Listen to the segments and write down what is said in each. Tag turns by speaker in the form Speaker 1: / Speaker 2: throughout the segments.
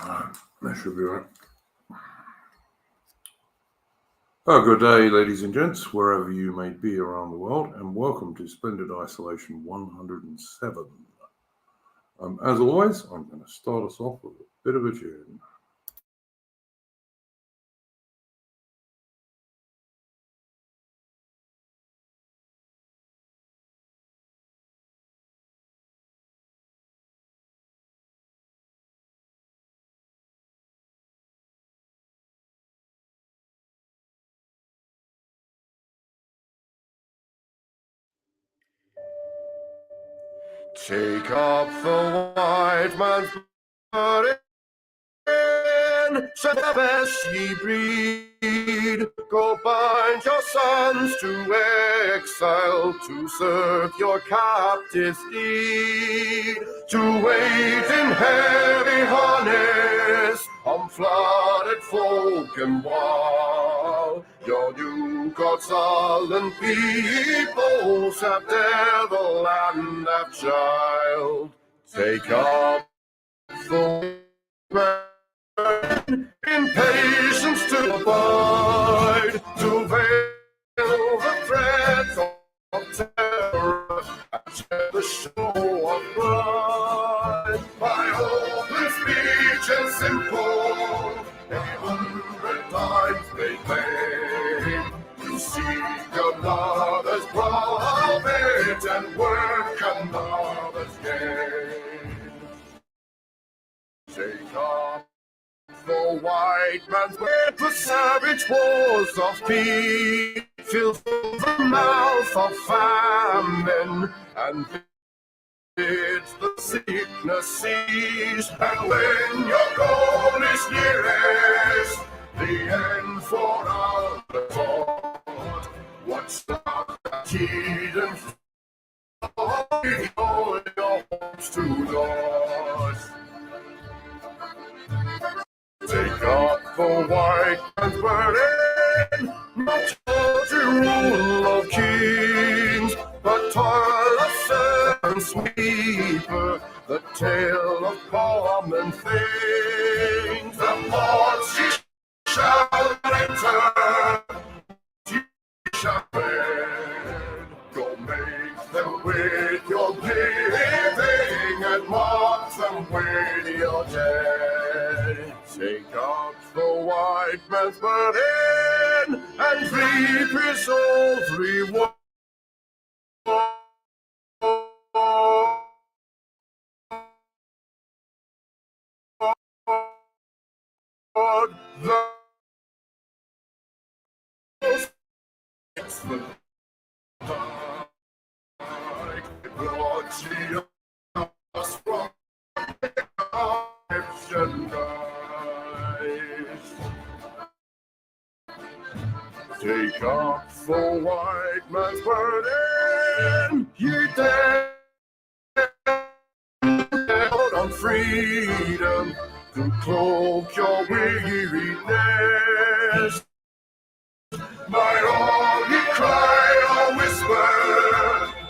Speaker 1: That should be right. Oh, good day, ladies and gents, wherever you may be around the world, and welcome to Splendid Isolation 107. As always, I'm going to start us off with a bit of a tune.
Speaker 2: Take up the white man's burden, so the best ye breed. Go bind your sons to exile, to serve your captive steed, to wait in heavy harness on flooded folk and wall. Your new gods, sullen peoples, have devil and have child. Take up the in patience to abide, to veil the threats of terror, and share the show of pride. By open speech and simple, 100 times they claim, to seek another's profit and work another's gain. Take up the white man's word, the savage wars of peace, fill the mouth of famine, and bids the sickness cease. And when your goal is nearest, the end for all the thought, what's not hidden for all your hopes to loss. Take up the white man's burden, not the rule of kings, but toil of servants weaver, the tale of common things. The ports ye shall enter, ye shall tread. Go make them with your living, and mark them with your dead. Take up the white man's burden, and reap his soul's reward. Take up the white man's burden, ye dead on freedom, to cloak your weariness. By all ye cry or whisper,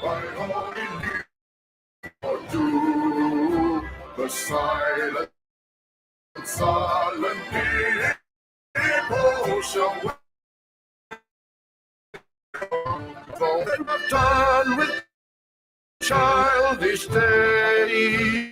Speaker 2: by all ye leave or do, the silent, sullen people shall wait. For they have done with childish days.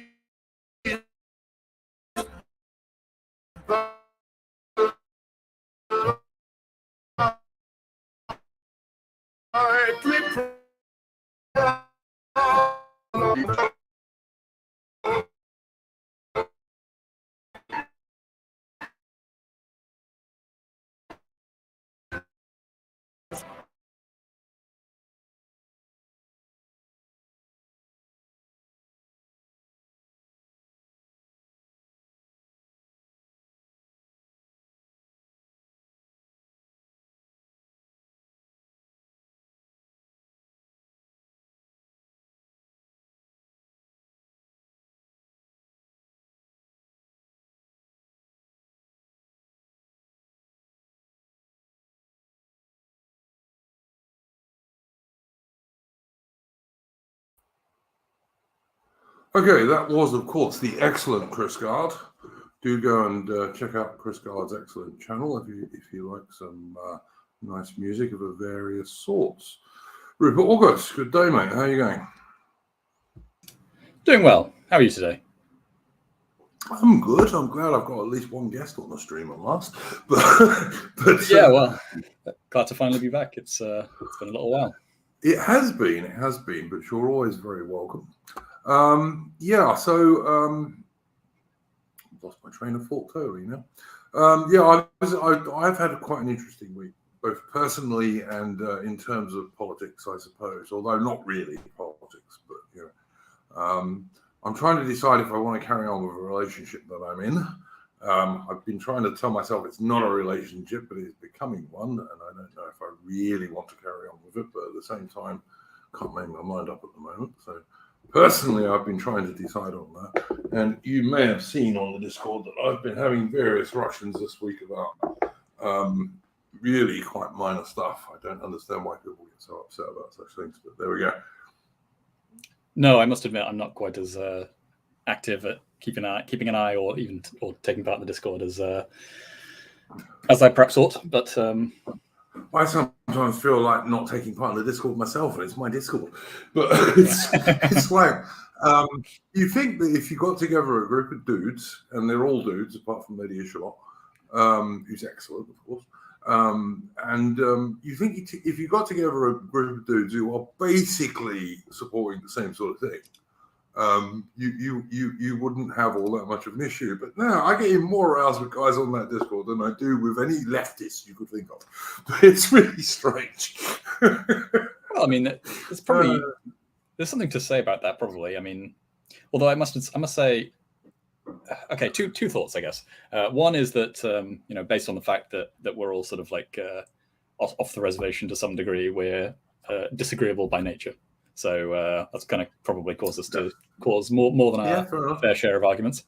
Speaker 1: Okay, that was, of course, the excellent Chris Gard do go and check out Chris Gard's excellent channel if you like some nice music of various sorts. Rupert August, good day, mate. How are you going?
Speaker 3: Doing well. How are you today?
Speaker 1: I'm good. I'm glad I've got at least one guest on the stream at last. But
Speaker 3: yeah, well, glad to finally be back. It's been a little while.
Speaker 1: It has been, but you're always very welcome. Lost my train of thought totally now. I've had quite an interesting week, both personally and in terms of politics, I suppose. Although not really politics, but I'm trying to decide if I want to carry on with a relationship that I'm in. I've been trying to tell myself it's not a relationship, but it's becoming one, and I don't know if I really want to carry on with it, but at the same time, can't make my mind up at the moment. So personally, I've been trying to decide on that. And you may have seen on the Discord that I've been having various ructions this week about really quite minor stuff. I don't understand why people get so upset about such things, but there we go.
Speaker 3: No, I must admit I'm not quite as active at keeping an eye or taking part in the Discord as I perhaps ought. But
Speaker 1: I sometimes feel like not taking part in the Discord myself, and it's my Discord. But it's like you think that if you got together a group of dudes, and they're all dudes apart from Lady Ishalot, who's excellent, of course. You think if you got together a group of dudes who are basically supporting the same sort of thing, you wouldn't have all that much of an issue. But now I get even more aroused with guys on that Discord than I do with any leftist you could think of. It's really strange.
Speaker 3: Well, I mean, there's probably there's something to say about that. Probably, I mean, although I must say. Okay, two thoughts, I guess. One is that based on the fact that we're all sort of like off the reservation to some degree, we're disagreeable by nature. So that's going to probably cause us to cause more than our fair share of arguments.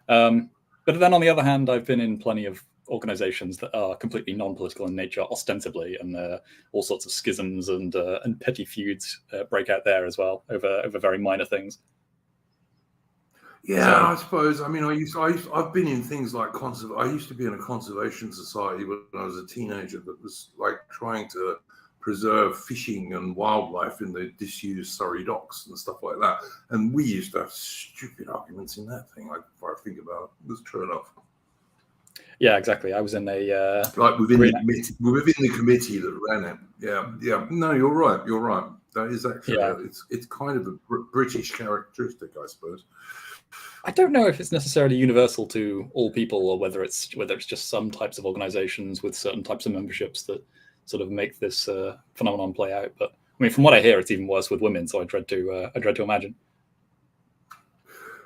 Speaker 3: But then on the other hand, I've been in plenty of organizations that are completely non-political in nature, ostensibly, and all sorts of schisms and petty feuds break out there as well over very minor things.
Speaker 1: Yeah, I suppose. I mean, I've been in things like I used to be in a conservation society when I was a teenager that was like trying to preserve fishing and wildlife in the disused Surrey docks and stuff like that. And we used to have stupid arguments in that thing. Like, if I think about it, it was true enough.
Speaker 3: Yeah, exactly. I was in a
Speaker 1: like within the committee that ran it. Yeah. No, you're right. That is actually it's kind of a British characteristic, I suppose.
Speaker 3: I don't know if it's necessarily universal to all people, or whether it's just some types of organizations with certain types of memberships that sort of make this phenomenon play out. But I mean, from what I hear, it's even worse with women. So I dread to imagine.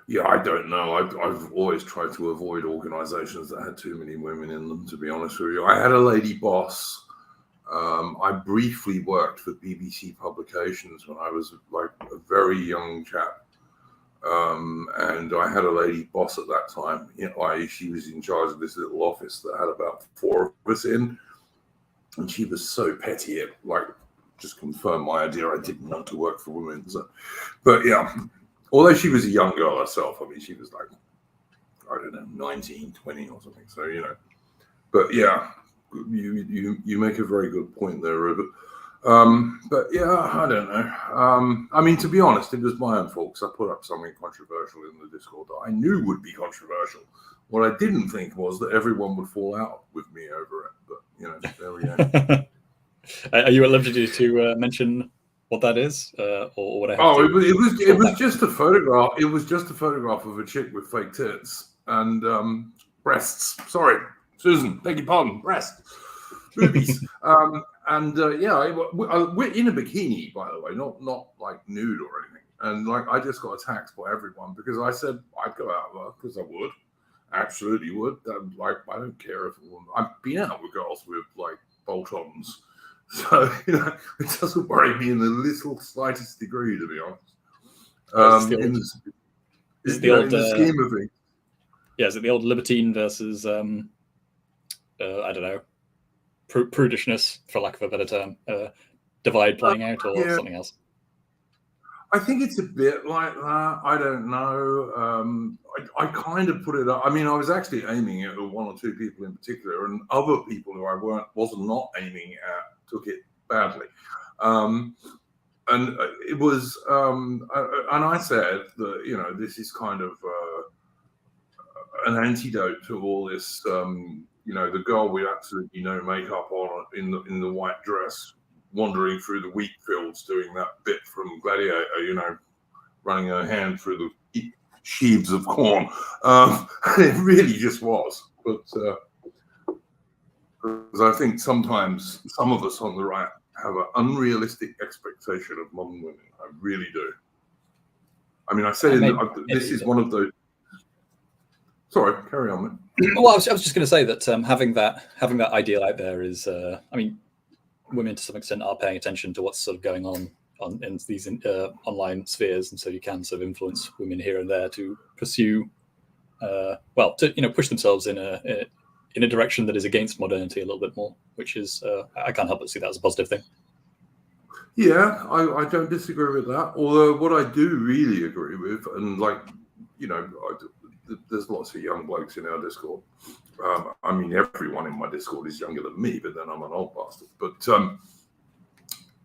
Speaker 1: Yeah, I don't know. I've always tried to avoid organizations that had too many women in them, to be honest with you. I had a lady boss. I briefly worked for BBC Publications when I was like a very young chap. And I had a lady boss at that time. She was in charge of this little office that had about 4 of us in. And she was so petty, it like just confirmed my idea I didn't want to work for women. So, but yeah, although she was a young girl herself, I mean, she was like, I don't know, 19, 20 or something. So, but yeah, you make a very good point there, Rupert. But yeah, I don't know. I mean, to be honest, it was my own fault because I put up something controversial in the Discord that I knew would be controversial. What I didn't think was that everyone would fall out with me over it. But, there we go.
Speaker 3: Are you at liberty to mention what that is? Or what I have
Speaker 1: Oh, it was just a photograph. It was just a photograph of a chick with fake tits and breasts. Sorry, Susan, beg your pardon, breasts. Boobies. We're in a bikini, by the way, not like nude or anything. And like, I just got attacked by everyone because I said I'd go out with her because I would, absolutely would. Like, I don't care if I've been out with girls with like bolt-ons, so it doesn't worry me in the slightest degree, to be honest. In the scheme of things.
Speaker 3: Yeah, is it the old libertine versus I don't know, prudishness, for lack of a better term, divide playing out, or something else?
Speaker 1: I think it's a bit like that. I don't know. I kind of put it up. I mean, I was actually aiming at one or two people in particular, and other people who I wasn't not aiming at took it badly. And it was, and I said that, you know, this is kind of an antidote to all this, you know, the girl with absolutely no makeup on in the white dress, wandering through the wheat fields, doing that bit from Gladiator, you know, running her hand through the sheaves of corn. It really just was. But because I think sometimes some of us on the right have an unrealistic expectation of modern women. I really do. I mean, I said this is one of those. Sorry, carry on, man.
Speaker 3: Well, I was just going to say that having that ideal out there is, I mean, women to some extent are paying attention to what's sort of going on in these online spheres, and so you can sort of influence women here and there to pursue, well, to, you know, push themselves in a direction that is against modernity a little bit more, which is I can't help but see that as a positive thing.
Speaker 1: Yeah, I don't disagree with that. Although what I do really agree with, and like, you know, there's lots of young blokes in our Discord. I mean, everyone in my Discord is younger than me, but then I'm an old bastard. But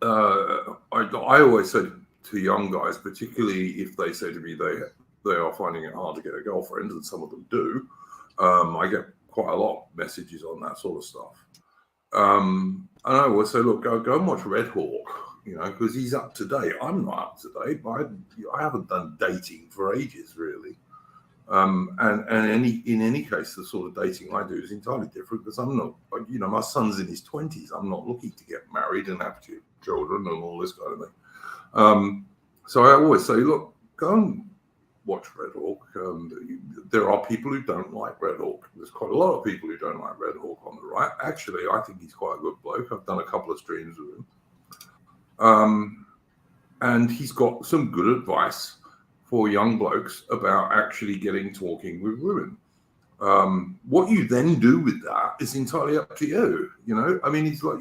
Speaker 1: I always say to young guys, particularly if they say to me they are finding it hard to get a girlfriend, and some of them do, I get quite a lot of messages on that sort of stuff. And I always say, look, go and watch Red Hawk, you know, because he's up to date. I'm not up to date, but I haven't done dating for ages, really. And in any case, the sort of dating I do is entirely different, because I'm not, you know, my son's in his 20s. I'm not looking to get married and have children and all this kind of thing. So I always say, look, go and watch Red Hawk. There are people who don't like Red Hawk. There's quite a lot of people who don't like Red Hawk on the right. Actually, I think he's quite a good bloke. I've done a couple of streams with him. And he's got some good advice for young blokes about actually talking with women. What you then do with that is entirely up to you. You know, I mean, it's like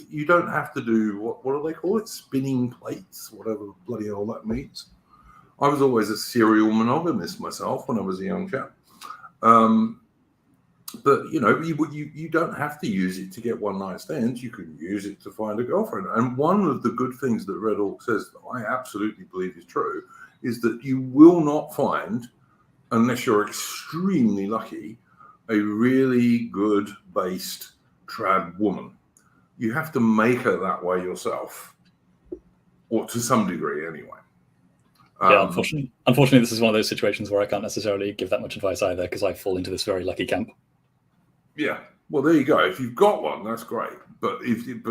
Speaker 1: you don't have to do what do they call it? Spinning plates, whatever bloody hell that means. I was always a serial monogamist myself when I was a young chap. But you know, you don't have to use it to get one night stands. You can use it to find a girlfriend. And one of the good things that Red Hawk says that I absolutely believe is true is that you will not find, unless you're extremely lucky, a really good based trad woman. You have to make her that way yourself, or to some degree anyway.
Speaker 3: Yeah, unfortunately, this is one of those situations where I can't necessarily give that much advice either, because I fall into this very lucky camp.
Speaker 1: Yeah, well, there you go. If you've got one, that's great. But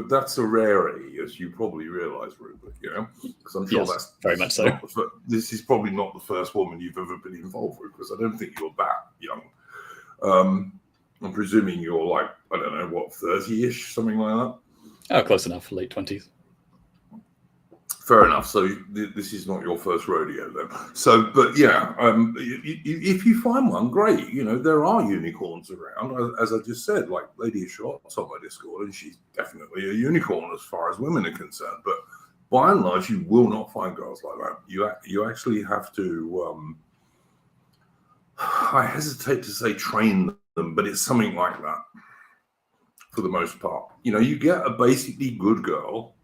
Speaker 1: that's a rarity, as you probably realise, Rupert. You know, because I'm sure that's
Speaker 3: very much so.
Speaker 1: This is probably not the first woman you've ever been involved with, because I don't think you're that young. I'm presuming you're like, I don't know, what, 30-ish, something like that.
Speaker 3: Oh, close enough, late 20s.
Speaker 1: Fair enough. So this is not your first rodeo then. So, but yeah, if you find one, great. You know, there are unicorns around, as I just said, like Lady Shot's on my Discord, and she's definitely a unicorn as far as women are concerned. But by and large, you will not find girls like that. You actually have to, I hesitate to say train them, but it's something like that for the most part. You know, you get a basically good girl,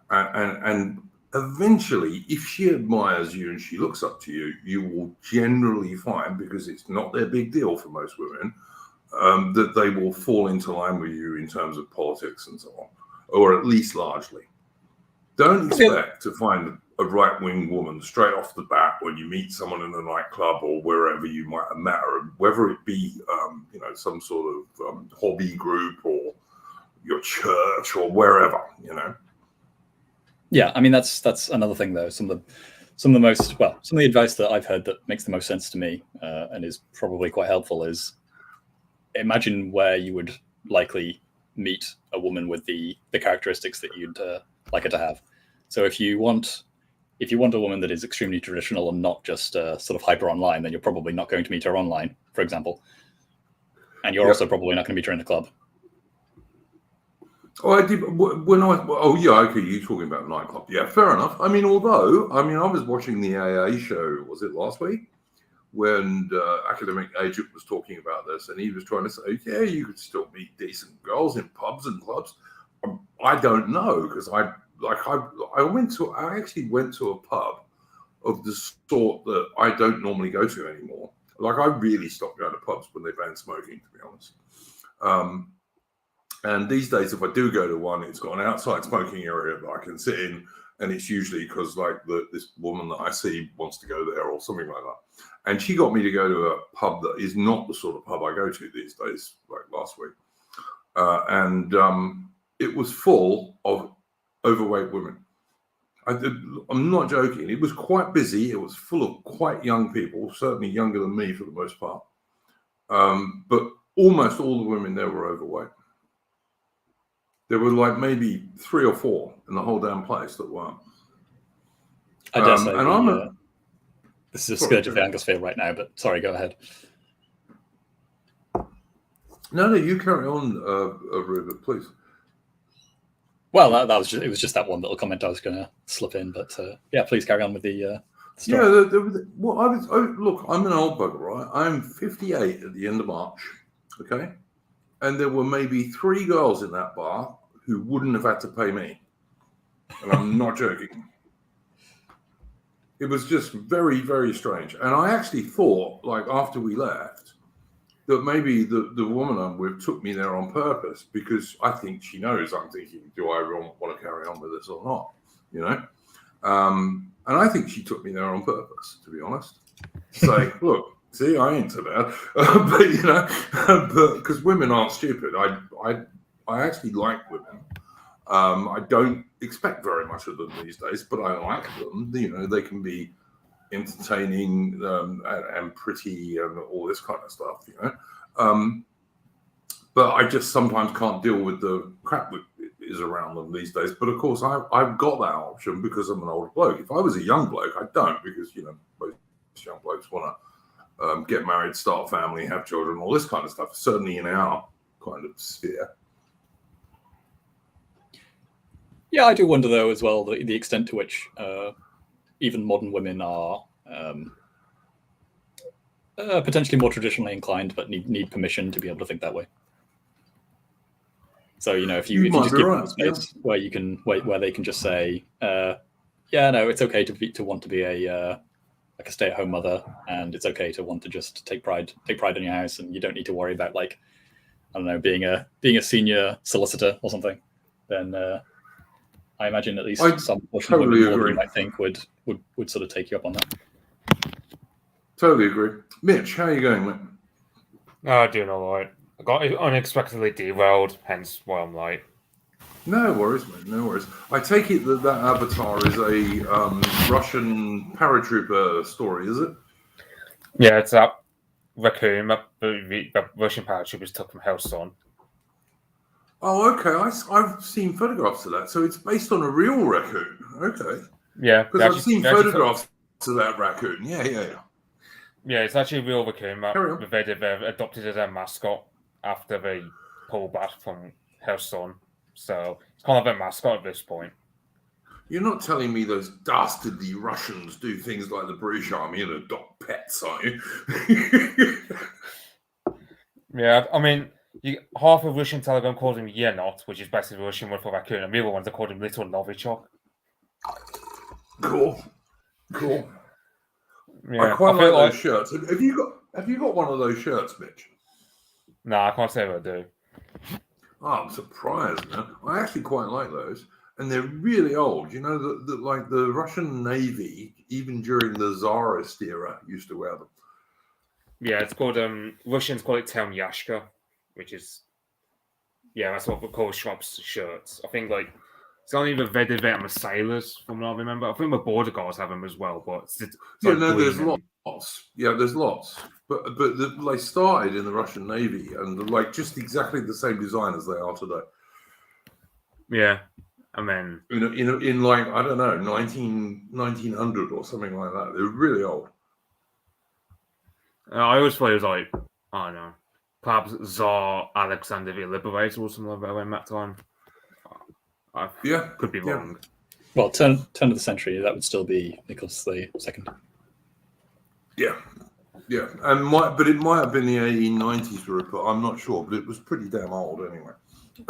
Speaker 1: and eventually, if she admires you and she looks up to you, you will generally find, because it's not their big deal for most women, that they will fall into line with you in terms of politics and so on, or at least largely. Don't expect to find a right-wing woman straight off the bat when you meet someone in a nightclub or wherever you might have met her, whether it be, you know, some sort of hobby group or your church or wherever, you know.
Speaker 3: Yeah, I mean, that's another thing though. Some of the advice that I've heard that makes the most sense to me and is probably quite helpful is, imagine where you would likely meet a woman with the characteristics that you'd like her to have. So if you want a woman that is extremely traditional and not just sort of hyper online, then you're probably not going to meet her online, for example. And you're also probably not going to meet her in the club.
Speaker 1: Oh, I did when I. Oh, yeah. Okay, you talking about nightclub? Yeah, fair enough. I mean, I was watching the AA show. Was it last week when academic agent was talking about this, and he was trying to say, yeah, you could still meet decent girls in pubs and clubs. I don't know because I actually went to a pub of the sort that I don't normally go to anymore. Like I really stopped going to pubs when they banned smoking, to be honest. And these days, if I do go to one, it's got an outside smoking area that I can sit in, and it's usually because like this woman that I see wants to go there or something like that. And she got me to go to a pub that is not the sort of pub I go to these days, like last week. And it was full of overweight women. I'm not joking. It was quite busy. It was full of quite young people, certainly younger than me for the most part. But almost all the women there were overweight. There were like maybe 3 or 4 in the whole damn place that weren't.
Speaker 3: I dare say this is a scourge of the Anglosphere right now, but sorry, go ahead.
Speaker 1: No, you carry on, Rupert, please.
Speaker 3: Well, it was just that one little comment I was going to slip in, but yeah, please carry on with the story.
Speaker 1: Yeah, look, I'm an old bugger, right? I'm 58 at the end of March, okay? And there were maybe 3 girls in that bar who wouldn't have had to pay me. And I'm not joking. It was just very, very strange. And I actually thought, like, after we left, that maybe the woman I'm with took me there on purpose because I think she knows I'm thinking, do I want to carry on with this or not? You know? And I think she took me there on purpose, to be honest. Say, look, see, I ain't so bad. But, you know, because women aren't stupid. I actually like women. I don't expect very much of them these days, but I like them. You know, they can be entertaining and pretty and all this kind of stuff, you know. But I just sometimes can't deal with the crap that is around them these days. But of course, I've got that option because I'm an older bloke. If I was a young bloke, I don't, because, you know, most young blokes want to get married, start a family, have children, all this kind of stuff, certainly in our kind of sphere.
Speaker 3: Yeah, I do wonder, though, as well, the extent to which even modern women are potentially more traditionally inclined, but need permission to be able to think that way. So, you know, if you just give them a space where you can where they can just say, yeah, no, it's okay to want to be a stay-at-home mother, and it's okay to want to just take pride in your house, and you don't need to worry about, like, I don't know, being a senior solicitor or something, then I imagine at least some portion of women more than you might think would sort of take you up on that.
Speaker 1: Totally agree. Mitch, how are you going, mate?
Speaker 4: Oh, doing all right. I got unexpectedly derailed, hence why I'm late.
Speaker 1: No worries, mate. No worries. I take it that Avatar is a Russian paratrooper story, is it?
Speaker 4: Yeah, it's that raccoon that the Russian paratroopers took from Hellstone.
Speaker 1: Oh, okay. I've seen photographs of that. So it's based on a real raccoon. Okay.
Speaker 4: Yeah.
Speaker 1: Because I've seen photographs of that raccoon. Yeah.
Speaker 4: Yeah, it's actually a real raccoon that they've adopted as their mascot after they pulled back from Hellstone. So it's kind of their mascot at this point.
Speaker 1: You're not telling me those dastardly Russians do things like the British Army and adopt pets, are you?
Speaker 4: Yeah, I mean, half of Russian Telegram called him Yenot, which is basically Russian word for raccoon, and the other ones are called him Little Novichok.
Speaker 1: Cool.
Speaker 4: Yeah,
Speaker 1: I quite like those shirts. Have you got one of those shirts, Mitch?
Speaker 4: No, I can't say if I do.
Speaker 1: Oh, I'm surprised, man. I actually quite like those, and they're really old. You know, like the Russian Navy, even during the Tsarist era, used to wear them.
Speaker 4: Yeah, it's called Russians call it Telmyashka, which is that's what we call Schwab's shirts. I think like it's only the Vedevet and the sailors, from what I remember. I think the border guards have them as well, but
Speaker 1: there's lots. Yeah, there's lots. But they started in the Russian Navy and they're like just exactly the same design as they are today.
Speaker 4: Yeah, and then
Speaker 1: in like I don't know 1900 or something like that. They're really old.
Speaker 4: I always thought it was like I don't know, perhaps Tsar Alexander the Liberator or something like that around that time. I
Speaker 1: Yeah,
Speaker 4: could be
Speaker 1: yeah.
Speaker 4: wrong.
Speaker 3: Well, turn of the century, that would still be Nicholas II.
Speaker 1: Yeah, yeah, but it might have been the 1890s, Rupert. I'm not sure, but it was pretty damn old anyway.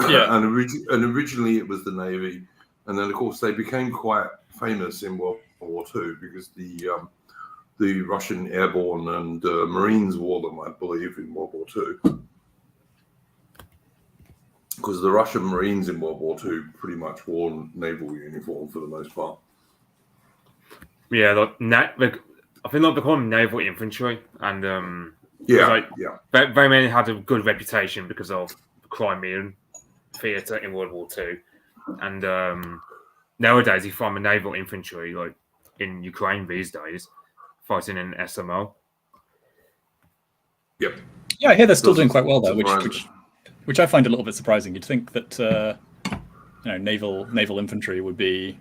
Speaker 3: Yeah.
Speaker 1: and originally it was the Navy, and then of course they became quite famous in World War II because the Russian airborne and Marines wore them, I believe, in World War II. Because the Russian Marines in World War II pretty much wore naval uniform for the most part.
Speaker 4: Yeah, I think they call them naval infantry, and
Speaker 1: Yeah.
Speaker 4: very many had a good reputation because of the Crimean theatre in World War II, and nowadays you find the naval infantry like in Ukraine these days fighting in SMO.
Speaker 1: Yep.
Speaker 3: Yeah, I hear they're still doing quite well though, which I find a little bit surprising. You'd think that naval infantry would be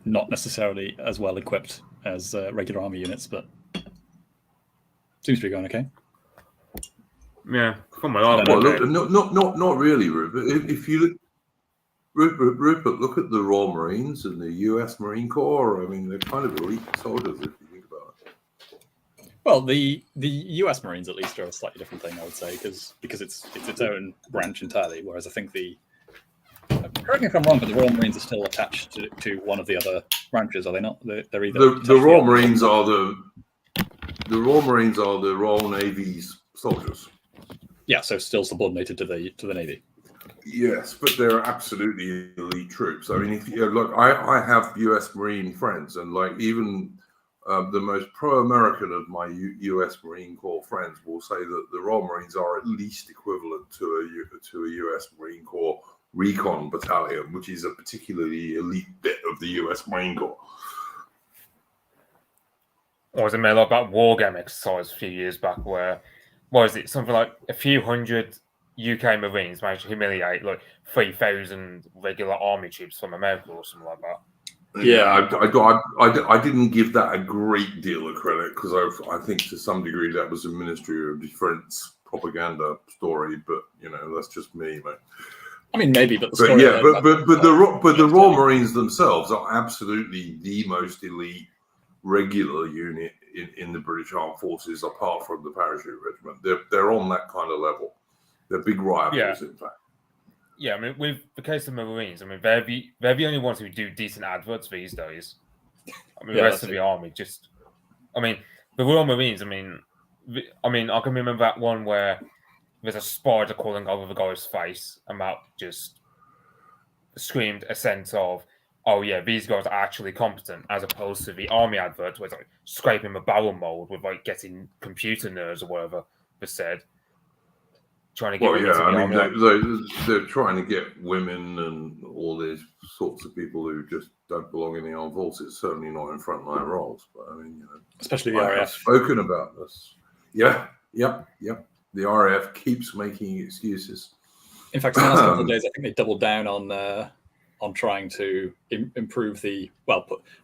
Speaker 3: not necessarily as well equipped as regular army units, but seems to be going okay.
Speaker 4: Yeah, from my
Speaker 1: not really, Rupert. If you Rupert, look at the Royal Marines and the U.S. Marine Corps. I mean, they're kind of elite soldiers if you think about it.
Speaker 3: Well, the U.S. Marines at least are a slightly different thing, I would say, because it's its own branch entirely. Whereas I think correct me if I'm wrong, but the Royal Marines are still attached to one of the other branches, are they not? They're either
Speaker 1: the Royal Marines are the Royal Marines are the Royal Navy's soldiers.
Speaker 3: Yeah, so still subordinated to the Navy.
Speaker 1: Yes, but they're absolutely elite troops. I mean, if you look, I have U.S. Marine friends, and like even the most pro-American of my U.S. Marine Corps friends will say that the Royal Marines are at least equivalent to a U.S. Marine Corps recon battalion, which is a particularly elite bit of the U.S. Marine Corps.
Speaker 4: Or was it made about war game exercise a few years back where, was it something like a few hundred UK Marines managed to humiliate like 3,000 regular army troops from America or something like that?
Speaker 1: Yeah, I didn't give that a great deal of credit because I think to some degree that was a Ministry of Defense propaganda story, but that's just me, mate.
Speaker 3: I mean, maybe, but
Speaker 1: the Royal Marines themselves are absolutely the most elite regular unit in the British Armed Forces, apart from the parachute regiment. They're on that kind of level. They're big rivals, in fact.
Speaker 4: Yeah, I mean, with the case of Marines, I mean, they're the only ones who do decent adverts these days. I mean, the rest of the army just... I mean, the Royal Marines, I mean, I can remember that one where there's a spider crawling over the guy's face, and that just screamed a sense of, oh yeah, these guys are actually competent, as opposed to the army advert where it's like scraping the barrel mold with like getting computer nerds or whatever they said. Trying to get
Speaker 1: they're trying to get women and all these sorts of people who just don't belong in the armed forces, certainly not in frontline roles. But I mean,
Speaker 3: especially the RAF.
Speaker 1: I've spoken about this. Yeah. The RAF keeps making excuses.
Speaker 3: In fact, in the last couple of days, I think they doubled down on trying to improve I think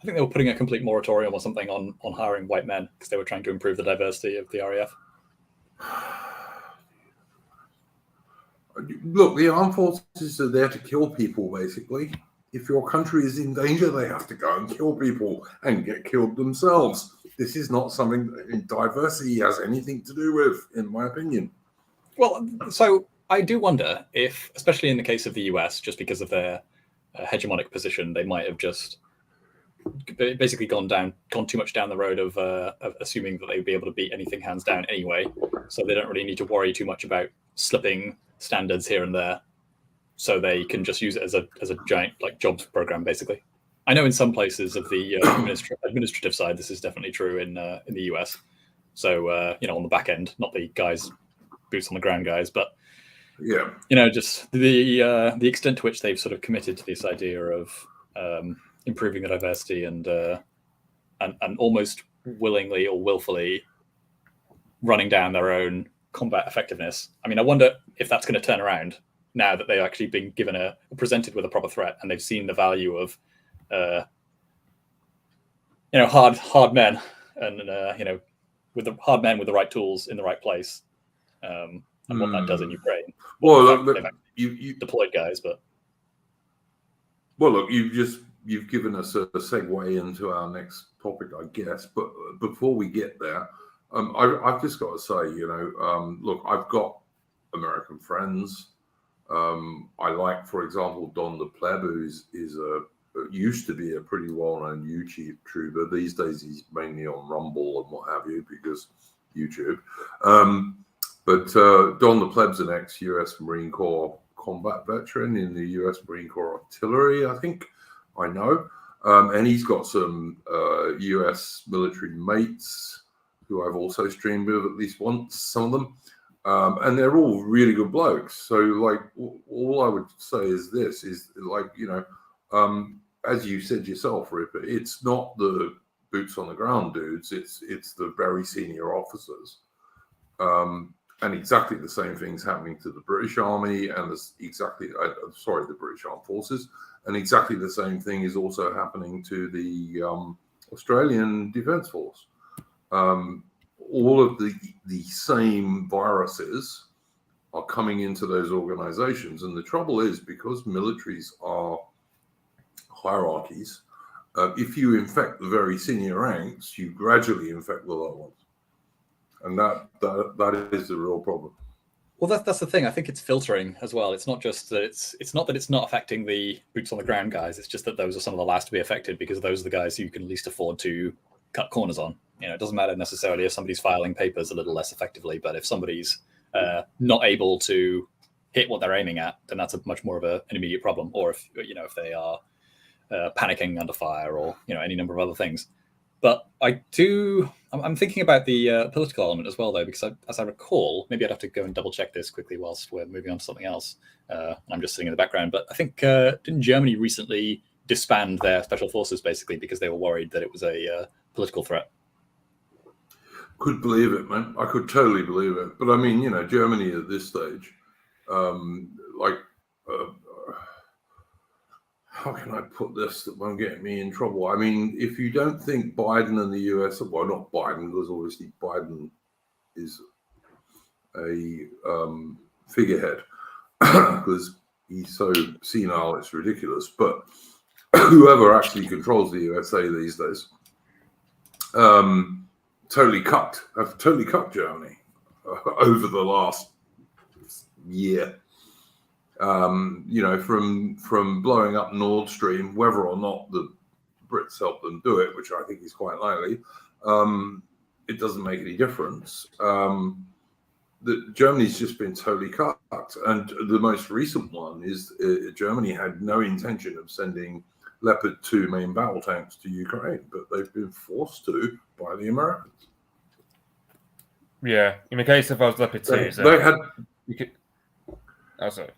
Speaker 3: they were putting a complete moratorium or something on hiring white men because they were trying to improve the diversity of the RAF.
Speaker 1: Look, the armed forces are there to kill people, basically. If your country is in danger, they have to go and kill people and get killed themselves. This is not something that diversity has anything to do with, in my opinion.
Speaker 3: Well, so I do wonder if, especially in the case of the US, just because of their hegemonic position, they might have just basically gone too much down the road of assuming that they'd be able to beat anything hands down anyway. So they don't really need to worry too much about slipping standards here and there, so they can just use it as a giant like jobs program. Basically, I know in some places of the administrative side, this is definitely true in the US. So on the back end, not the guys boots on the ground guys, but just the extent to which they've sort of committed to this idea of improving the diversity and almost willingly or willfully running down their own combat effectiveness. I mean, I wonder if that's going to turn around now that they've actually been presented with a proper threat and they've seen the value of, hard men and with the hard men with the right tools in the right place, and what that does in Ukraine.
Speaker 1: Well,
Speaker 3: you deployed guys, but
Speaker 1: Well, look, you've given us a segue into our next topic, I guess. But before we get there, I've just got to say, look, I've got American friends. I like, for example, Don the Pleb, who used to be a pretty well-known YouTuber. These days, he's mainly on Rumble and what have you, because YouTube. But Don the Pleb's an ex-US Marine Corps combat veteran in the US Marine Corps Artillery, I think. I know. And he's got some US military mates who I've also streamed with at least once, some of them. And they're all really good blokes. So, like, all I would say is this, is like, as you said yourself, Rupert, it's not the boots on the ground dudes, it's the very senior officers. And exactly the same thing's happening to the British Army and the British Armed Forces. And exactly the same thing is also happening to the Australian Defence Force. All of the same viruses are coming into those organizations. And the trouble is, because militaries are hierarchies, if you infect the very senior ranks, you gradually infect the lower ones. And that is the real problem.
Speaker 3: Well, that's the thing. I think it's filtering as well. It's not just that it's not affecting the boots on the ground guys. It's just that those are some of the last to be affected, because those are the guys who you can least afford to cut corners on. It doesn't matter necessarily if somebody's filing papers a little less effectively, but if somebody's not able to hit what they're aiming at, then that's a much more of an immediate problem. Or if they are panicking under fire, or any number of other things. But I'm thinking about the political element as well, though, because as I recall, maybe I'd have to go and double check this quickly whilst we're moving on to something else. I'm just sitting in the background, but I think didn't Germany recently disband their special forces basically because they were worried that it was a political threat?
Speaker 1: Could believe it, man. I could totally believe it. But I mean, Germany at this stage, how can I put this that won't get me in trouble? I mean, if you don't think Biden and the US, well, not Biden, because obviously Biden is a figurehead because he's so senile, it's ridiculous. But whoever actually controls the USA these days, totally cucked Germany over the last year. From blowing up Nord Stream, whether or not the Brits help them do it, which I think is quite likely, it doesn't make any difference. Germany's just been totally cut. And the most recent one is Germany had no intention of sending Leopard 2 main battle tanks to Ukraine, but they've been forced to by the Americans.
Speaker 4: Yeah, in the case of those Leopard 2s,
Speaker 1: they had...
Speaker 4: Oh, sorry.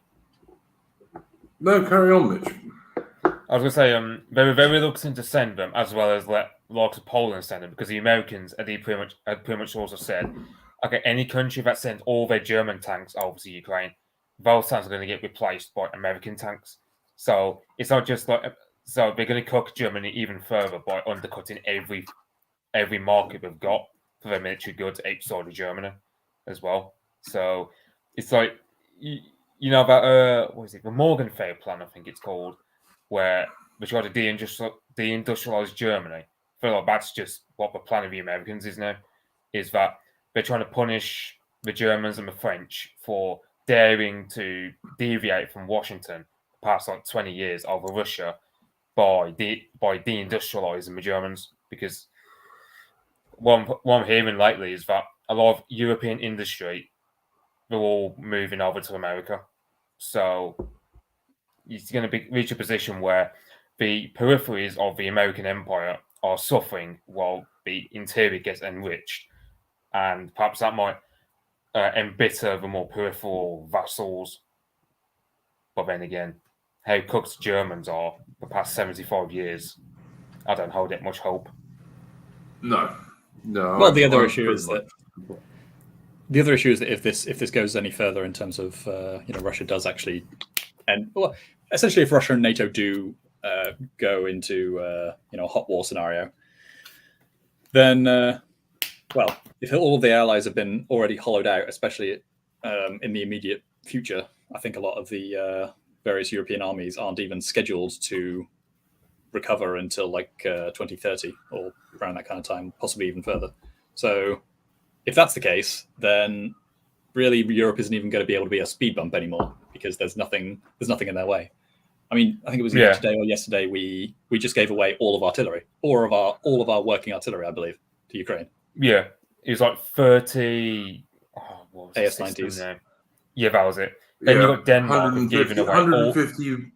Speaker 1: No, carry on, Mitch.
Speaker 4: I was going to say, they were very reluctant to send them, as well as let lots of Poland send them, because the Americans had pretty much also said, okay, any country that sends all their German tanks over to Ukraine, those tanks are going to get replaced by American tanks. So it's not just like, so they're going to cook Germany even further by undercutting every market they've got for their military goods outside of Germany as well. So it's like, that what is it? The Morgenthau plan, I think it's called, where they try to deindustrialize Germany. I feel like that's just what the plan of the Americans is now. Is that they're trying to punish the Germans and the French for daring to deviate from Washington the past 20 years over Russia by deindustrializing the Germans. Because what I'm hearing lately is that a lot of European industry, they're all moving over to America. So it's going to reach a position where the peripheries of the American empire are suffering while the interior gets enriched. And perhaps that might embitter the more peripheral vassals. But then again, how cooked Germans are the past 75 years, I don't hold it much hope.
Speaker 1: No.
Speaker 3: Well, the other issue is that if this goes any further in terms of Russia does actually, and well, essentially if Russia and NATO do go into a hot war scenario, then if all of the allies have been already hollowed out, especially in the immediate future, I think a lot of the various European armies aren't even scheduled to recover until like 2030 or around that kind of time, possibly even further. So if that's the case, then really Europe isn't even going to be able to be a speed bump anymore because there's nothing in their way. I mean, I think it was either today or yesterday we just gave away all of artillery, all of our working artillery, I believe, to Ukraine.
Speaker 4: Yeah, it was like 30 what was
Speaker 3: AS-90s.
Speaker 4: Yeah, that was it. Then you got Denmark giving away
Speaker 1: 150.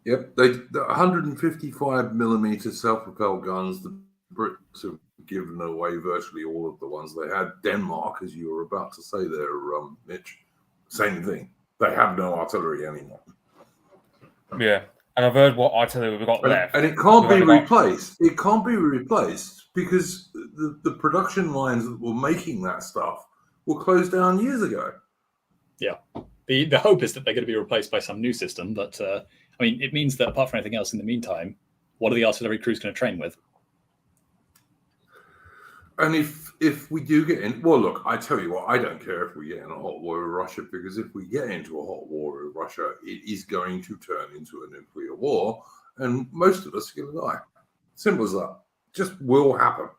Speaker 1: Yep, the 155 millimeter self-propelled guns. The Brits have given away virtually all of the ones they had. Denmark, as you were about to say there, Mitch, same thing. They have no artillery anymore.
Speaker 4: Yeah, and I've heard what artillery we've got left.
Speaker 1: And it can't be replaced. It can't be replaced because the production lines that were making that stuff were closed down years ago.
Speaker 3: Yeah. The hope is that they're going to be replaced by some new system, but I mean, it means that apart from anything else in the meantime, what are the artillery crews going to train with?
Speaker 1: And if we do get in, well, look, I tell you what, I don't care if we get in a hot war with Russia, because if we get into a hot war with Russia, it is going to turn into a nuclear war, and most of us are going to die. Simple as that. Just will happen.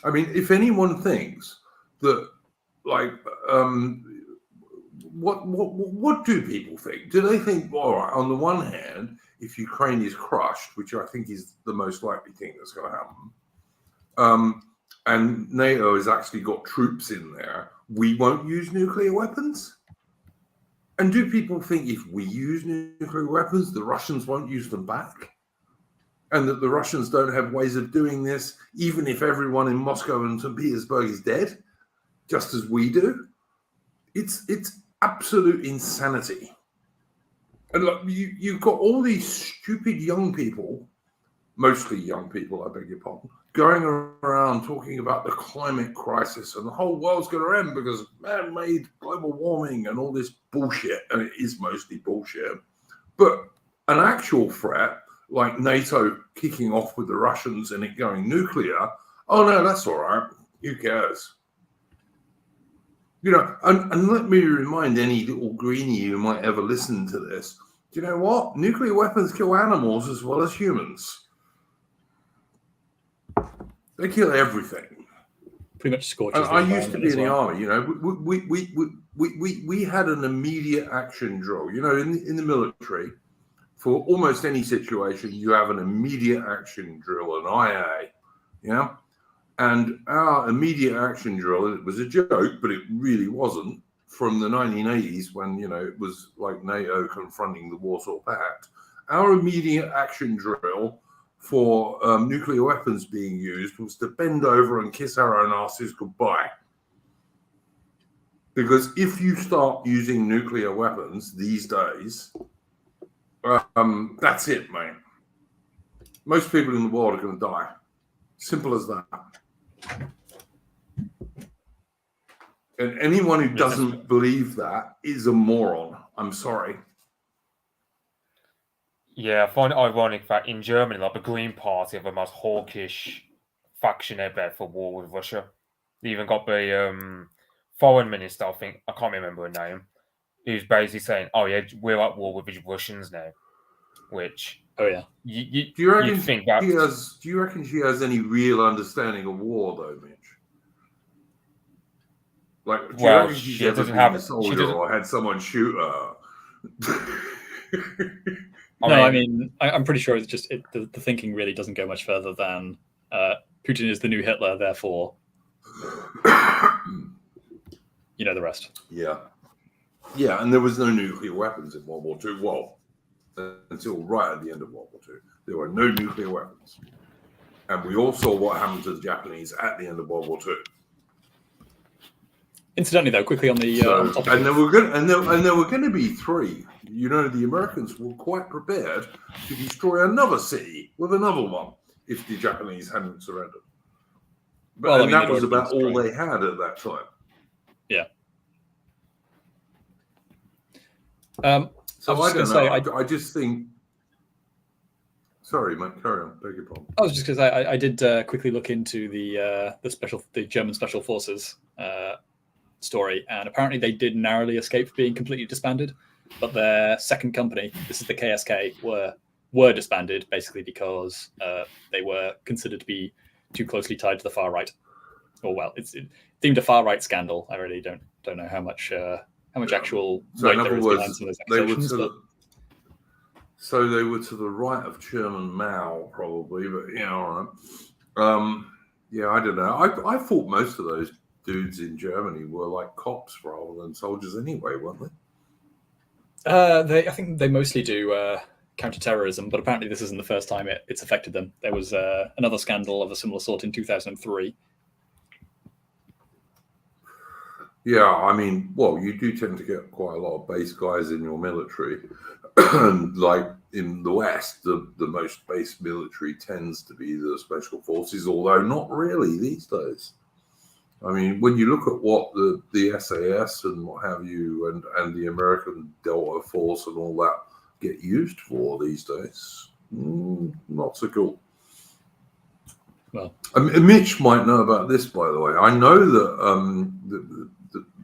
Speaker 1: I mean, if anyone thinks that, like, what do people think? Do they think, all right, on the one hand, if Ukraine is crushed, which I think is the most likely thing that's going to happen, and NATO has actually got troops in there, we won't use nuclear weapons? And do people think if we use nuclear weapons, the Russians won't use them back? And that the Russians don't have ways of doing this, even if everyone in Moscow and St. Petersburg is dead, just as we do? It's absolute insanity. And look, you've got all these stupid young people, mostly young people, I beg your pardon, going around talking about the climate crisis and the whole world's going to end because of man-made global warming and all this bullshit. And it is mostly bullshit. But an actual threat, like NATO kicking off with the Russians and it going nuclear, oh no, that's all right. Who cares? You know, and let me remind any little greenie who might ever listen to this, do you know what? Nuclear weapons kill animals as well as humans. They kill everything.
Speaker 3: Pretty much scorches.
Speaker 1: I used to be in the army. You know, we had an immediate action drill. You know, in the military, for almost any situation, you have an immediate action drill, an IA. Yeah, and our immediate action drill, it was a joke, but it really wasn't. From the 1980s, when it was like NATO confronting the Warsaw Pact, our immediate action drill for nuclear weapons being used was to bend over and kiss our own asses goodbye. Because if you start using nuclear weapons these days, that's it, mate. Most people in the world are going to die. Simple as that. And anyone who doesn't believe that is a moron. I'm sorry.
Speaker 4: Yeah, I find it ironic that in Germany, like the Green Party are the most hawkish faction ever for war with Russia. They even got the foreign minister, I can't remember her name, who's basically saying, "Oh yeah, we're at war with the Russians now." Which,
Speaker 3: oh yeah,
Speaker 1: do you reckon she has any real understanding of war, though, Mitch? Like, do you reckon she doesn't have a soldier or had someone shoot her?
Speaker 3: I mean, I'm pretty sure it's just the thinking really doesn't go much further than Putin is the new Hitler, therefore, you know the rest.
Speaker 1: Yeah, and there was no nuclear weapons in World War II. Well, until right at the end of World War II, there were no nuclear weapons, and we all saw what happened to the Japanese at the end of World War II.
Speaker 3: Incidentally, though, quickly on the
Speaker 1: and there were going to be three. You know, the Americans were quite prepared to destroy another city with another one if the Japanese hadn't surrendered. But that was about all they had at that time.
Speaker 3: Yeah.
Speaker 1: So I don't know. I just think. Sorry, mate. Carry on. Beg your pardon.
Speaker 3: I was just because I did quickly look into the German special forces story, and apparently they did narrowly escape being completely disbanded. but their second company, this is the KSK, were disbanded basically because they were considered to be too closely tied to the far right. Or well, it's deemed a far right scandal. I really don't know how much actual weight there is behind some of those accusations.
Speaker 1: So they were to the right of Chairman Mao, probably, but yeah, all right. Yeah, I don't know. I thought most of those dudes in Germany were like cops rather than soldiers anyway, weren't they?
Speaker 3: I think they mostly do counter-terrorism, but apparently this isn't the first time it's affected them. There was another scandal of a similar sort in 2003.
Speaker 1: Yeah, I mean, well, you do tend to get quite a lot of base guys in your military. Like in the West, the most base military tends to be the special forces, although not really these days. I mean, when you look at what the SAS and what have you and the American Delta Force and all that get used for these days, not so cool.
Speaker 3: Well,
Speaker 1: Mitch might know about this, by the way. I know that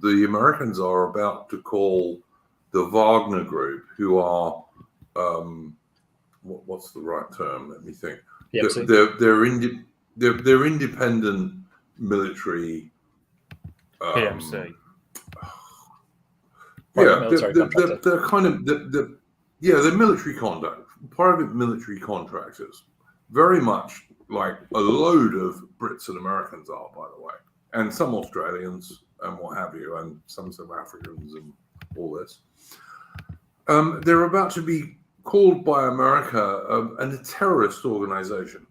Speaker 1: the Americans are about to call the Wagner group, who are what's the right term? Let me think. They're independent military.
Speaker 4: PMC.
Speaker 1: Yeah, they're kind of they're military private military contractors, very much like a load of Brits and Americans are, by the way, and some Australians and what have you, and some South Africans and all this. They're about to be called by America a terrorist organization.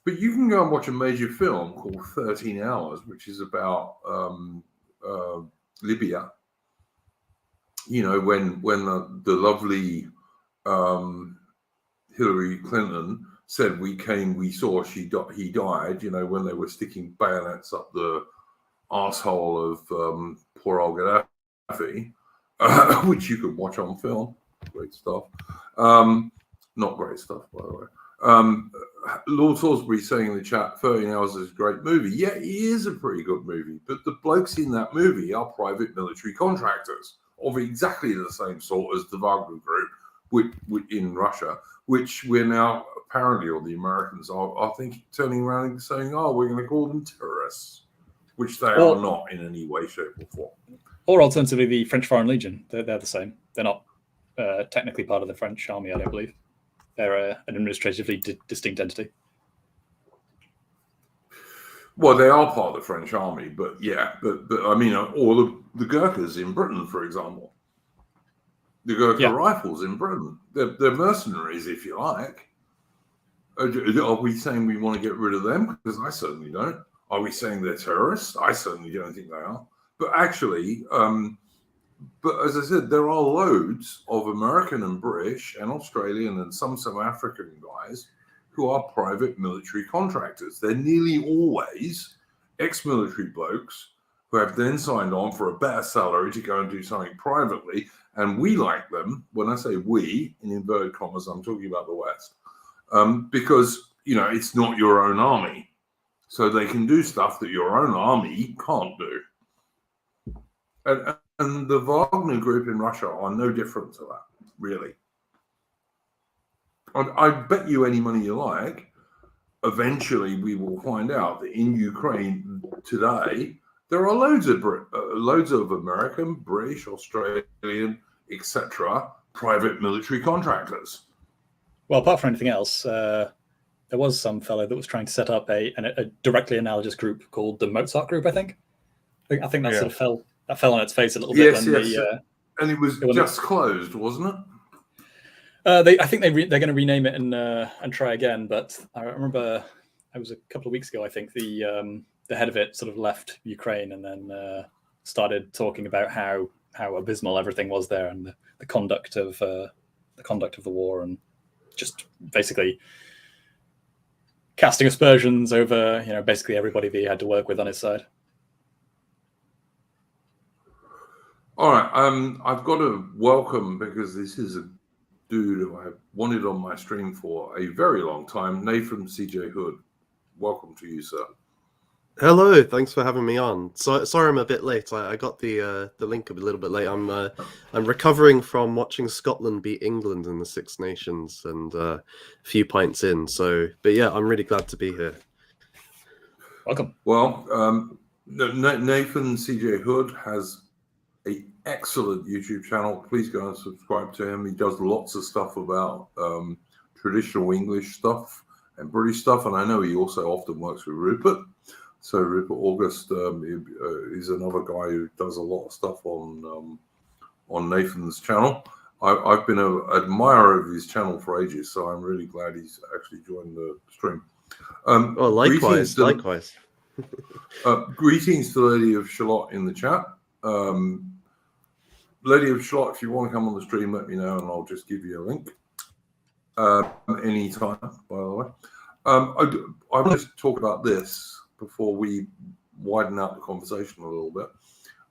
Speaker 1: But you can go and watch a major film called 13 Hours, which is about Libya. You know, when the lovely Hillary Clinton said we saw he died, you know, when they were sticking bayonets up the arsehole of poor old Gaddafi, which you could watch on film. Great stuff. Not great stuff, by the way. Lord Salisbury saying in the chat, 13 Hours is a great movie. Yeah, it is a pretty good movie, but the blokes in that movie are private military contractors of exactly the same sort as the Wagner group in Russia, which we're now apparently, or the Americans are thinking, turning around and saying, oh, we're going to call them terrorists, which they are not in any way, shape or form.
Speaker 3: Or alternatively, the French Foreign Legion. They're the same. They're not technically part of the French army, I don't believe. They're an administratively distinct entity.
Speaker 1: Well, they are part of the French army, but yeah, but I mean, all of the Gurkhas in Britain, for example, the Gurkha rifles in Britain, they're mercenaries, if you like. Are we saying we want to get rid of them? Because I certainly don't. Are we saying they're terrorists? I certainly don't think they are. But actually, but as I said, there are loads of American and British and Australian and some South African guys who are private military contractors. They're nearly always ex-military blokes who have then signed on for a better salary to go and do something privately. And we like them. When I say we, in inverted commas, I'm talking about the West. Because, you know, it's not your own army. So they can do stuff that your own army can't do. And the Wagner group in Russia are no different to that, really. I bet you any money you like, eventually we will find out that in Ukraine today, there are loads of American, British, Australian, etc., private military contractors.
Speaker 3: Well, apart from anything else, there was some fellow that was trying to set up a directly analogous group called the Mozart Group, I think. I think that sort of fell on its face a little bit.
Speaker 1: And it was just closed, wasn't it?
Speaker 3: I think they're going to rename it and try again. But I remember it was a couple of weeks ago. I think the head of it sort of left Ukraine and then started talking about how abysmal everything was there and the conduct of the war, and just basically casting aspersions over basically everybody that he had to work with on his side.
Speaker 1: All right, I've got to welcome, because this is a dude who I've wanted on my stream for a very long time, Nathan CJ Hood. Welcome to you, sir.
Speaker 5: Hello, thanks for having me on. So sorry I'm a bit late. I got the link a little bit late. I'm recovering from watching Scotland beat England in the Six Nations and a few pints in. So, but yeah, I'm really glad to be here.
Speaker 3: Welcome.
Speaker 1: Well, Nathan CJ Hood has an excellent YouTube channel. Please go and subscribe to him. He does lots of stuff about traditional English stuff and British stuff, and I know he also often works with Rupert. So Rupert August is another guy who does a lot of stuff on Nathan's channel. I've been an admirer of his channel for ages, so I'm really glad he's actually joined the stream.
Speaker 5: Oh, likewise.
Speaker 1: Greetings to Lady of Shalott in the chat. Lady of Shalott, if you want to come on the stream, let me know and I'll just give you a link. Anytime, by the way. I'll just talk about this before we widen out the conversation a little bit.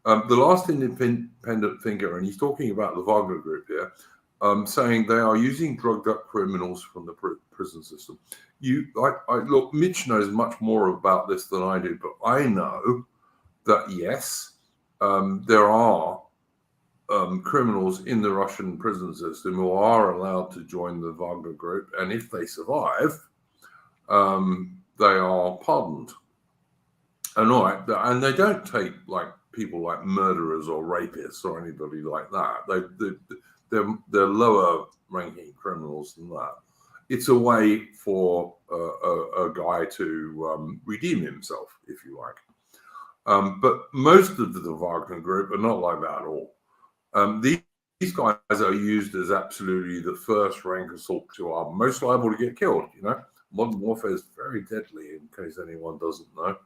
Speaker 1: The last independent thinker, and he's talking about the Wagner group here, saying they are using drugged up criminals from the prison system. Look, Mitch knows much more about this than I do, but I know that yes, there are criminals in the Russian prison system who are allowed to join the Wagner group, and if they survive, they are pardoned. And they don't take like people like murderers or rapists or anybody like that. They're lower ranking criminals than that. It's a way for a guy to redeem himself, if you like. But most of the Wagner group are not like that at all. These guys are used as absolutely the first rank assault who are most liable to get killed. You know, modern warfare is very deadly, in case anyone doesn't know.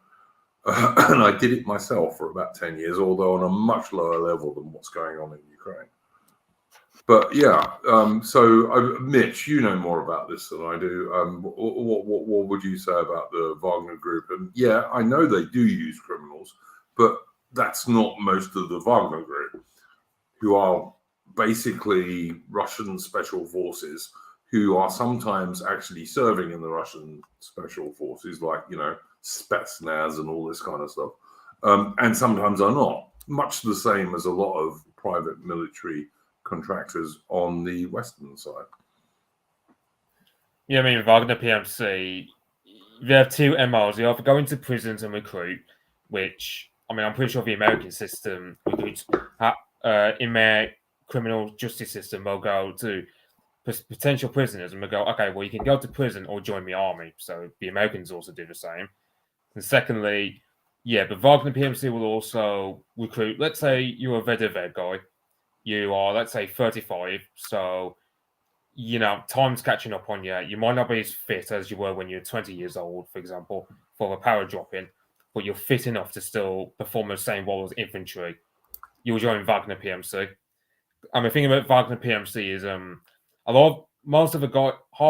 Speaker 1: And I did it myself for about 10 years, although on a much lower level than what's going on in Ukraine. But yeah, Mitch, you know more about this than I do. What would you say about the Wagner group? And yeah, I know they do use criminals, but that's not most of the Wagner group, who are basically Russian special forces who are sometimes actually serving in the Russian special forces, like, you know, Spetsnaz and all this kind of stuff, and sometimes are not, much the same as a lot of private military contractors on the Western side.
Speaker 4: Yeah, I mean, Wagner PMC, they have two MOs. They either go into prisons and recruit, which, I mean, I'm pretty sure the American system recruits in their criminal justice system, they'll go to potential prisoners and they'll go, okay, well, you can go to prison or join the army. So the Americans also do the same. And secondly, yeah, but Wagner PMC will also recruit, let's say you're a WWIII guy. You are, let's say, 35. So, you know, time's catching up on you. You might not be as fit as you were when you're 20 years old, for example, for a power drop-in, but you're fit enough to still perform the same role as infantry. You'll join Wagner PMC. And the thing about Wagner PMC is half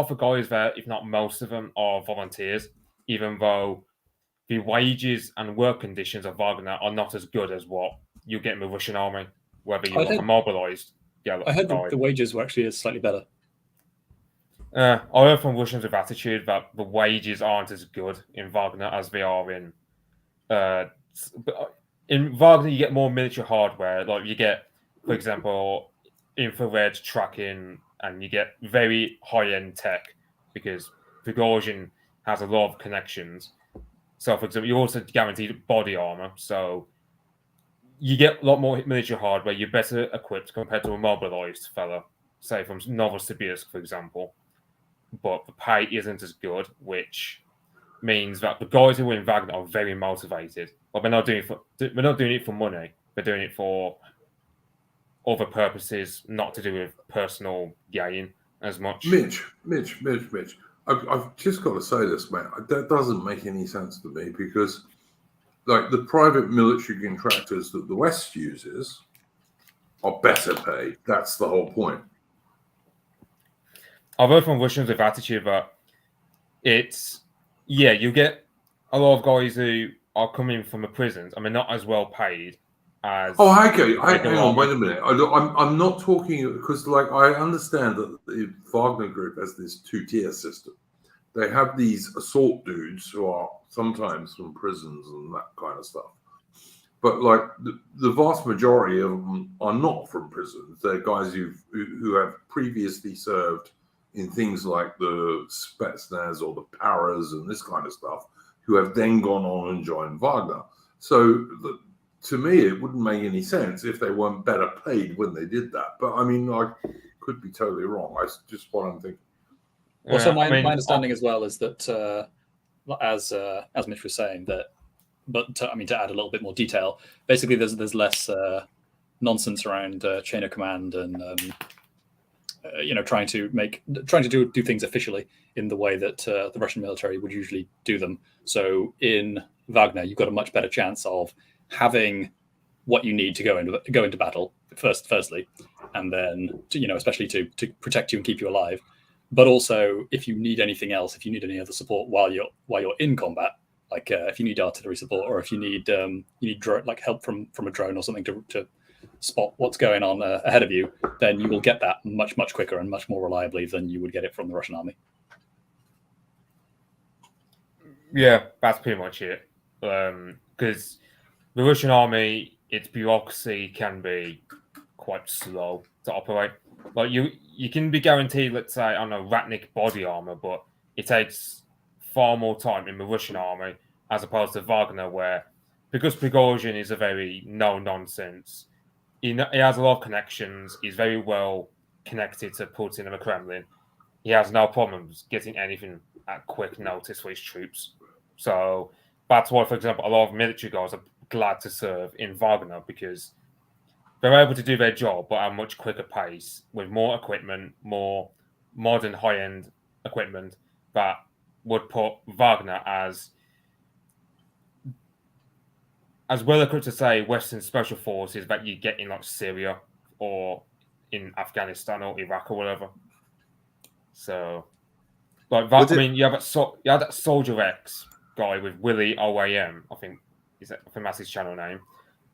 Speaker 4: the guys there, if not most of them, are volunteers, even though the wages and work conditions of Wagner are not as good as what you get in the Russian army, whether you're like a mobilized. Yeah,
Speaker 3: I heard the wages were actually slightly better.
Speaker 4: I heard from Russians with attitude that the wages aren't as good in Wagner as they are in. In Wagner, you get more military hardware. Like you get, for example, infrared tracking, and you get very high-end tech because Prigozhin has a lot of connections. So, for example, you also guaranteed body armor. So you get a lot more military hardware. You're better equipped compared to a mobilized fella, say from Novosibirsk, for example. But the pay isn't as good, which means that the guys who are in Wagner are very motivated. But they're not doing it for money. They're doing it for other purposes, not to do with personal gain as much.
Speaker 1: Mitch. I've just got to say this, man. That doesn't make any sense to me because, like, the private military contractors that the West uses are better paid. That's the whole point.
Speaker 4: I've heard from Russians with attitude that you get a lot of guys who are coming from the prisons. I mean, not as well paid as.
Speaker 1: Oh, okay. Hang on, wait a minute. I'm not talking because, like, I understand that the Wagner group has this two-tier system. they have these assault dudes who are sometimes from prisons and that kind of stuff. But like the vast majority of them are not from prisons. They're guys who have previously served in things like the Spetsnaz or the Paras and this kind of stuff, who have then gone on and joined Wagner. So to me, it wouldn't make any sense if they weren't better paid when they did that. But I mean, I could be totally wrong. I just what I'm thinking.
Speaker 3: Well, so my understanding as well is that, as Mitch was saying, that, but to add a little bit more detail, basically there's less nonsense around chain of command and trying to do things officially in the way that the Russian military would usually do them. So in Wagner, you've got a much better chance of having what you need to go into battle firstly, and then especially to protect you and keep you alive. But also, if you need anything else, if you need any other support while you're in combat, like if you need artillery support, or if you need help from a drone or something to spot what's going on ahead of you, then you will get that much quicker and much more reliably than you would get it from the Russian army.
Speaker 4: Yeah, that's pretty much it. Because the Russian army, its bureaucracy can be quite slow to operate. Like you can be guaranteed, let's say, I don't know, Ratnik body armor, but it takes far more time in the Russian army as opposed to Wagner, where because Prigozhin is a very no-nonsense, he has a lot of connections, he's very well connected to Putin and the Kremlin. He has no problems getting anything at quick notice for his troops. So that's why, for example, a lot of military guys are glad to serve in Wagner, because they're able to do their job but at a much quicker pace with more equipment, more modern high-end equipment that would put Wagner as well equipped to say Western special forces that you get in like Syria or in Afghanistan or Iraq or whatever. So, like that, you have that Soldier X guy with Willie OAM, I think that's his channel name,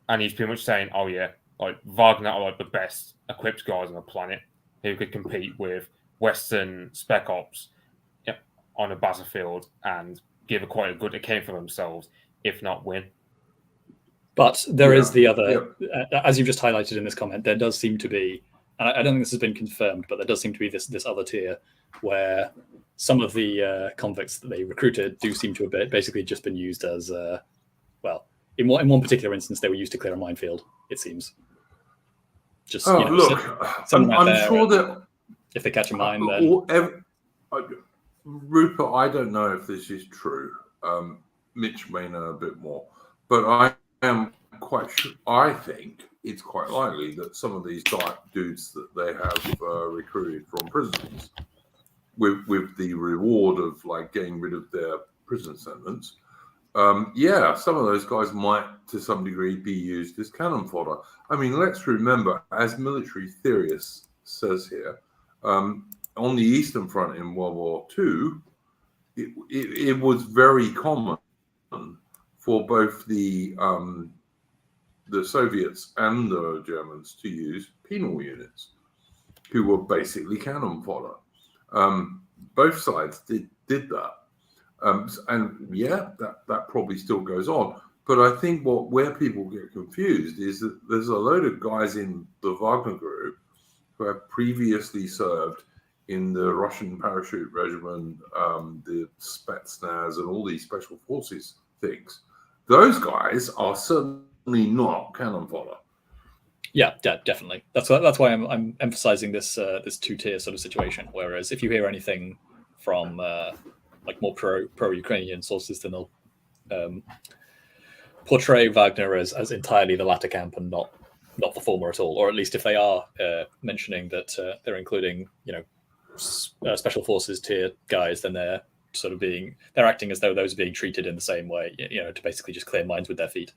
Speaker 4: and he's pretty much saying, "Oh yeah, like Wagner are like the best equipped guys on the planet who could compete with Western spec ops on a battlefield and give quite a good account for themselves, if not win."
Speaker 3: But there is the other, as you've just highlighted in this comment, there does seem to be, and I don't think this has been confirmed, but there does seem to be this other tier where some of the convicts that they recruited do seem to have basically just been used as, in one particular instance, they were used to clear a minefield, it seems. Just,
Speaker 1: look, I'm sure that
Speaker 3: if they catch a mine, then...
Speaker 1: Rupert, I don't know if this is true. Mitch may know a bit more, but I am quite sure. I think it's quite likely that some of these dudes that they have recruited from prisons, with the reward of like getting rid of their prison sentence, some of those guys might, to some degree, be used as cannon fodder. I mean, let's remember, as military theorist says here, on the Eastern Front in World War II, it was very common for both the Soviets and the Germans to use penal units, who were basically cannon fodder. Both sides did that. And that probably still goes on. But I think where people get confused is that there's a load of guys in the Wagner group who have previously served in the Russian parachute regiment, the Spetsnaz, and all these special forces things. Those guys are certainly not cannon fodder.
Speaker 3: Yeah, definitely. That's why I'm emphasizing this two-tier sort of situation. Whereas if you hear anything from like more pro-Ukrainian sources, then they'll portray Wagner as entirely the latter camp and not the former at all. Or at least if they are mentioning that they're including special forces tier guys, then they're acting as though those are being treated in the same way, to basically just clear mines with their feet.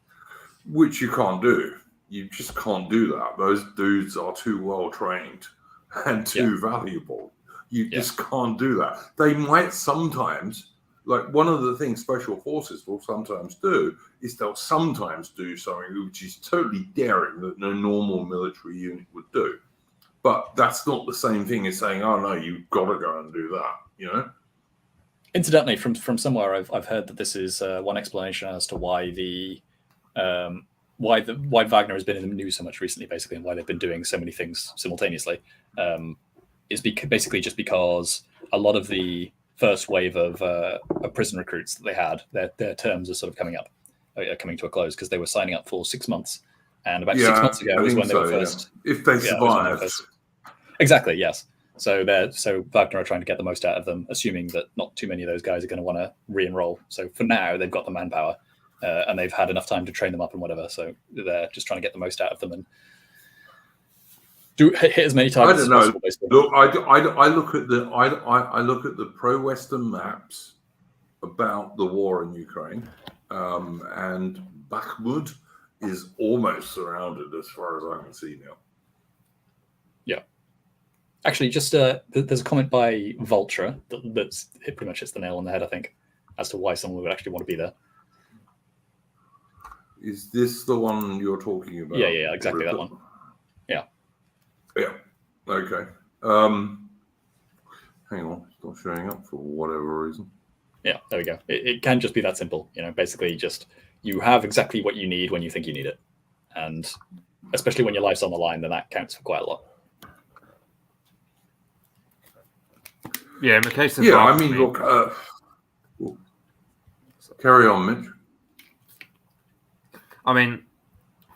Speaker 1: Which you can't do. You just can't do that. Those dudes are too well trained and too valuable. You just can't do that. They might sometimes, like one of the things special forces will sometimes do is they'll sometimes do something which is totally daring that no normal military unit would do. But that's not the same thing as saying, oh no, you've got to go and do that,
Speaker 3: Incidentally, from somewhere I've heard that this is one explanation as to why why Wagner has been in the news so much recently, basically, and why they've been doing so many things simultaneously, is basically just because a lot of the first wave of prison recruits that they had, their terms are sort of coming to a close because they were signing up for 6 months, and about 6 months ago was when they were first.
Speaker 1: If they survived.
Speaker 3: Exactly. Yes. So Wagner are trying to get the most out of them, assuming that not too many of those guys are going to want to re-enroll. So for now, they've got the manpower, and they've had enough time to train them up and whatever. So they're just trying to get the most out of them and hit as many targets as possible. Basically.
Speaker 1: Look, I look at the pro-Western maps about the war in Ukraine, and Bakhmut is almost surrounded as far as I can see now.
Speaker 3: Yeah. Actually, just there's a comment by Vulture that's pretty much hits the nail on the head, I think, as to why someone would actually want to be there.
Speaker 1: Is this the one you're talking about?
Speaker 3: Yeah, exactly Rupert? That one.
Speaker 1: Yeah. Okay. Hang on, it's not showing up for whatever reason.
Speaker 3: Yeah, there we go. It can just be that simple. Basically just you have exactly what you need when you think you need it, and especially when your life's on the line, then that counts for quite a lot.
Speaker 4: Yeah, in the case of
Speaker 1: I mean, look, carry on, Mitch.
Speaker 4: I mean,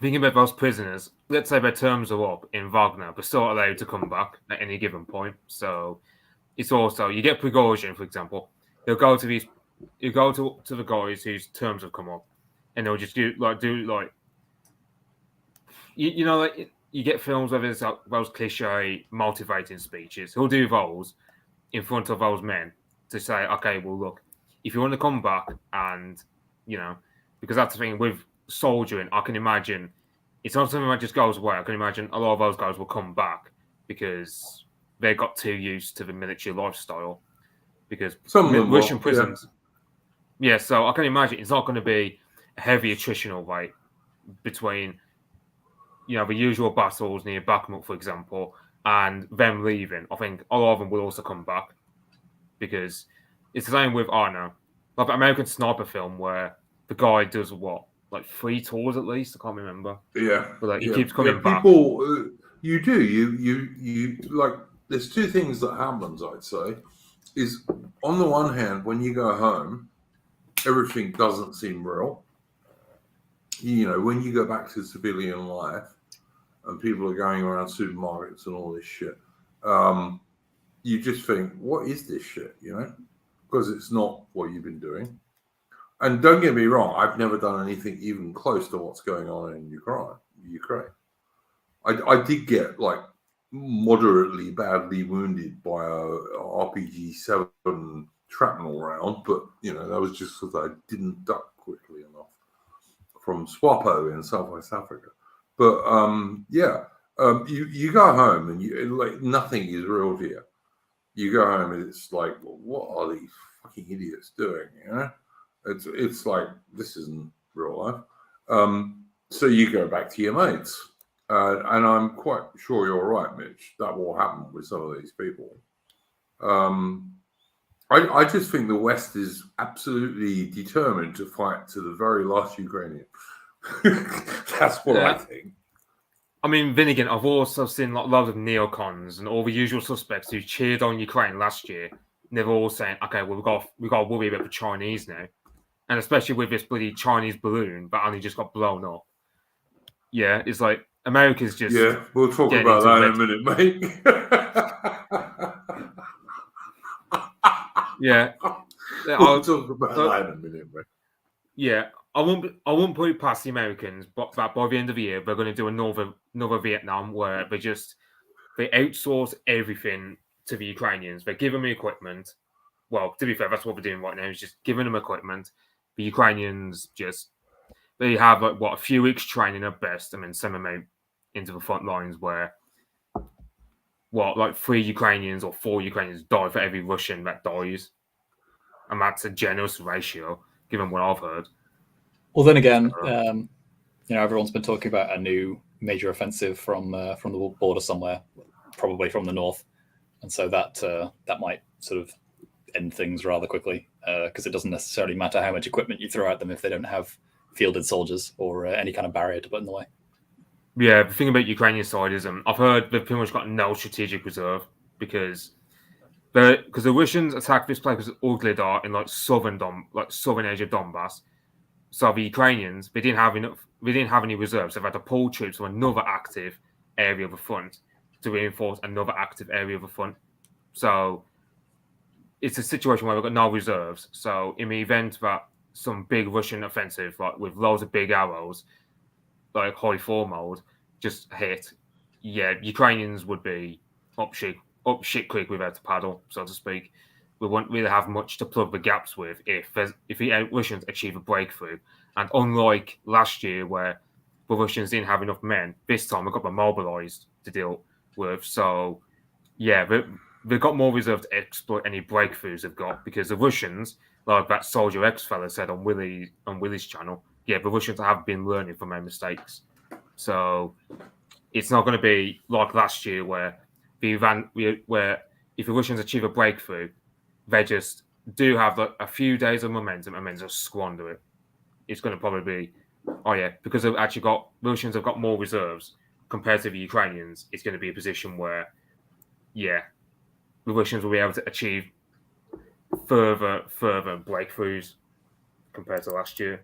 Speaker 4: thinking about those prisoners, let's say their terms are up in Wagner, but still allowed to come back at any given point. So it's also, you get Prigozhin, for example, they'll go to the guys whose terms have come up, and they'll just do you get films where there's those cliche motivating speeches. He'll do those in front of those men to say, okay, well, look, if you want to come back, and because that's the thing with soldiering, I can imagine it's not something that just goes away. I can imagine a lot of those guys will come back because they got too used to the military lifestyle. Because Russian prisons, so I can imagine it's not going to be a heavy attritional rate between the usual battles near Bakhmut, for example, and them leaving. I think a lot of them will also come back because it's the same with like the American Sniper film where the guy does what, like 3 tours at least. I can't remember.
Speaker 1: Yeah,
Speaker 4: but he keeps coming back.
Speaker 1: People, you like. There's 2 things that happens. I'd say is on the one hand, when you go home, everything doesn't seem real. When you go back to civilian life and people are going around supermarkets and all this shit, you just think, what is this shit? Because it's not what you've been doing. And don't get me wrong, I've never done anything even close to what's going on in Ukraine. I did get moderately badly wounded by a RPG-7 shrapnel round, but that was just because I didn't duck quickly enough from Swapo in Southwest Africa. But you go home and nothing is real to you. You go home and it's like, well, what are these fucking idiots doing? It's like, this isn't real life. So you go back to your mates. And I'm quite sure you're right, Mitch. That will happen with some of these people. I just think the West is absolutely determined to fight to the very last Ukrainian. That's what I think.
Speaker 4: I mean, then again, I've also seen lots of neocons and all the usual suspects who cheered on Ukraine last year. And they're all saying, okay, well, we've got to worry about the Chinese now. And especially with this bloody Chinese balloon that only just got blown up. Yeah, it's like America's just...
Speaker 1: Yeah, we'll talk about that in a minute, mate.
Speaker 4: Yeah.
Speaker 1: We'll talk about that in a minute, mate.
Speaker 4: Yeah, I won't put it past the Americans, but that by the end of the year, they're going to do another Vietnam where they outsource everything to the Ukrainians. They give them the equipment. Well, to be fair, that's what they're doing right now, is just giving them equipment. The Ukrainians they have a few weeks training at best, and then send them out into the front lines where 3 Ukrainians or 4 Ukrainians die for every Russian that dies. And that's a generous ratio, given what I've heard.
Speaker 3: Well, then again, everyone's been talking about a new major offensive from the border somewhere, probably from the north, and so that might sort of end things rather quickly, because it doesn't necessarily matter how much equipment you throw at them if they don't have fielded soldiers or any kind of barrier to put in the way.
Speaker 4: Yeah, the thing about Ukrainian side is I've heard they've pretty much got no strategic reserve because the Russians attacked this place because Ugledar in like southern Asia, Donbass. So the Ukrainians they didn't have any reserves. They've had to pull troops from another active area of the front to reinforce another active area of the front. So it's a situation where we've got no reserves. So in the event that some big Russian offensive, like with loads of big arrows, like high four mode, just hit, Ukrainians would be up shit creek without a paddle, so to speak. We won't really have much to plug the gaps with if the Russians achieve a breakthrough. And unlike last year, where the Russians didn't have enough men, this time we've got them mobilized to deal with. So, yeah, they've got more reserve to exploit any breakthroughs they've got, because the Russians, like that Soldier X fella said on Willie's channel, the Russians have been learning from their mistakes. So it's not going to be like last year where where if the Russians achieve a breakthrough, they just do have a few days of momentum and then just squander it. It's going to probably be, because they've actually got Russians have got more reserves compared to the Ukrainians. It's going to be a position where, the Russians will be able to achieve further breakthroughs compared to last year.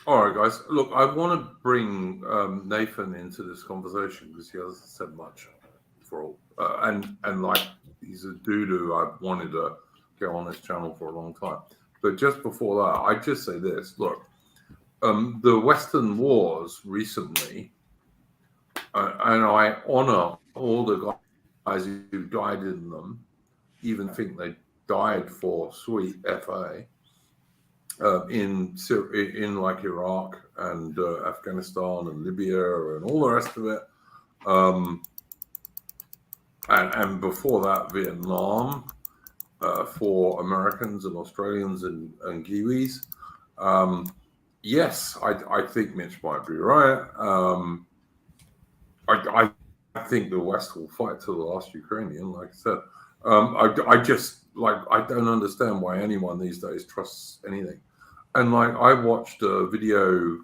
Speaker 1: All right, guys. Look, I want to bring Nathan into this conversation because he hasn't said much for all, and like he's a dude who I've wanted to get on this channel for a long time. But just before that, I'd just say this: look, the Western wars recently, and I honor all the guys who died in them, even think they died for sweet FA. In like Iraq and Afghanistan and Libya and all the rest of it, and before that Vietnam, for Americans and Australians and Kiwis. Yes, I think Mitch might be right. I think the West will fight to the last Ukrainian, like I said. I just I don't understand why anyone these days trusts anything. And like I watched a video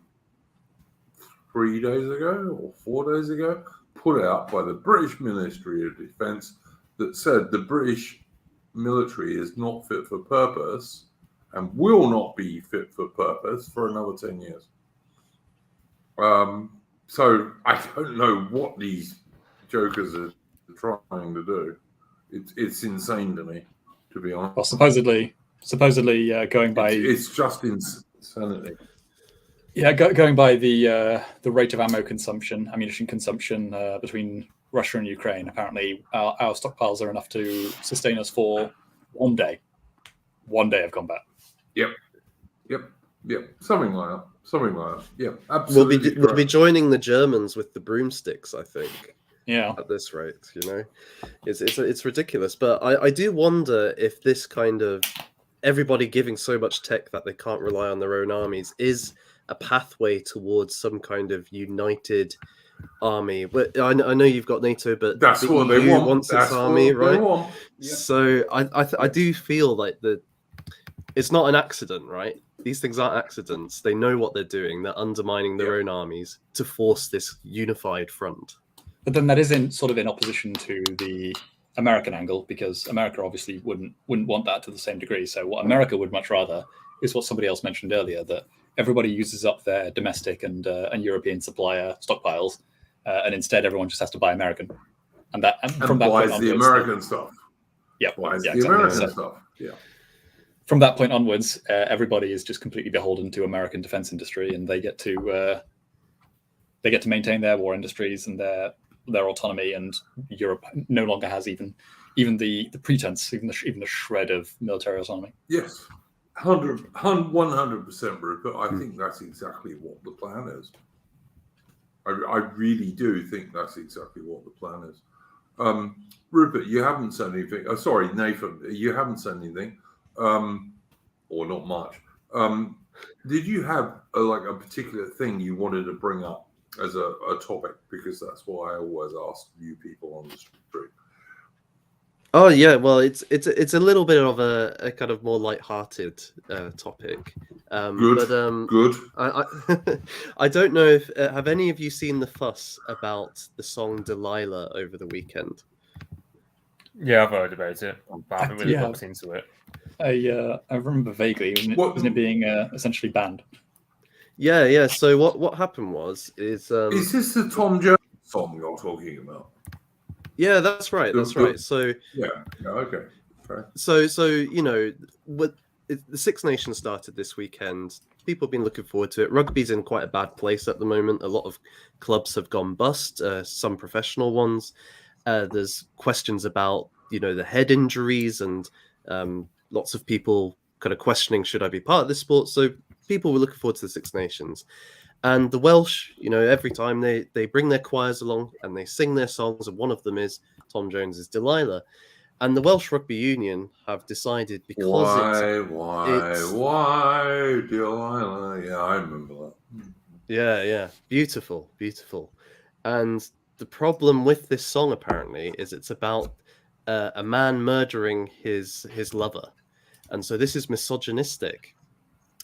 Speaker 1: 3 days ago or 4 days ago, put out by the British Ministry of Defence, that said the British military is not fit for purpose and will not be fit for purpose for another 10 years. So I don't know what these jokers are trying to do. It's insane to me, to be honest.
Speaker 3: Well, supposedly going by
Speaker 1: it's just insanity.
Speaker 3: Yeah, going by the rate of ammunition consumption between Russia and Ukraine, apparently our stockpiles are enough to sustain us for one day of combat.
Speaker 1: Yep. Something like that. Yeah, absolutely.
Speaker 5: We'll be joining the Germans with the broomsticks, I think.
Speaker 3: Yeah.
Speaker 5: At this rate, it's ridiculous. But I do wonder if this kind of everybody giving so much tech that they can't rely on their own armies is a pathway towards some kind of united army. But I know you've got NATO, but
Speaker 1: that's
Speaker 5: the
Speaker 1: what
Speaker 5: EU
Speaker 1: they want.
Speaker 5: Wants its army, right?
Speaker 1: Yeah.
Speaker 5: So I do feel like it's not an accident, right? These things aren't accidents. They know what they're doing. They're undermining their own armies to force this unified front.
Speaker 3: But then that is in opposition to the American angle, because America obviously wouldn't want that to the same degree. So what America would much rather is what somebody else mentioned earlier, that everybody uses up their domestic and European supplier stockpiles, and instead everyone just has to buy American. And from that point onwards,
Speaker 1: the American stuff.
Speaker 3: Yeah,
Speaker 1: buys the
Speaker 3: exactly.
Speaker 1: American stuff. Yeah.
Speaker 3: From that point onwards, everybody is just completely beholden to American defense industry, and they get to maintain their war industries and their autonomy, and Europe no longer has even the pretense, even a shred of military autonomy.
Speaker 1: Yes, 100%, Rupert. I think that's exactly what the plan is. I really do think that's exactly what the plan is. Rupert, you haven't said anything. Sorry, Nathan, you haven't said anything, or not much. Did you have a particular thing you wanted to bring up as a topic? Because that's what I always ask you people on the street.
Speaker 5: Oh yeah, well, it's a little bit of a kind of more light-hearted topic,
Speaker 1: Good,
Speaker 5: but
Speaker 1: good.
Speaker 5: I I don't know if have any of you seen the fuss about the song Delilah over the weekend?
Speaker 4: Yeah, I've heard about it, but I haven't really
Speaker 3: Yeah.
Speaker 4: looked into it.
Speaker 3: I remember vaguely,
Speaker 1: What
Speaker 3: wasn't it being essentially banned?
Speaker 5: Yeah, yeah. So what happened is
Speaker 1: is this the Tom Jones song you're talking about?
Speaker 5: yeah, that's right, that's
Speaker 1: The-
Speaker 5: right. So
Speaker 1: yeah, okay. Fair.
Speaker 5: so the Six Nations started this weekend. People have been looking forward to it. Rugby's in quite a bad place at the moment. A lot of clubs have gone bust, some professional ones. There's questions about the head injuries and lots of people kind of questioning should I be part of this sport. So people were looking forward to the Six Nations. And the Welsh, every time they bring their choirs along and they sing their songs, and one of them is Tom Jones's Delilah. And the Welsh Rugby Union have decided because
Speaker 1: Why, Delilah? Yeah, I remember that.
Speaker 5: yeah, beautiful, beautiful. And the problem with this song apparently is it's about a man murdering his lover, and so this is misogynistic.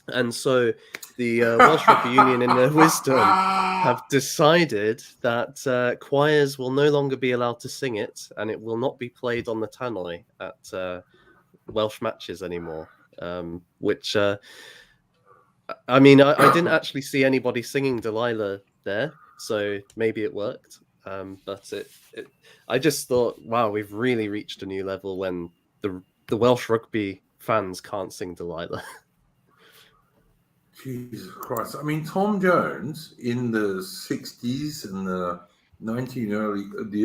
Speaker 5: And so the Welsh Rugby Union, in their wisdom, have decided that choirs will no longer be allowed to sing it, and it will not be played on the tannoy at Welsh matches anymore. Which I mean, I didn't actually see anybody singing Delilah there, so maybe it worked. But I just thought, wow, we've really reached a new level when the Welsh rugby fans can't sing Delilah.
Speaker 1: Jesus Christ. I mean, Tom Jones in the 60s and the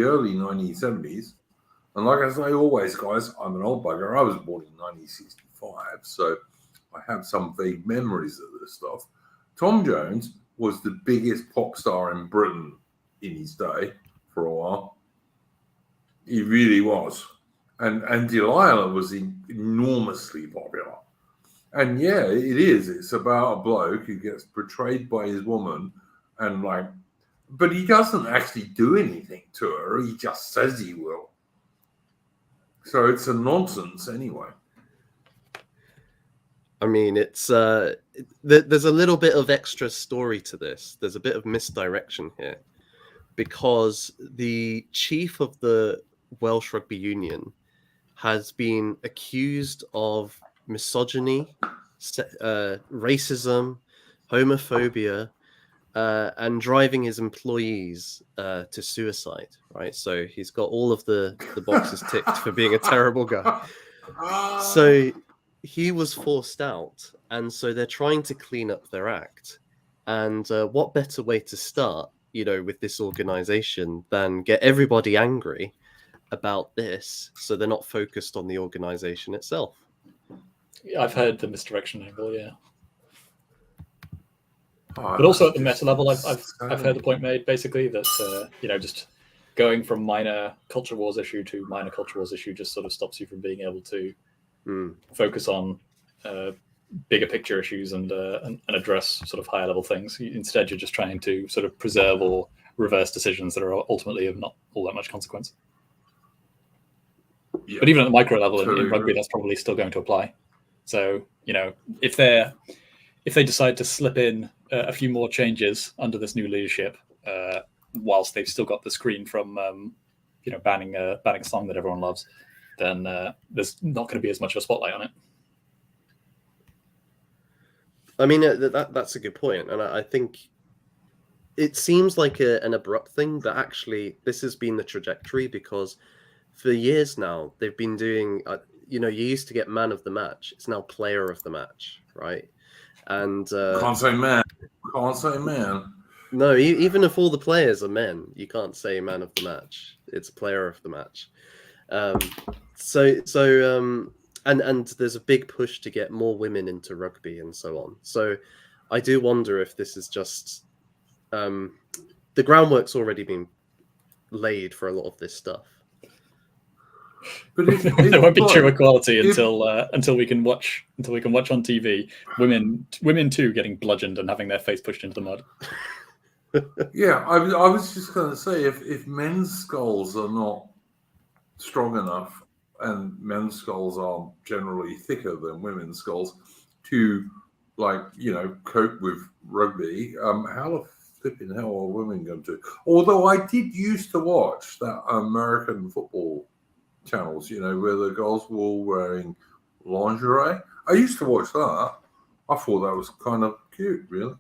Speaker 1: early 1970s, and like I say always, guys, I'm an old bugger. I was born in 1965, so I have some vague memories of this stuff. Tom Jones was the biggest pop star in Britain in his day for a while. He really was. And Delilah was enormously popular. And yeah, it is. It's about a bloke who gets betrayed by his woman, and but he doesn't actually do anything to her. He just says he will. So it's a nonsense anyway.
Speaker 5: I mean, there's a little bit of extra story to this. There's a bit of misdirection here because the chief of the Welsh Rugby Union has been accused of misogyny, racism, homophobia, and driving his employees to suicide. Right, so he's got all of the boxes ticked for being a terrible guy. So he was forced out, and so they're trying to clean up their act. And what better way to start, with this organization than get everybody angry about this, so they're not focused on the organization itself.
Speaker 3: I've heard the misdirection angle, yeah.
Speaker 1: Oh,
Speaker 3: But also at the meta level, I've heard the point made basically that just going from minor culture wars issue to minor culture wars issue just sort of stops you from being able to focus on bigger picture issues and address sort of higher level things. Instead, you're just trying to sort of preserve or reverse decisions that are ultimately of not all that much consequence. Yeah. But even at the micro level in rugby, that's probably still going to apply. So if they decide to slip in a few more changes under this new leadership, whilst they've still got the screen from banning a song that everyone loves, then there's not going to be as much of a spotlight on it.
Speaker 5: I mean, that's a good point, and I think it seems like an abrupt thing, but actually this has been the trajectory because for years now they've been doing. You used to get man of the match; it's now player of the match, right? And
Speaker 1: can't say man. Can't say man.
Speaker 5: No, even if all the players are men, you can't say man of the match. It's player of the match. And there's a big push to get more women into rugby and so on. So I do wonder if this is just the groundwork's already been laid for a lot of this stuff.
Speaker 1: But
Speaker 3: there won't be true equality until we can watch on TV women too getting bludgeoned and having their face pushed into the mud.
Speaker 1: Yeah, I was just going to say if men's skulls are not strong enough and men's skulls are generally thicker than women's skulls to, like, cope with rugby. How the flipping hell are women going to? Although I did used to watch that American football channels, where the girls were all wearing lingerie. I used to watch that. I thought that was kind of cute, really.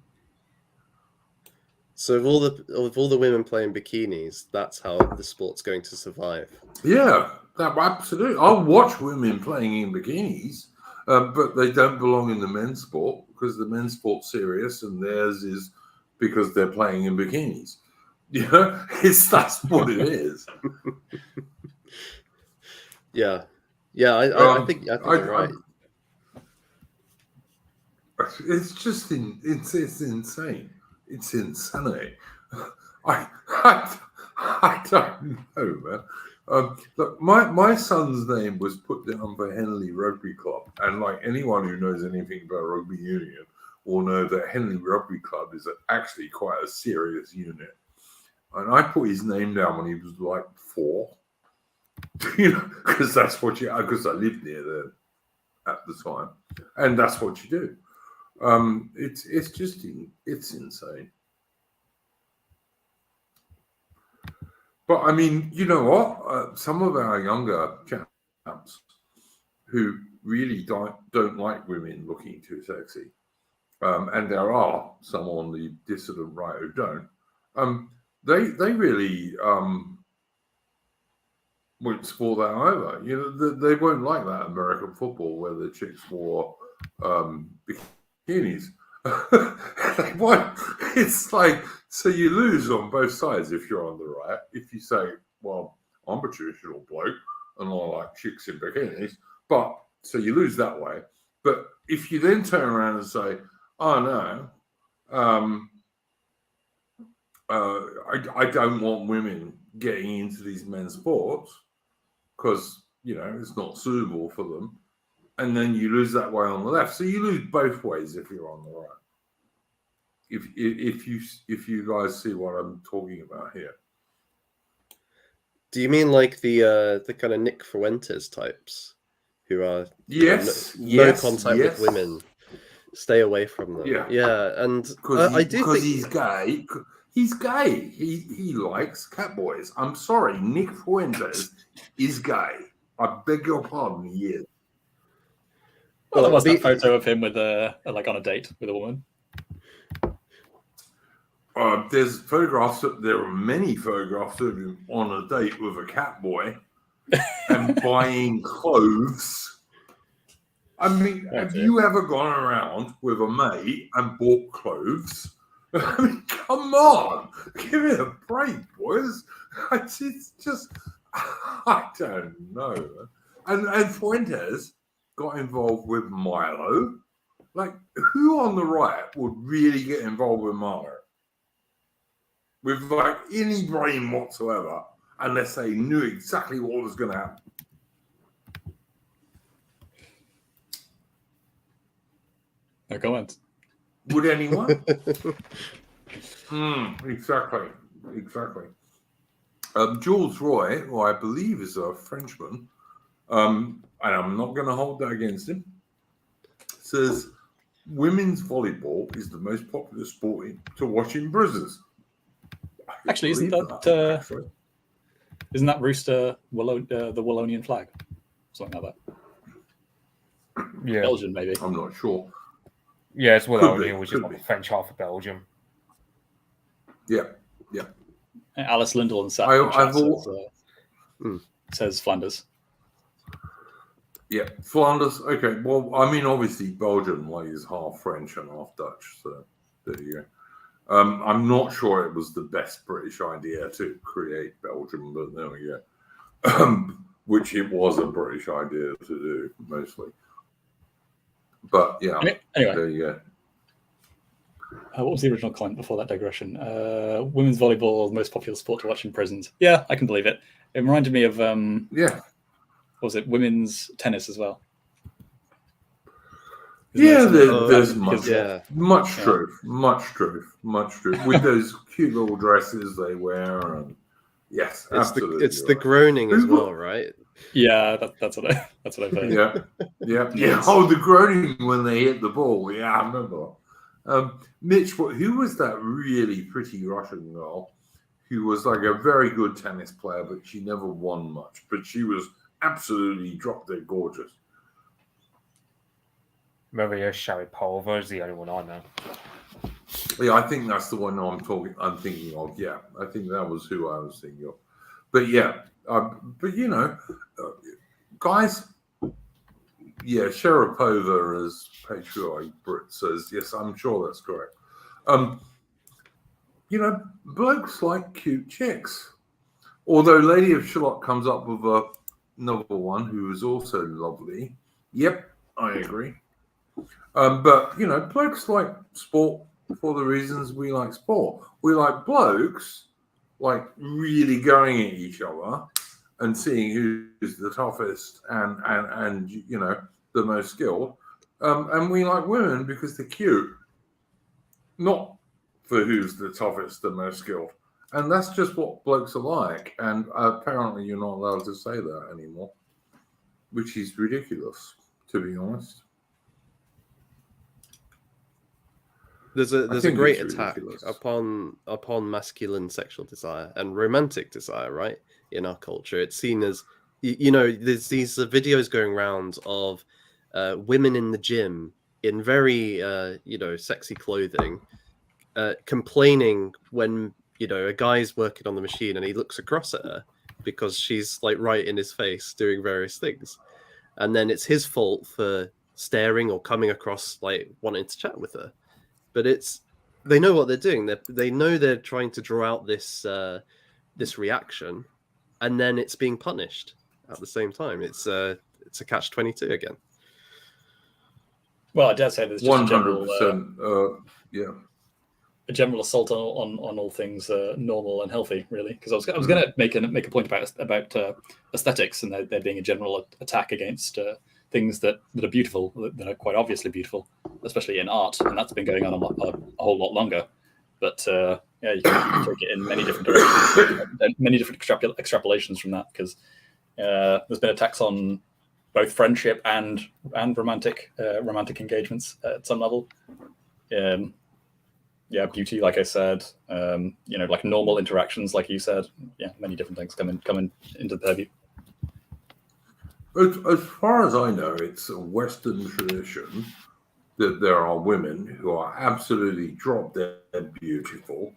Speaker 5: So with all the women playing bikinis, that's how the sport's going to survive.
Speaker 1: Yeah, absolutely. I'll watch women playing in bikinis, but they don't belong in the men's sport because the men's sport's serious and theirs is because they're playing in bikinis. That's what it is.
Speaker 5: Yeah, I think you're right.
Speaker 1: It's just it's insane. It's insanity. I don't know, man. Look, my son's name was put down for Henley Rugby Club, and like anyone who knows anything about rugby union will know that Henley Rugby Club is actually quite a serious unit. And I put his name down when he was like 4, because that's what because I lived near there at the time, and that's what you do. It's insane. But I mean, you know what? Some of our younger chaps who really don't like women looking too sexy, and there are some on the dissident right who don't. They really won't support that either. They won't like that American football where the chicks wore bikinis. They won't. It's like, so you lose on both sides if you're on the right. If you say, well, I'm a traditional bloke and I like chicks in bikinis, but so you lose that way. But if you then turn around and say, oh no, I don't want women getting into these men's sports because it's not suitable for them, and then you lose that way on the left. So you lose both ways if you're on the right. If you guys see what I'm talking about here.
Speaker 5: Do you mean like the kind of Nick Fuentes types who are no contact with women, stay away from them? Yeah, and because
Speaker 1: he's gay. He's gay. He likes catboys. I'm sorry, Nick Fuentes is gay. I beg your pardon, he is.
Speaker 3: Well, there was that photo of him with like on a date with a woman.
Speaker 1: There's photographs. There are many photographs of him on a date with a catboy and buying clothes. I mean, have you ever gone around with a mate and bought clothes? I mean, come on, give me a break, boys. It's just, I don't know. And Fuentes got involved with Milo. Like, who on the right would really get involved with Milo? With like any brain whatsoever, unless they knew exactly what was going to happen.
Speaker 3: No comment.
Speaker 1: Would anyone? Exactly. Jules Roy, who I believe is a Frenchman, and I'm not going to hold that against him, says women's volleyball is the most popular sport to watch in prisons.
Speaker 3: Actually, isn't that rooster the Wallonian flag? Something like that.
Speaker 4: Yeah.
Speaker 3: Belgian, maybe.
Speaker 1: I'm not sure.
Speaker 4: Yeah, it's Wallonian, which is like the French half of Belgium.
Speaker 1: Yeah.
Speaker 3: Alice Lindell and says Flanders.
Speaker 1: Yeah, Flanders. Okay, well, I mean, obviously, Belgium is half French and half Dutch, so there you go. I'm not sure it was the best British idea to create Belgium, but there we go. Which it was a British idea to do, mostly. But yeah,
Speaker 3: anyway,
Speaker 1: there you go.
Speaker 3: What was the original comment before that digression? Women's volleyball, the most popular sport to watch in prisons. Yeah, I can believe it. It reminded me of what was it? Women's tennis as well.
Speaker 1: There's much truth. With those cute little dresses they wear, and yes,
Speaker 5: it's the groaning as well, right?
Speaker 3: Yeah, that's what I've heard.
Speaker 1: Yeah.
Speaker 3: Yes.
Speaker 1: Oh, the groaning when they hit the ball. Yeah, I remember. Mitch, who was that really pretty Russian girl who was like a very good tennis player, but she never won much. But she was absolutely drop dead gorgeous.
Speaker 4: Maria Sharapova is the only one I know.
Speaker 1: Yeah, I think that's the one I'm thinking of. Yeah, I think that was who I was thinking of. But yeah, but you know, guys. Yeah, Sharapova, as patriotic Brit says. Yes, I'm sure that's correct. You know, blokes like cute chicks. Although Lady of Shalott comes up with another one who is also lovely. Yep, I agree. But, you know, blokes like sport for the reasons we like sport. We like blokes like really going at each other and seeing who's the toughest and you know, the most skilled. And we like women because they're cute, not for who's the toughest and most skilled. And that's just what blokes are like. And apparently you're not allowed to say that anymore, which is ridiculous, to be honest.
Speaker 5: There's a great attack
Speaker 1: ridiculous.
Speaker 5: upon masculine sexual desire and romantic desire, right? In our culture, it's seen as, you know, there's these videos going around of women in the gym in very you know, sexy clothing, complaining when, you know, a guy's working on the machine and he looks across at her because she's like right in his face doing various things, and then it's his fault for staring or coming across like wanting to chat with her. But they know what they're doing. They know they're trying to draw out this this reaction, and then it's being punished at the same time. It's a catch-22 again.
Speaker 3: Well, I dare say there's just
Speaker 1: 100%. Yeah.
Speaker 3: A general assault on all things normal and healthy, really. Because I was going to make a point about aesthetics and there being a general attack against things that are beautiful, that are quite obviously beautiful, especially in art, and that's been going on a whole lot longer. But yeah, you can take it in many different directions, many different extrapolations from that, because there's been attacks on both friendship and romantic engagements at some level. Yeah, beauty, like I said, you know, like normal interactions, like you said. Yeah, many different things come into the purview.
Speaker 1: As far as I know, it's a Western tradition that there are women who are absolutely drop dead beautiful,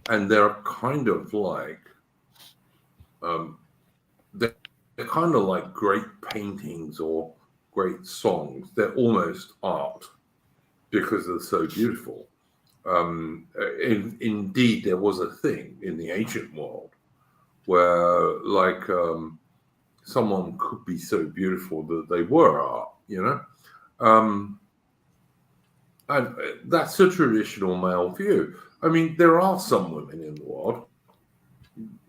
Speaker 1: and they're kind of like, they're kind of like great paintings or great songs. They're almost art because they're so beautiful. Indeed, there was a thing in the ancient world where, like, someone could be so beautiful that they were art, you know? And that's a traditional male view. I mean, there are some women in the world,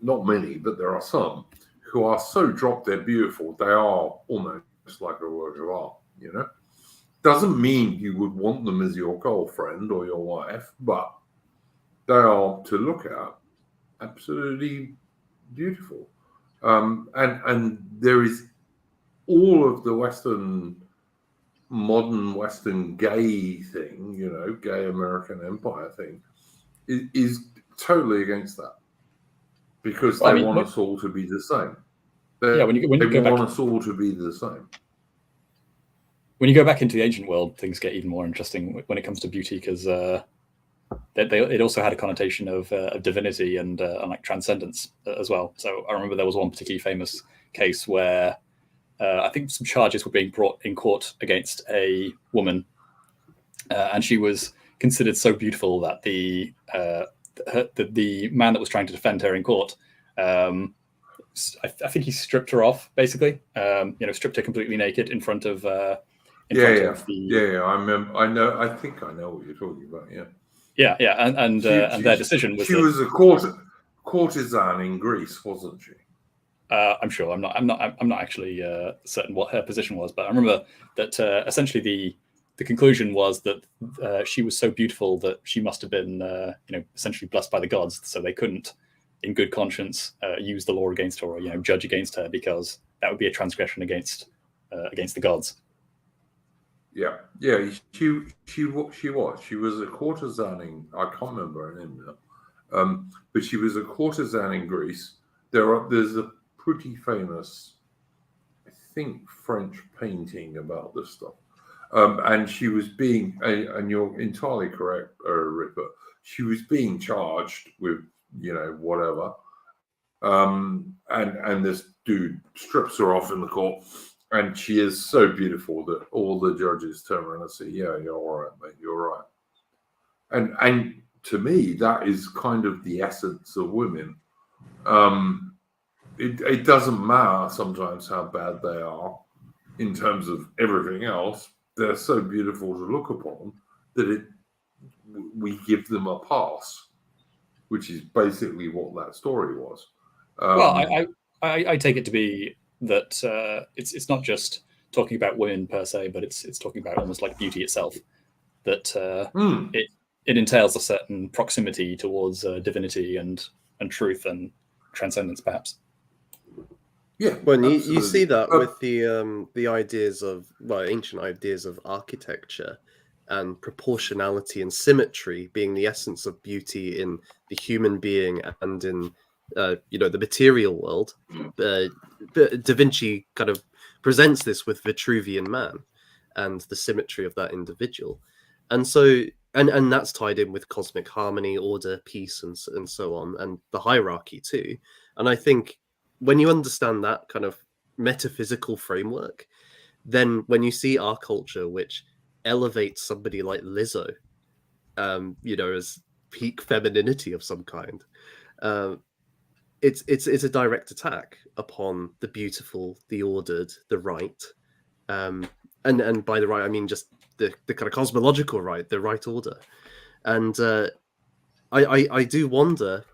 Speaker 1: not many, but there are some, who are so drop dead beautiful, they are almost like a work of art, you know? Doesn't mean you would want them as your girlfriend or your wife, but they are, to look at, absolutely beautiful. And there is all of the modern Western gay thing, you know, gay American empire thing, is totally against that, because they want us all to be the same. They want us all to be the same.
Speaker 3: When you go back into the ancient world, things get even more interesting when it comes to beauty, because it also had a connotation of divinity and like transcendence as well. So I remember there was one particularly famous case where I think some charges were being brought in court against a woman, and she was considered so beautiful that the man that was trying to defend her in court, I think he stripped her off, basically. You know, stripped her completely naked in front of.
Speaker 1: Yeah. I remember. I think I know what you're talking about.
Speaker 3: Yeah. And their decision was
Speaker 1: she was a courtesan in Greece, wasn't she?
Speaker 3: I'm sure. I'm not actually certain what her position was, but I remember that essentially the conclusion was that she was so beautiful that she must have been you know, essentially blessed by the gods, so they couldn't, in good conscience, use the law against her or, you know, judge against her, because that would be a transgression against the gods.
Speaker 1: Yeah. She was. She was a courtesan. I can't remember her name now. But she was a courtesan in Greece. There's a pretty famous, I think, French painting about this stuff. And she was being, and you're entirely correct, Rupert. She was being charged with, whatever. And this dude strips her off in the court, and she is so beautiful that all the judges turn around and say, "Yeah, you're all right, mate. You're right." And to me, that is kind of the essence of women. It doesn't matter sometimes how bad they are in terms of everything else. They're so beautiful to look upon that we give them a pass, which is basically what that story was.
Speaker 3: Well, I take it to be that it's not just talking about women per se, but it's talking about almost like beauty itself. That it entails a certain proximity towards divinity and truth and transcendence, perhaps.
Speaker 1: Yeah,
Speaker 5: well, you see that with the ideas of ancient ideas of architecture and proportionality and symmetry being the essence of beauty in the human being and in the material world. Da Vinci kind of presents this with Vitruvian Man and the symmetry of that individual, and so and that's tied in with cosmic harmony, order, peace, and so on, and the hierarchy too. And I think when you understand that kind of metaphysical framework, then when you see our culture, which elevates somebody like Lizzo, as peak femininity of some kind, it's a direct attack upon the beautiful, the ordered, the right, and by the right I mean just the kind of cosmological right, the right order. And I do wonder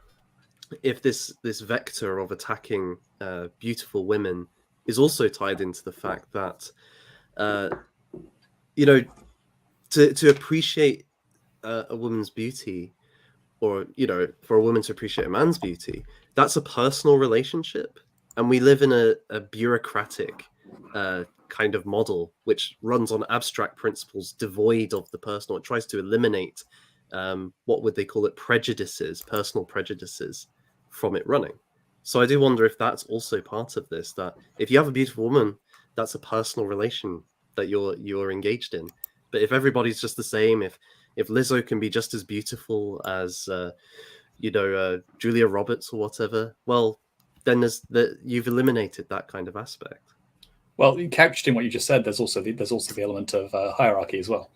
Speaker 5: if this vector of attacking beautiful women is also tied into the fact that to appreciate a woman's beauty, or for a woman to appreciate a man's beauty, that's a personal relationship, and we live in a bureaucratic kind of model which runs on abstract principles devoid of the personal. It tries to eliminate what would they call it, personal prejudices from it running. So I do wonder if that's also part of this, that if you have a beautiful woman, that's a personal relation that you're engaged in. But if everybody's just the same, if Lizzo can be just as beautiful as Julia Roberts or whatever, well, then you've eliminated that kind of aspect.
Speaker 3: Well, couched in what you just said, there's also the element of hierarchy as well.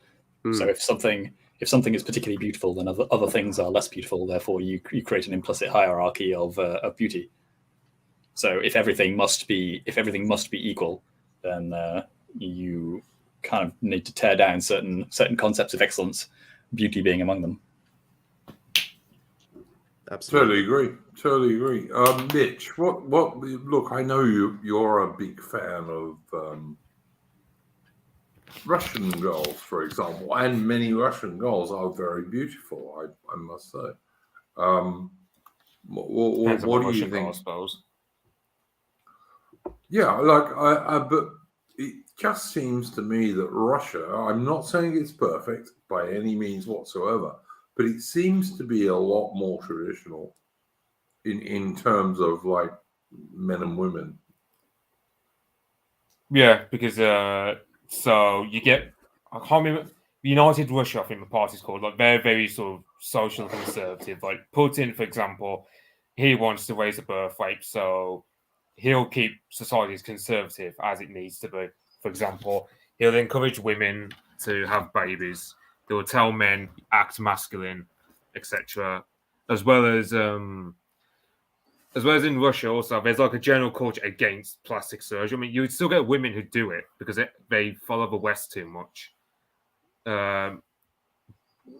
Speaker 3: So if something is particularly beautiful, then other things are less beautiful. Therefore, you create an implicit hierarchy of beauty. So if everything must be equal, then you kind of need to tear down certain concepts of excellence, beauty being among them.
Speaker 5: Absolutely.
Speaker 1: Totally agree. Mitch, what? Look, I know you're a big fan of Russian girls, for example, and many Russian girls are very beautiful. I must say. What do you think?
Speaker 4: I suppose.
Speaker 1: Yeah, but it just seems to me that Russia, I'm not saying it's perfect by any means whatsoever, but it seems to be a lot more traditional in terms of like men and women.
Speaker 4: Yeah, because so you get, I can't remember, United Russia, I think the party's called, like they're very sort of social conservative. Like Putin, for example, he wants to raise the birth rate, so he'll keep society as conservative as it needs to be. For example, he'll encourage women to have babies. He'll tell men act masculine, etc. As well as in Russia, also there's like a general culture against plastic surgery. I mean, you would still get women who do it because they follow the West too much. But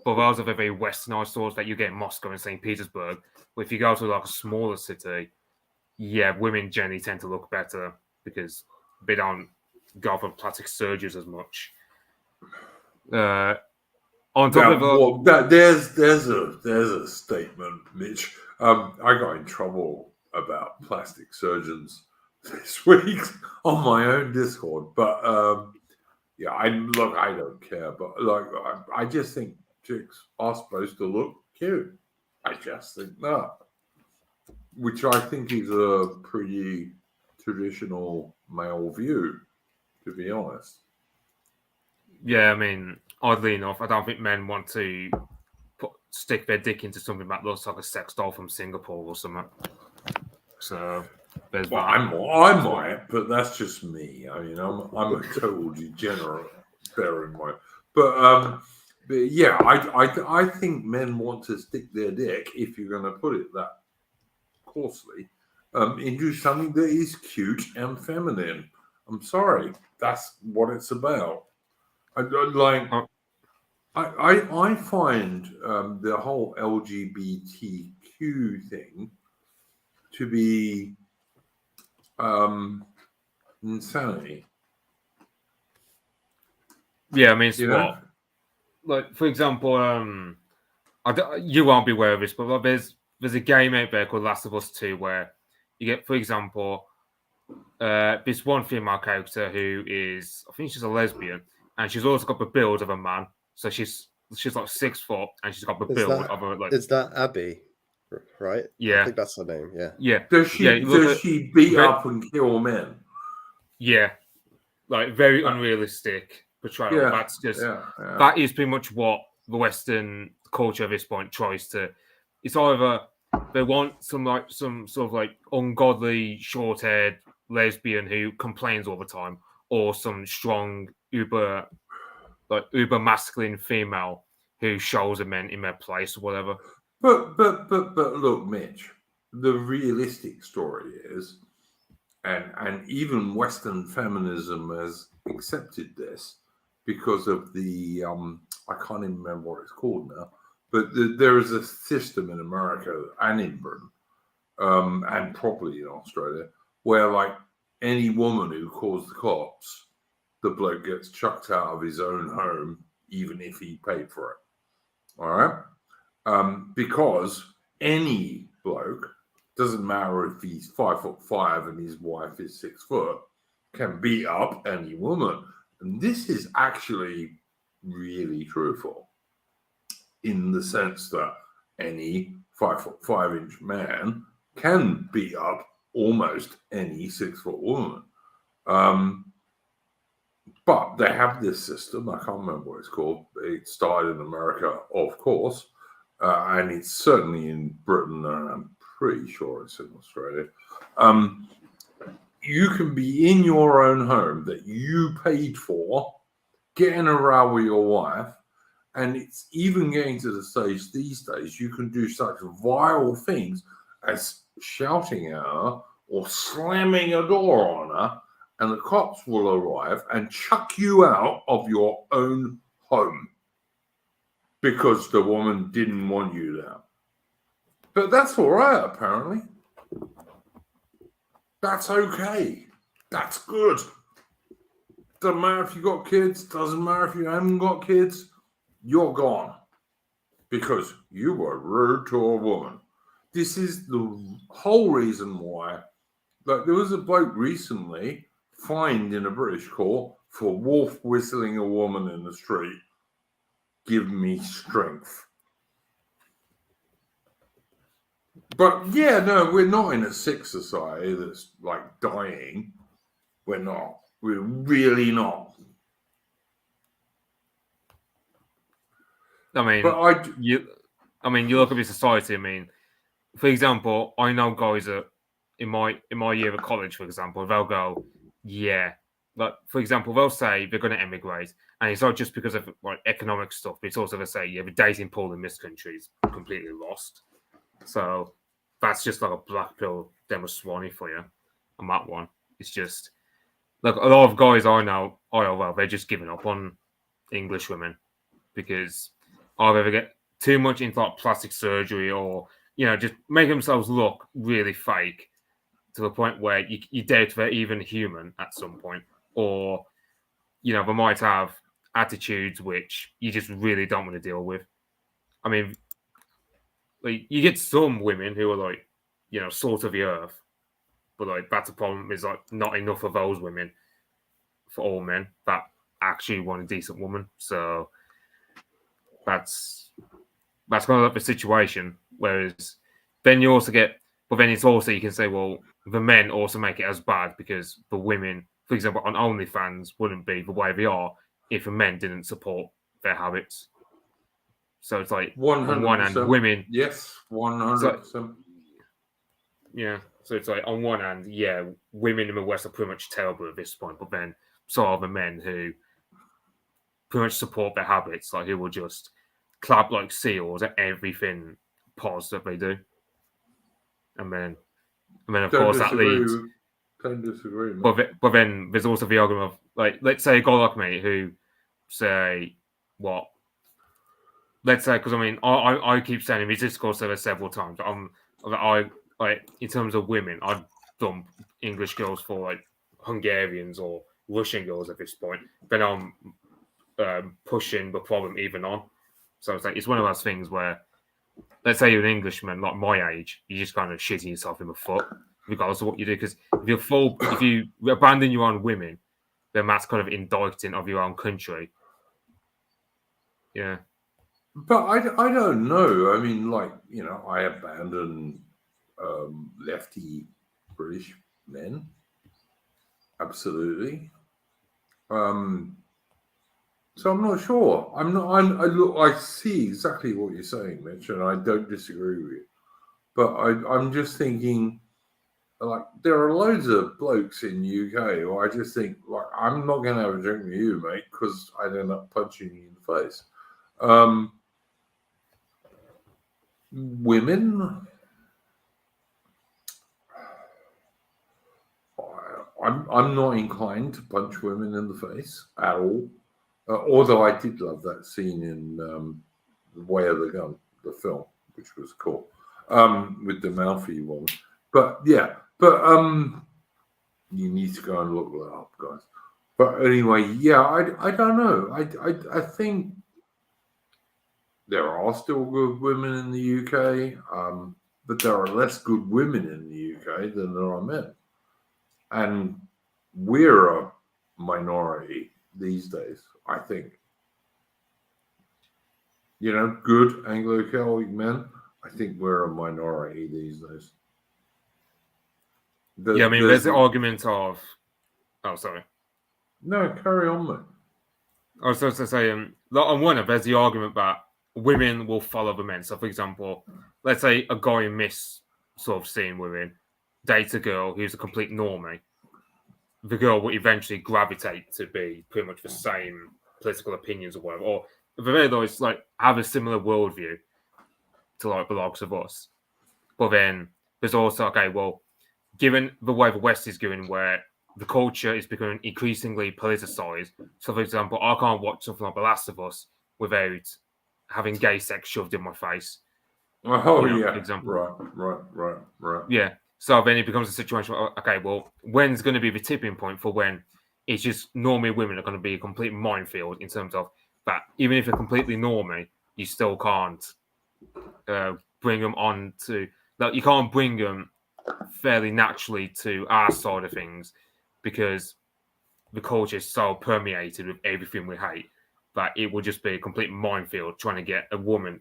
Speaker 4: those are the very westernized thoughts that you get in Moscow and St. Petersburg. But if you go to like a smaller city, yeah, women generally tend to look better because they don't go for plastic surgeries as much. On top of
Speaker 1: that, there's a statement, Mitch. I got in trouble about plastic surgeons this week on my own Discord. But yeah, I don't care, but like I just think chicks are supposed to look cute. I just think that, which I think is a pretty traditional male view, to be honest.
Speaker 4: Yeah, I mean, oddly enough, I don't think men want to stick their dick into something that looks like a sex doll from Singapore or something. So there's
Speaker 1: Well,
Speaker 4: that.
Speaker 1: I might, but that's just me. I mean, I'm a total degenerate, bear in mind. But yeah, I think men want to stick their dick, if you're going to put it that coarsely, into something that is cute and feminine. I'm sorry, that's what it's about. I find the whole LGBTQ thing to be insanity.
Speaker 4: Yeah, I mean, it's
Speaker 1: You
Speaker 4: what?
Speaker 1: know?
Speaker 4: Like, for example, you won't be aware of this, but like, there's a game out there called Last of Us 2 where you get, for example, this one female character who is, I think she's a lesbian, and she's also got the build of a man. So she's like 6 foot, and she's got the build of a like.
Speaker 5: Is that Abby? Right?
Speaker 4: Yeah.
Speaker 5: I think that's her name. Yeah.
Speaker 4: Yeah.
Speaker 1: Does she beat up and kill men?
Speaker 4: Yeah. Like very unrealistic portrayal.
Speaker 1: Yeah,
Speaker 4: That's just
Speaker 1: yeah.
Speaker 4: that is pretty much what the Western culture at this point tries to. It's either they want some sort of like ungodly short-haired lesbian who complains all the time, or some strong uber masculine female who shows the men in their place or whatever.
Speaker 1: But look, Mitch, the realistic story is, and even Western feminism has accepted this because of the I can't even remember what it's called now, but there is a system in America and in Britain, and probably in Australia, where like any woman who calls the cops, the bloke gets chucked out of his own home, even if he paid for it. All right. Because any bloke, doesn't matter if he's 5'5" and his wife is 6 foot, can beat up any woman. And this is actually really truthful in the sense that any 5'5" man can beat up almost any 6 foot woman. But they have this system. I can't remember what it's called. It started in America, of course. And it's certainly in Britain, and I'm pretty sure it's in Australia. You can be in your own home that you paid for, getting a row with your wife, and it's even getting to the stage these days you can do such vile things as shouting at her or slamming a door on her, and the cops will arrive and chuck you out of your own home because the woman didn't want you there. But that's all right, apparently. That's okay. That's good. Doesn't matter if you got kids. Doesn't matter if you haven't got kids. You're gone because you were rude to a woman. This is the whole reason why. Like, there was a bloke recently fined in a British court for wolf whistling a woman in the street. Give me strength. But yeah, no, we're not in a sick society that's like dying. We're not. We're really not.
Speaker 4: I mean,
Speaker 1: but
Speaker 4: you look at this society. I mean, for example, I know guys that in my year of college, for example, they'll go, yeah. Like, for example, they'll say they're going to emigrate, and it's not just because of like economic stuff, but it's also they say, yeah, the dating pool in this country is completely lost. So that's just like a black pill demo Swanee for you on that one. It's just like a lot of guys I know, they're just giving up on English women because either they get too much into like plastic surgery or, you know, just make themselves look really fake to the point where you doubt they're even human at some point. Or, you know, they might have attitudes which you just really don't want to deal with. I mean, like, you get some women who are like, you know, salt of the earth, but like that's a problem. Is like not enough of those women for all men that actually want a decent woman. So that's kind of like the situation. Whereas then you also get, but then it's also you can say, well, the men also make it as bad because the women, for example, on OnlyFans wouldn't be the way they are if the men didn't support their habits. So it's like
Speaker 1: 100%.
Speaker 4: on one hand, women.
Speaker 1: Yes, 100%.
Speaker 4: Yeah. So it's like on one hand, yeah, women in the West are pretty much terrible at this point, but then so are the men who pretty much support their habits, like who will just clap like seals at everything pos that they do. And then of course that leads.
Speaker 1: Don't disagree.
Speaker 4: But then there's also the argument of like, let's say a guy like me who say what. Let's say, because I mean, I keep saying in this discourse there several times. I like in terms of women, I'd dump English girls for like Hungarians or Russian girls at this point. Then I'm pushing the problem even on. So it's like it's one of those things where, let's say you're an Englishman like my age, you just kind of shitting yourself in the foot regardless of what you do. Because if you abandon your own women, then that's kind of indicting of your own country. Yeah.
Speaker 1: But I don't know. I mean, like, you know, I abandon lefty British men. Absolutely. So I'm not sure. I see exactly what you're saying, Mitch, and I don't disagree with you. But I'm just thinking, like, there are loads of blokes in the UK who I just think, like, I'm not going to have a drink with you, mate, because I'd end up punching you in the face. Women, I'm not inclined to punch women in the face at all. Although I did love that scene in The Way of the Gun, the film, which was cool, with the mouthy woman. But yeah, you need to go and look that up, guys. But anyway, yeah, I don't know. I think there are still good women in the UK, but there are less good women in the UK than there are men. And we're a minority these days, I think. You know, good Anglo-Celtic men, I think we're a minority these days.
Speaker 4: There's the argument of... Oh, sorry.
Speaker 1: No, carry on, mate.
Speaker 4: I was supposed to say, on one hand, there's the argument that women will follow the men. So, for example, let's say a guy in this sort of scene we're in dates a girl who's a complete normie. The girl will eventually gravitate to be pretty much the same political opinions or whatever, or at the very least, like, have a similar worldview to like the likes of us. But then there's also, okay, well, given the way the West is going, where the culture is becoming increasingly politicized. So, for example, I can't watch something like The Last of Us without having gay sex shoved in my face.
Speaker 1: Oh,
Speaker 4: you know,
Speaker 1: yeah.
Speaker 4: For example.
Speaker 1: Right.
Speaker 4: Yeah. So then it becomes a situation where, okay, well, when's going to be the tipping point for when it's just normie women are going to be a complete minefield in terms of that even if they're completely normie, you still can't bring them on to... Like, you can't bring them fairly naturally to our side of things because the culture is so permeated with everything we hate that it would just be a complete minefield trying to get a woman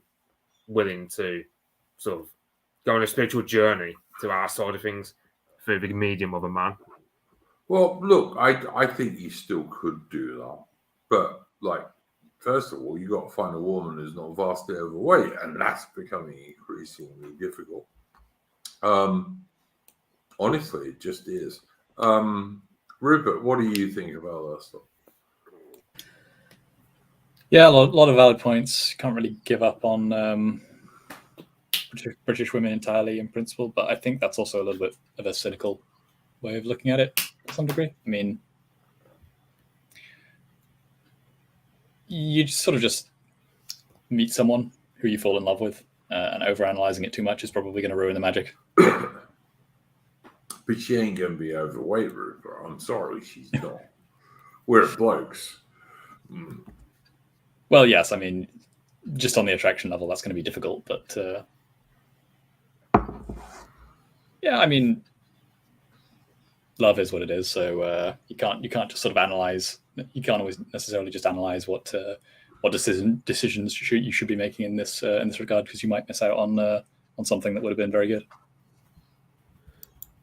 Speaker 4: willing to sort of go on a spiritual journey to our side of things through the medium of a man.
Speaker 1: Well, look, I think you still could do that. But, like, first of all, you got to find a woman who's not vastly overweight, and that's becoming increasingly difficult. Honestly, it just is. Rupert, what do you think about that stuff?
Speaker 3: Yeah, a lot of valid points. Can't really give up on British women entirely in principle, but I think that's also a little bit of a cynical way of looking at it to some degree. I mean, you sort of just meet someone who you fall in love with, and overanalyzing it too much is probably going to ruin the magic.
Speaker 1: But she ain't going to be overweight, Rupert. I'm sorry, she's not. We're blokes.
Speaker 3: Well, yes, I mean, just on the attraction level, that's going to be difficult. But yeah, I mean, love is what it is. So you can't just sort of analyze. You can't always necessarily just analyze what decisions you should be making in this regard, because you might miss out on something that would have been very good.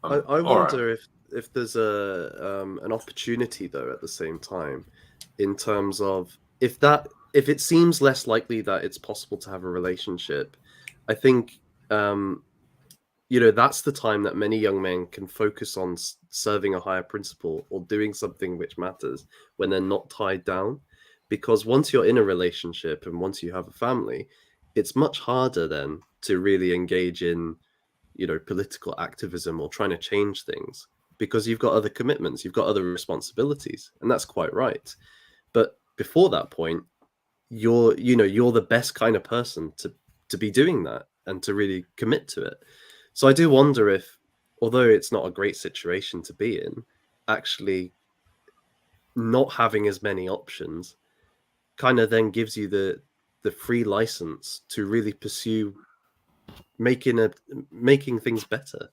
Speaker 5: I
Speaker 1: all
Speaker 5: wonder
Speaker 1: right.
Speaker 5: if there's an opportunity though at the same time, in terms of if it seems less likely that it's possible to have a relationship. I think that's the time that many young men can focus on serving a higher principle or doing something which matters when they're not tied down. Because once you're in a relationship and once you have a family, it's much harder then to really engage in political activism or trying to change things, because you've got other commitments, you've got other responsibilities, and that's quite right. But before that point, you're the best kind of person to be doing that and to really commit to it. So I do wonder if, although it's not a great situation to be in, actually not having as many options kind of then gives you the free license to really pursue making things better.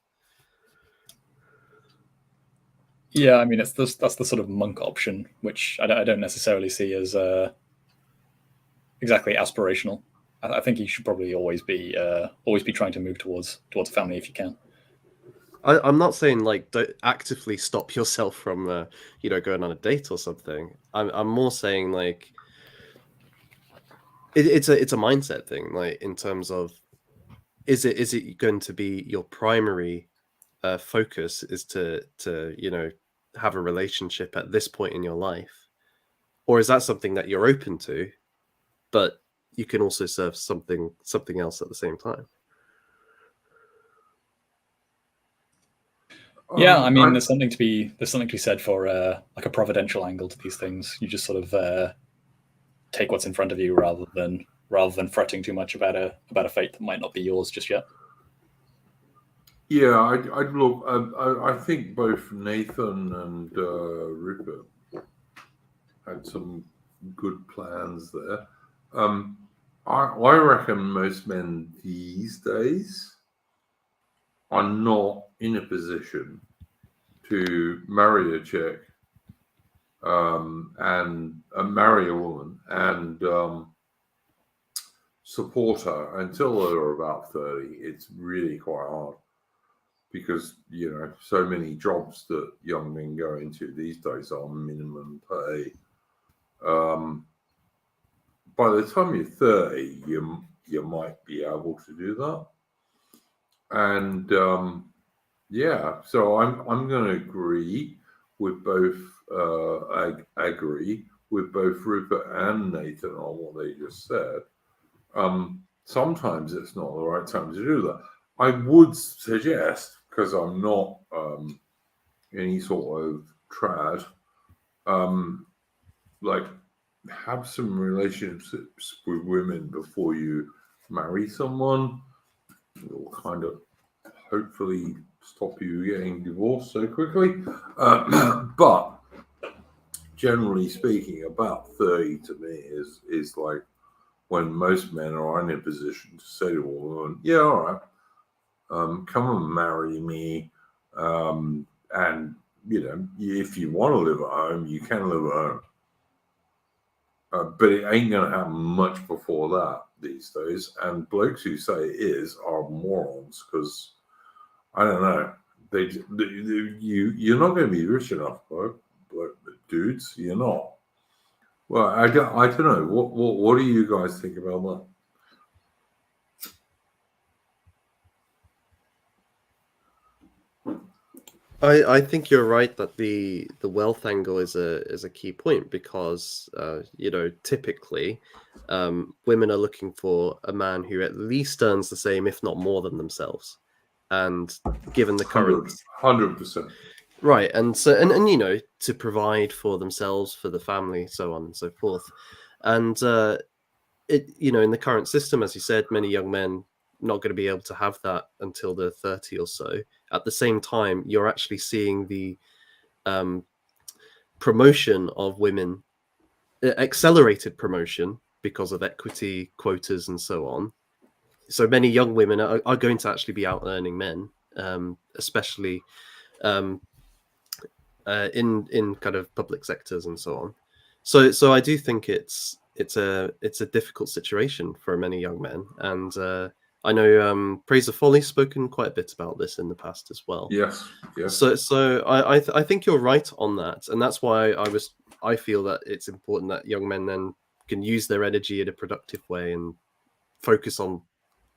Speaker 3: Yeah, I mean, that's the sort of monk option, which I don't necessarily see as exactly aspirational. I think you should probably always be trying to move towards family if you can.
Speaker 5: I'm not saying like don't actively stop yourself from going on a date or something. I'm more saying like it's a mindset thing, like in terms of is it going to be your primary focus is to have a relationship at this point in your life, or is that something that you're open to, but you can also serve something else at the same time?
Speaker 3: Yeah, I mean, there's something to be said for like a providential angle to these things. You just sort of take what's in front of you rather than fretting too much about a fate that might not be yours just yet.
Speaker 1: Yeah, I'd look. I think both Nathan and Rupert had some good plans there. I reckon most men these days are not in a position to marry a chick and marry a woman and support her until they're about 30. It's really quite hard, because so many jobs that young men go into these days are minimum pay. By the time you're 30, you might be able to do that. And so I'm going to agree with both. I agree with both Rupert and Nathan on what they just said. Sometimes it's not the right time to do that. I would suggest, because I'm not any sort of trad, like have some relationships with women before you marry someone. It'll kind of hopefully stop you getting divorced so quickly. But generally speaking, about 30 to me is like when most men are in a position to say to a woman, yeah, all right, come and marry me. And, if you want to live at home, you can live at home. But it ain't going to happen much before that these days. And blokes who say it is are morons, because, I don't know, you're not going to be rich enough, dudes. You're not. Well, I don't know. What do you guys think about that?
Speaker 5: I think you're right that the wealth angle is a key point, because typically women are looking for a man who at least earns the same, if not more, than themselves. And given the current
Speaker 1: 100%.
Speaker 5: right, and so and to provide for themselves, for the family, so on and so forth. And in the current system, as you said, many young men not going to be able to have that until they're 30 or so. At the same time, you're actually seeing the promotion of women, accelerated promotion because of equity quotas and so on. So many young women are going to actually be out earning men, especially in kind of public sectors and so on. So I do think it's a difficult situation for many young men, and I know Praise of Folly's spoken quite a bit about this in the past as well.
Speaker 1: Yes, yes.
Speaker 5: So I think you're right on that, and that's why I feel that it's important that young men then can use their energy in a productive way and focus on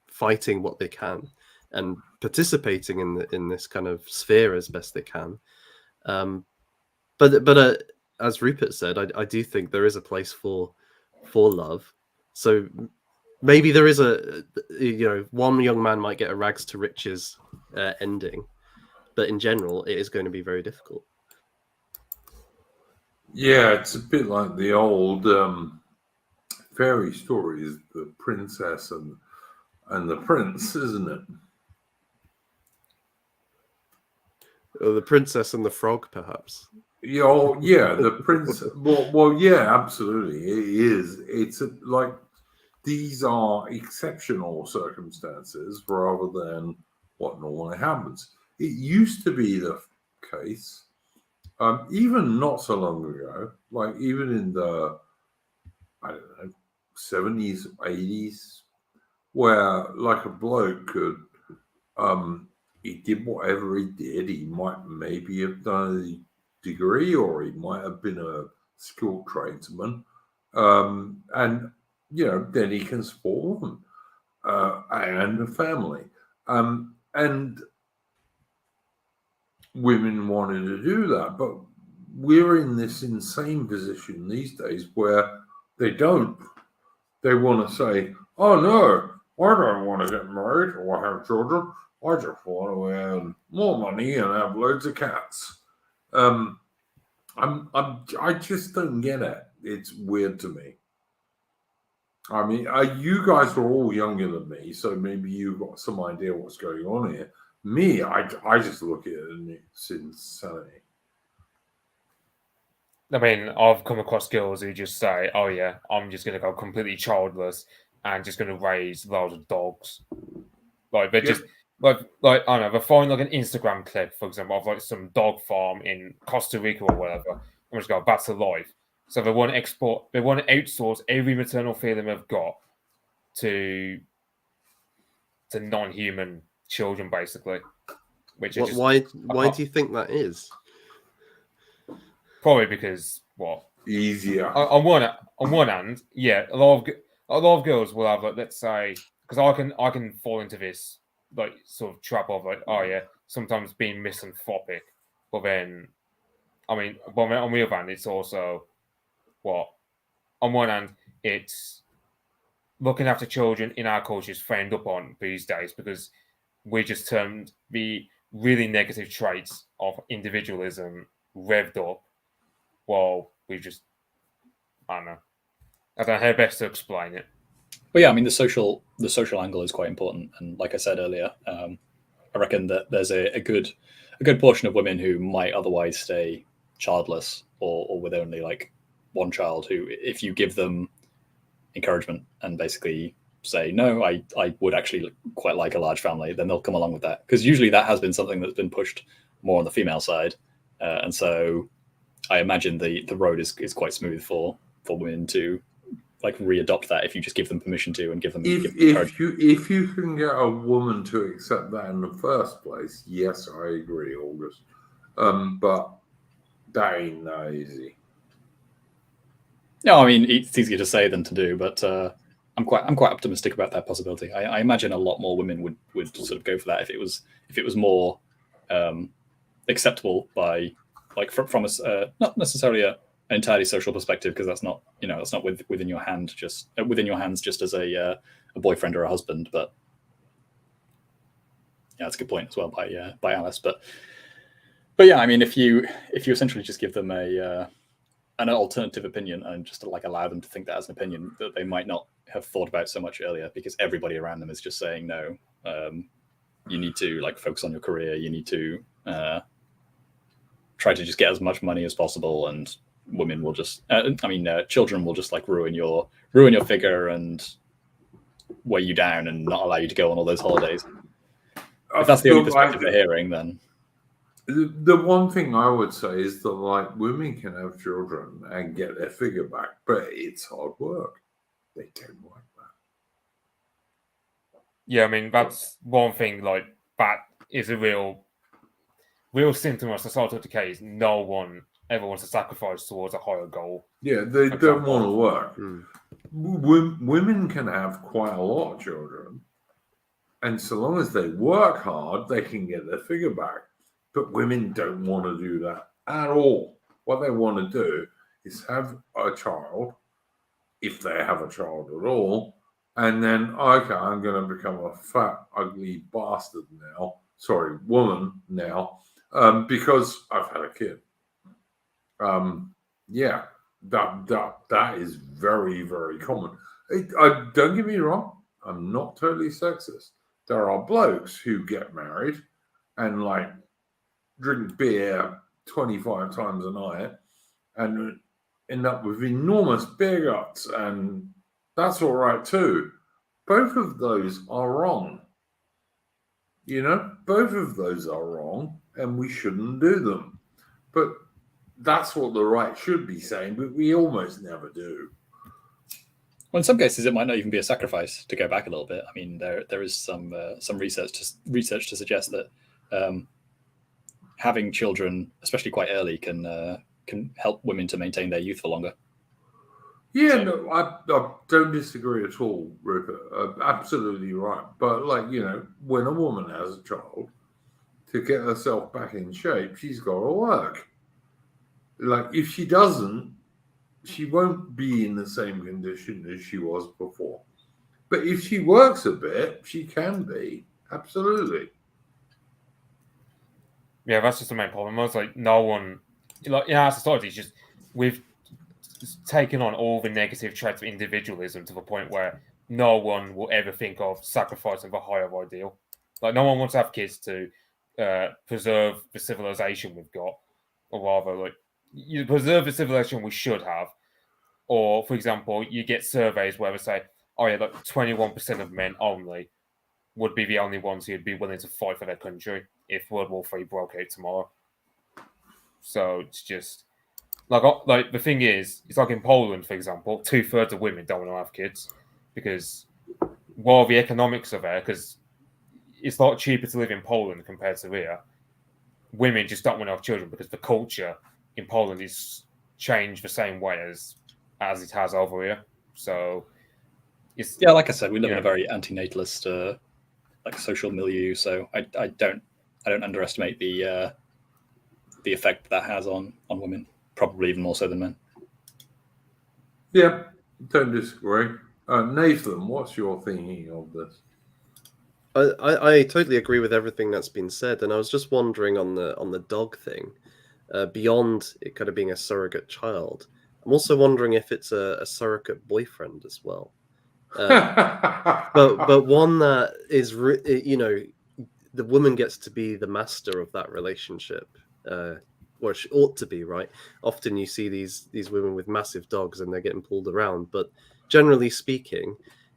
Speaker 5: fighting what they can and participating in this kind of sphere as best they can. But as Rupert said, I do think there is a place for love. So maybe there is one young man might get a rags to riches ending, but in general, it is going to be very difficult.
Speaker 1: Yeah, it's a bit like the old fairy stories, the princess and the prince, isn't it?
Speaker 5: Or the princess and the frog, perhaps.
Speaker 1: Yeah, the prince. Well, yeah, absolutely, it is. It's like these are exceptional circumstances rather than what normally happens. It used to be the case, even not so long ago, like even in the, I don't know, 70s, 80s, where like a bloke could, he did whatever he did. He might maybe have done a degree, or he might have been a skilled tradesman, and then he can support a woman and a family, and women wanted to do that, but we're in this insane position these days where they don't. They want to say, "Oh no, I don't want to get married or have children. I just want to earn more money and have loads of cats." I just don't get it. It's weird to me. I mean, you guys are all younger than me, so maybe you've got some idea what's going on here. Me, I just look at it and it's insanity.
Speaker 4: I mean, I've come across girls who just say, "Oh yeah, I'm just going to go completely childless and just going to raise loads of dogs." Like they're just like I don't know. They find like an Instagram clip, for example, of like some dog farm in Costa Rica or whatever, and just go, "That's a life." So they want to outsource every maternal feeling they've got to non-human children, basically. Which is
Speaker 5: why do you think that is?
Speaker 4: Probably because
Speaker 1: easier.
Speaker 4: On one hand, yeah, a lot of girls will have, like, let's say, because I can fall into this like sort of trap of like, oh yeah, sometimes being misanthropic, but then on the other hand, it's also on one hand, it's looking after children in our culture is frowned upon these days because we just turned the really negative traits of individualism revved up. Well, we just, I don't know how best to explain it.
Speaker 3: Well, yeah, I mean the social angle is quite important, and like I said earlier, I reckon that there's a good portion of women who might otherwise stay childless or with only like one child, who, if you give them encouragement and basically say, no, I would actually quite like a large family, then they'll come along with that, because usually that has been something that's been pushed more on the female side, and so I imagine the road is quite smooth for women to like readopt that if you just give them permission to and give them.
Speaker 1: If you can get a woman to accept that in the first place, yes, I agree, August. But that ain't that easy.
Speaker 3: No, I mean it's easier to say than to do, but I'm quite optimistic about that possibility. I imagine a lot more women would sort of go for that if it was more acceptable by, like, from a not necessarily an entirely social perspective, because that's not within your hands just as a boyfriend or a husband. But yeah, that's a good point as well by Alice. But yeah, I mean, if you essentially just give them an alternative opinion and just to like allow them to think that as an opinion that they might not have thought about so much earlier, because everybody around them is just saying no, you need to like focus on your career, you need to try to just get as much money as possible, and women will just children will just like ruin your figure and weigh you down and not allow you to go on all those holidays. If that's the only perspective they're hearing, then
Speaker 1: The one thing I would say is that like women can have children and get their figure back, but it's hard work. They don't like that.
Speaker 4: Yeah, I mean that's one thing. Like that is a real symptom of societal decay. Is no one ever wants to sacrifice towards a higher goal.
Speaker 1: Yeah, they
Speaker 4: For
Speaker 1: don't
Speaker 4: example.
Speaker 1: want to work.
Speaker 5: Mm.
Speaker 1: Women can have quite a lot of children, and so long as they work hard, they can get their figure back. But women don't want to do that at all. What they want to do is have a child, if they have a child at all, and then, okay, I'm going to become a fat, ugly bastard now. Sorry, woman now, because I've had a kid. Yeah, that is very, very common. Don't get me wrong, I'm not totally sexist. There are blokes who get married and like drink beer 25 times a night and end up with enormous beer guts, and that's all right too. Both of those are wrong. Both of those are wrong, and we shouldn't do them. But that's what the right should be saying, but we almost never do.
Speaker 3: Well, in some cases, it might not even be a sacrifice to go back a little bit. I mean, there is some research to suggest that having children, especially quite early, can help women to maintain their youth for longer.
Speaker 1: Yeah, no, I don't disagree at all, Rupert. Absolutely right. But when a woman has a child, to get herself back in shape, she's got to work. Like, if she doesn't, she won't be in the same condition as she was before. But if she works a bit, she can be. Absolutely.
Speaker 4: Yeah, that's just the main problem. It's like no one, like in our society, it's just we've taken on all the negative traits of individualism to the point where no one will ever think of sacrificing the higher ideal. Like no one wants to have kids to preserve the civilization we've got, or rather, like you preserve the civilization we should have. Or, for example, you get surveys where they say, "Oh yeah, like 21% of men only would be the only ones who'd be willing to fight for their country if World War III broke out tomorrow." So it's just like the thing is, it's like in Poland, for example, 2/3 of women don't want to have kids because while the economics are there, because it's a lot cheaper to live in Poland compared to here, women just don't want to have children because the culture in Poland is changed the same way as it has over here. So it's
Speaker 3: like I said, we live in a very antinatalist social milieu, so I don't underestimate the effect that has on women, probably even more so than men.
Speaker 1: Yeah, don't disagree. Nathan, what's your thinking of this?
Speaker 5: I totally agree with everything that's been said, and I was just wondering on the dog thing, beyond it kind of being a surrogate child, I'm also wondering if it's a surrogate boyfriend as well. But one that is, the woman gets to be the master of that relationship, or she ought to be, right? Often you see these women with massive dogs and they're getting pulled around, but generally speaking,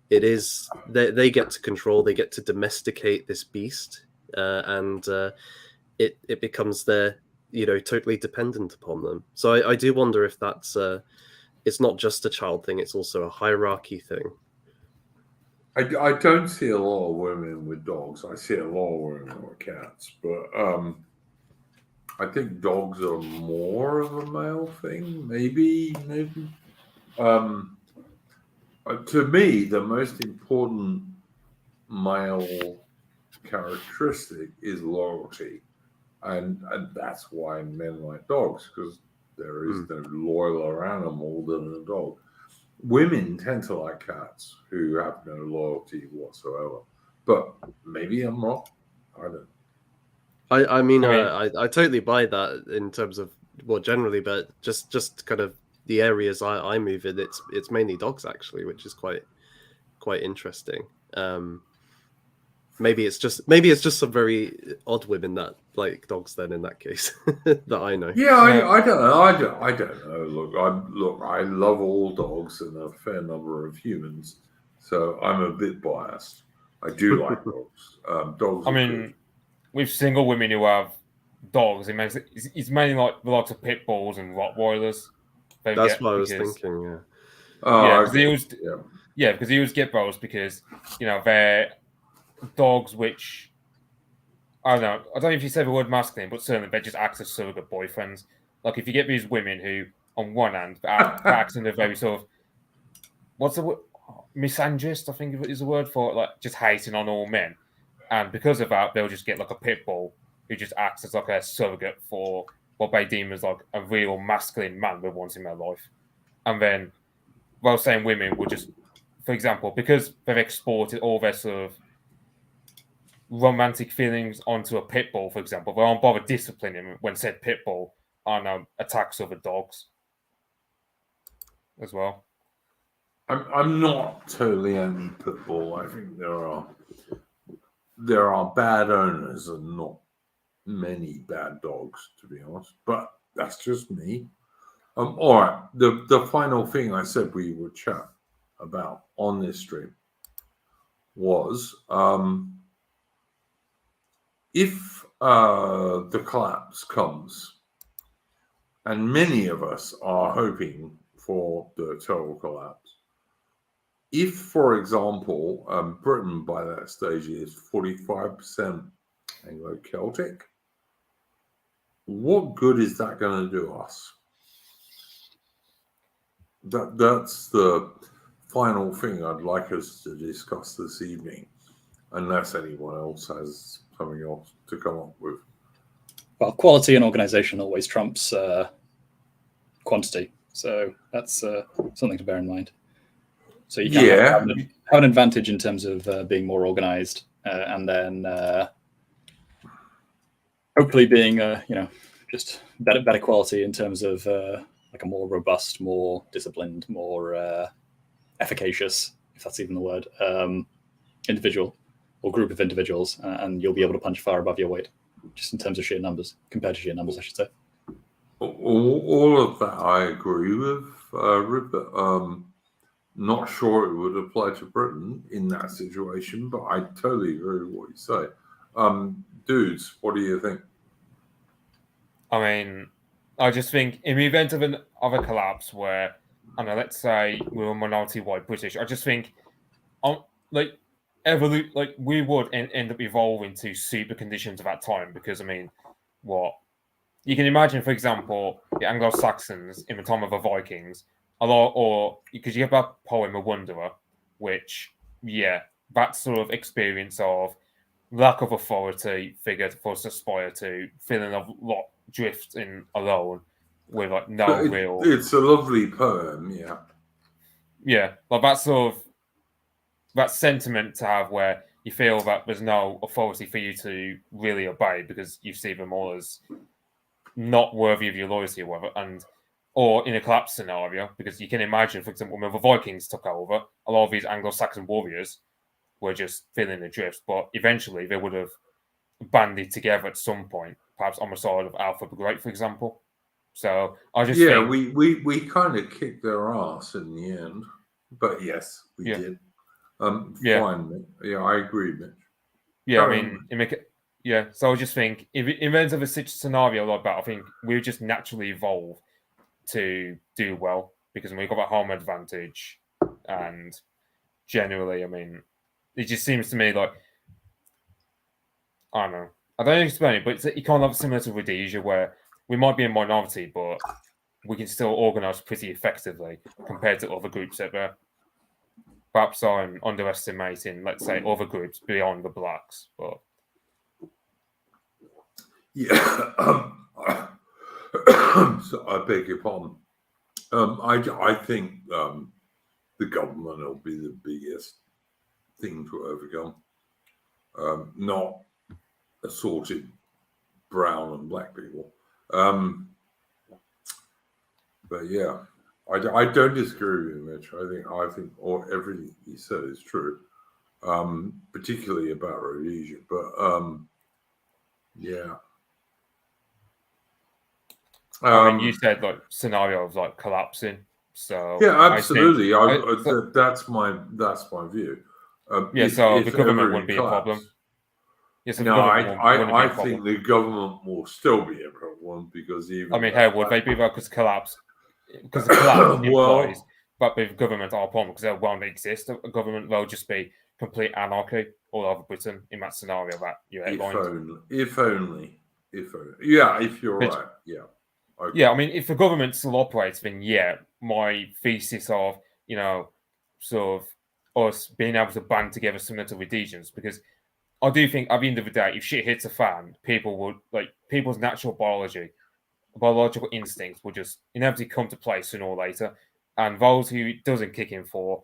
Speaker 5: it is they get to control, they get to domesticate this beast, and it becomes their, totally dependent upon them. So I do wonder if that's it's not just a child thing; it's also a hierarchy thing.
Speaker 1: I don't see a lot of women with dogs. I see a lot of women with cats, but I think dogs are more of a male thing. Maybe. To me, the most important male characteristic is loyalty, and that's why men like dogs, because there is no loyaler animal than a dog. Women tend to like cats who have no loyalty whatsoever. But maybe I'm wrong. I don't know.
Speaker 5: I mean, I totally buy that in terms of, well, generally, but just kind of the areas I move in, it's mainly dogs actually, which is quite interesting. Maybe it's just some very odd women that like dogs then in that case that I know.
Speaker 1: Yeah, I don't know. I don't know. Look, I love all dogs and a fair number of humans, so I'm a bit biased. I do like dogs. Dogs.
Speaker 4: I mean, with single women who have dogs, it's mainly like the likes of pit bulls and Rottweilers.
Speaker 5: That's what I was thinking. Yeah.
Speaker 4: Yeah,
Speaker 1: because
Speaker 4: because he always get those because they're dogs which I don't know. I don't know if you say the word masculine, but certainly they just act as surrogate boyfriends. Like if you get these women who, on one hand, act in a very sort of what's the word? Misandrist, I think is the word for it, like just hating on all men, and because of that, they'll just get like a pit bull who just acts as like a surrogate for what they deem as like a real masculine man they want in their life, and then while saying women will just, for example, because they've exported all their sort of romantic feelings onto a pit bull, for example, they won't bother disciplining him when said pit bull attacks other dogs as well.
Speaker 1: I'm not totally anti pit bull. I think there are bad owners and not many bad dogs, to be honest. But that's just me. All right. The final thing I said we would chat about on this stream was if the collapse comes, and many of us are hoping for the total collapse. If, for example, Britain by that stage is 45% Anglo-Celtic, what good is that going to do us? That's the final thing I'd like us to discuss this evening, unless anyone else has something else to come up with.
Speaker 3: Well, quality and organization always trumps quantity, so that's something to bear in mind. So you can have an advantage in terms of being more organized, and then hopefully being just better quality in terms of like a more robust, more disciplined, more efficacious, if that's even the word, individual or group of individuals, and you'll be able to punch far above your weight, just in terms of sheer numbers, compared to sheer numbers, I should say.
Speaker 1: All of that I agree with, Rupert. Not sure it would apply to Britain in that situation, but I totally agree with what you say. Dudes, what do you think?
Speaker 4: I mean, I just think in the event of a collapse where, I don't know, let's say we're a minority white British, I just think, we would end up evolving to suit the conditions of that time because, I mean, what you can imagine, for example, the Anglo-Saxons in the time of the Vikings, or because you have that poem, A Wanderer, which, that sort of experience of lack of authority figure for us to aspire to, feeling of drifting alone with like no real.
Speaker 1: It's a lovely poem, yeah.
Speaker 4: Yeah, like that sort of that sentiment to have where you feel that there's no authority for you to really obey because you see them all as not worthy of your loyalty or whatever, or in a collapse scenario, because you can imagine, for example, when the Vikings took over, a lot of these Anglo-Saxon warriors were just feeling adrift, but eventually they would have banded together at some point, perhaps on the side of Alfred the Great, for example. So I just think...
Speaker 1: we kind of kicked their ass in the end, but yes, we did. Fine, yeah, I agree, Mitch.
Speaker 4: Yeah, I mean, so I just think if in events of a scenario like that, I think we would just naturally evolve to do well because we've got that home advantage, and generally, I mean, it just seems to me like I don't know. I don't explain it, but it's kind of similar to Rhodesia, where we might be a minority, but we can still organise pretty effectively compared to other groups out there. Perhaps I'm underestimating, let's say, other groups beyond the blacks, but
Speaker 1: so I beg your pardon. I think the government will be the biggest thing to overcome. Not assorted brown and black people. But yeah, I don't disagree with you, Mitch. I think everything he said is true, particularly about Rhodesia. But yeah.
Speaker 4: I mean, you said like scenario of like collapsing. So
Speaker 1: yeah, absolutely. That's my view.
Speaker 4: So the government wouldn't be a problem. Yes, the
Speaker 1: No,
Speaker 4: government wouldn't be
Speaker 1: I
Speaker 4: a problem.
Speaker 1: think the government will still be a problem because even.
Speaker 4: I mean, how would they be? Because collapse, because the collapse
Speaker 1: Well-
Speaker 4: implies, but with government are a problem because there won't exist a government. There'll just be complete anarchy all over Britain in that scenario that you
Speaker 1: If
Speaker 4: outlined.
Speaker 1: only. Yeah, if you're
Speaker 4: But-
Speaker 1: right. Yeah. Okay.
Speaker 4: Yeah, I mean, if the government still operates, then yeah, my thesis of sort of us being able to band together similar to religions, because I do think at the end of the day, if shit hits a fan, people would people's natural biological instincts will just inevitably come to play sooner or later, and those who it doesn't kick in for,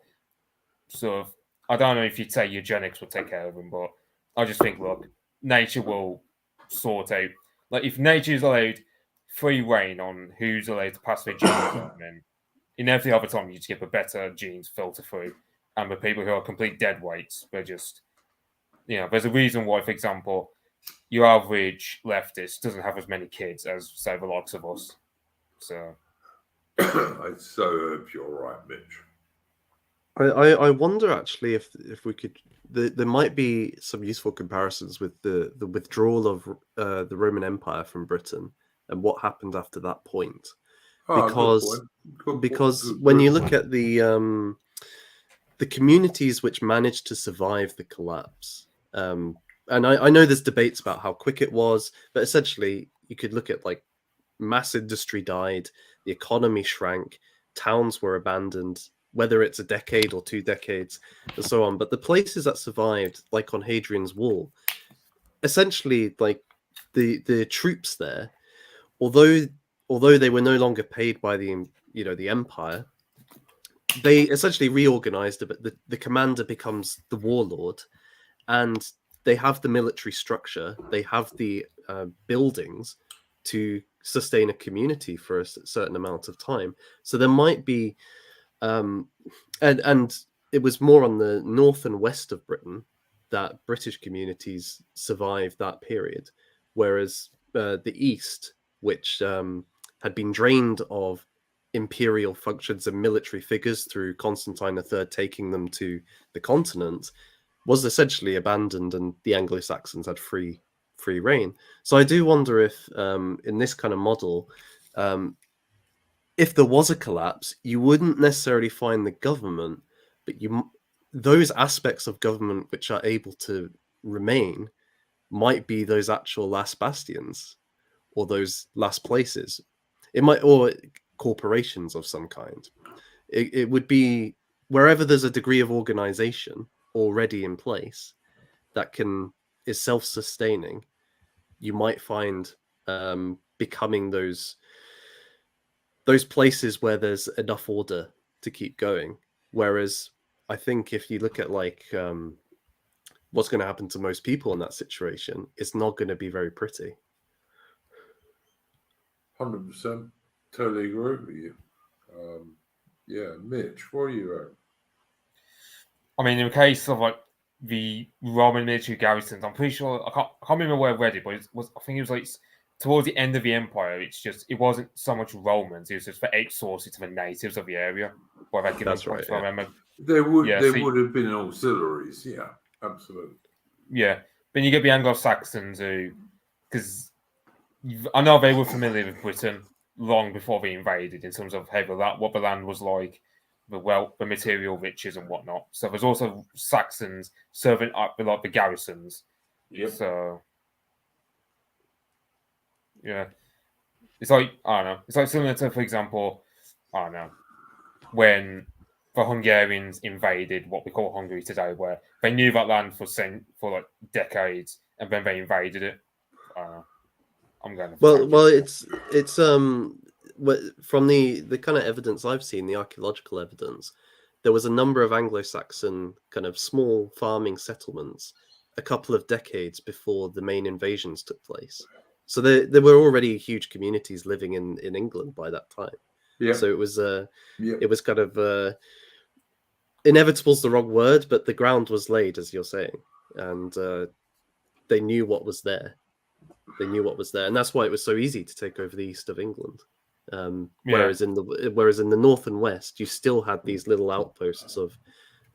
Speaker 4: sort of, I don't know if you'd say eugenics will take care of them, but I just think, look, nature will sort out. Like, if nature is allowed free reign on who's allowed to pass their genes on, then inevitably over time you just get the better genes filter through, and the people who are complete dead weights, they're just, there's a reason why, for example, your average leftist doesn't have as many kids as, say, the likes of us. So
Speaker 1: I so hope you're right, Mitch.
Speaker 5: I wonder actually if we could. There might be some useful comparisons with the withdrawal of the Roman Empire from Britain and what happened after that point. Because when you look at the communities which managed to survive the collapse, and I know there's debates about how quick it was, but essentially you could look at like mass industry died, the economy shrank, towns were abandoned, whether it's a decade or 2 decades, and so on. But the places that survived, like on Hadrian's Wall, essentially, like the troops there, although they were no longer paid by the empire, they essentially reorganized. But the commander becomes the warlord, and they have the military structure, they have the buildings to sustain a community for a certain amount of time. So there might be, and it was more on the north and west of Britain that British communities survived that period, whereas the east, which had been drained of imperial functions and military figures through Constantine III taking them to the continent, was essentially abandoned, and the Anglo-Saxons had free reign. So I do wonder if, in this kind of model, if there was a collapse, you wouldn't necessarily find the government, but those aspects of government which are able to remain might be those actual last bastions or those last places. It might, or corporations of some kind. It would be wherever there's a degree of organization already in place that is self-sustaining, you might find becoming those places where there's enough order to keep going. Whereas I think if you look at like what's going to happen to most people in that situation, it's not going to be very pretty.
Speaker 1: 100%. Totally agree with you. Yeah, Mitch, what are you at?
Speaker 4: I mean, in the case of like the Roman military garrisons, I'm pretty sure I can't remember where I read it, but I think it was like towards the end of the empire. It wasn't so much Romans; it was just for outsourcing to the natives of the area.
Speaker 5: That's right.
Speaker 4: I remember.
Speaker 1: There would have been auxiliaries. Yeah, absolutely.
Speaker 4: Yeah, then you get the Anglo-Saxons because I know they were familiar with Britain long before they invaded in terms of what the land was like, the material riches and whatnot. So there's also Saxons serving up with like the garrisons.
Speaker 1: Yep.
Speaker 4: So yeah, it's like, I don't know. It's like similar to, for example, I don't know, when the Hungarians invaded what we call Hungary today, where they knew that land for like decades, and then they invaded it. I don't know. I'm going to
Speaker 5: well, it's from the kind of evidence I've seen, the archaeological evidence, there was a number of Anglo-Saxon kind of small farming settlements a couple of decades before the main invasions took place. So there were already huge communities living in England by that time.
Speaker 1: Yeah.
Speaker 5: So it was kind of inevitable's the wrong word, but the ground was laid, as you're saying, and they knew what was there. They knew what was there, and that's why it was so easy to take over the east of England. Whereas in the north and west, you still had these little outposts of,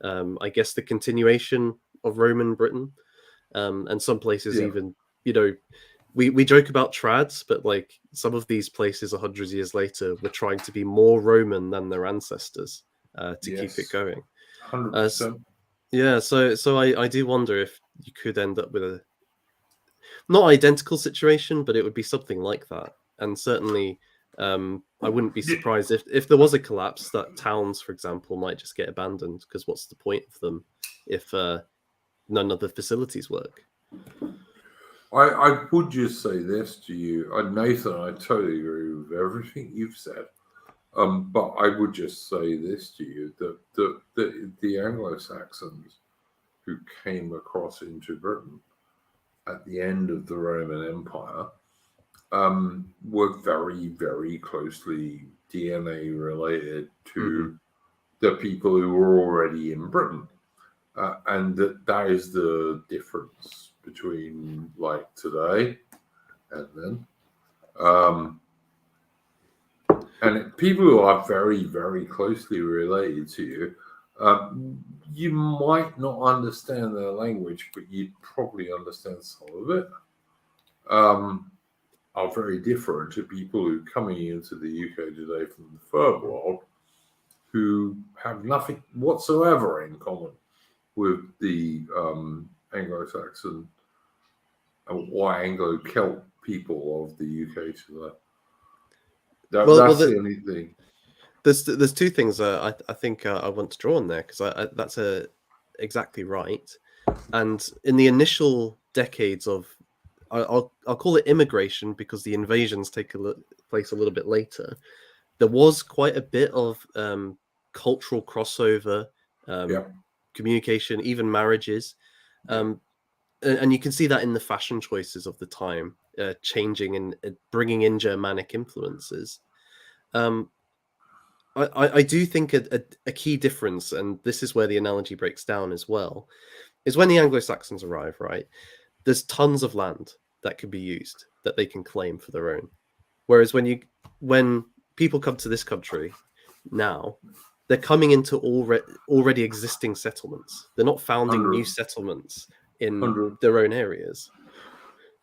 Speaker 5: I guess, the continuation of Roman Britain, and some places
Speaker 1: Yeah.
Speaker 5: even, you know, we joke about trads, but like some of these places 100 years later were trying to be more Roman than their ancestors to keep it
Speaker 1: Yes.
Speaker 5: going.
Speaker 1: 100%.
Speaker 5: Yeah, so I do wonder if you could end up with a not identical situation, but it would be something like that. And certainly, I wouldn't be
Speaker 1: Yeah.
Speaker 5: surprised if there was a collapse that towns, for example, might just get abandoned because what's the point of them if none of the facilities work?
Speaker 1: I would just say this to you, Nathan. I totally agree with everything you've said. But I would just say this to you that the Anglo-Saxons who came across into Britain at the end of the Roman Empire were very, very closely DNA related to the people who were already in Britain. And that is the difference between like today and then. And people who are very, very closely related to you, you might not understand their language, but you'd probably understand some of it. Are very different to people who are coming into the UK today from the third world who have nothing whatsoever in common with the Anglo-Saxon or Anglo-Celt people of the UK today. That's the only thing.
Speaker 5: There's two things I think I want to draw on there because that's exactly right. And in the initial decades of I'll call it immigration because the invasions take place a little bit later. There was quite a bit of cultural crossover, communication, even marriages, and you can see that in the fashion choices of the time, changing and bringing in Germanic influences. I do think a key difference, and this is where the analogy breaks down as well, is when the Anglo-Saxons arrive, right? There's tons of land that can be used that they can claim for their own. Whereas when people come to this country now, they're coming into already existing settlements. They're not founding new settlements in their own areas.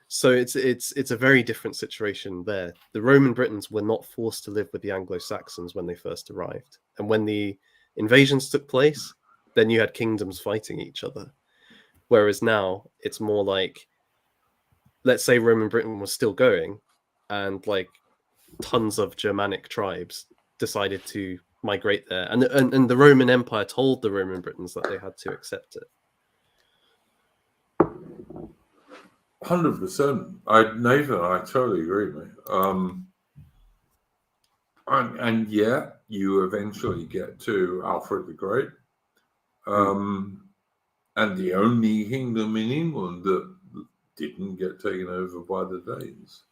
Speaker 5: So it's a very different situation there. The Roman Britons were not forced to live with the Anglo-Saxons when they first arrived. And when the invasions took place, then you had kingdoms fighting each other. Whereas now it's more like, let's say Roman Britain was still going and like tons of Germanic tribes decided to migrate there. And the Roman Empire told the Roman Britons that they had to accept it.
Speaker 1: 100%. Nathan, I totally agree, mate. And yeah, you eventually get to Alfred the Great, and the only kingdom in England that didn't get taken over by the Danes,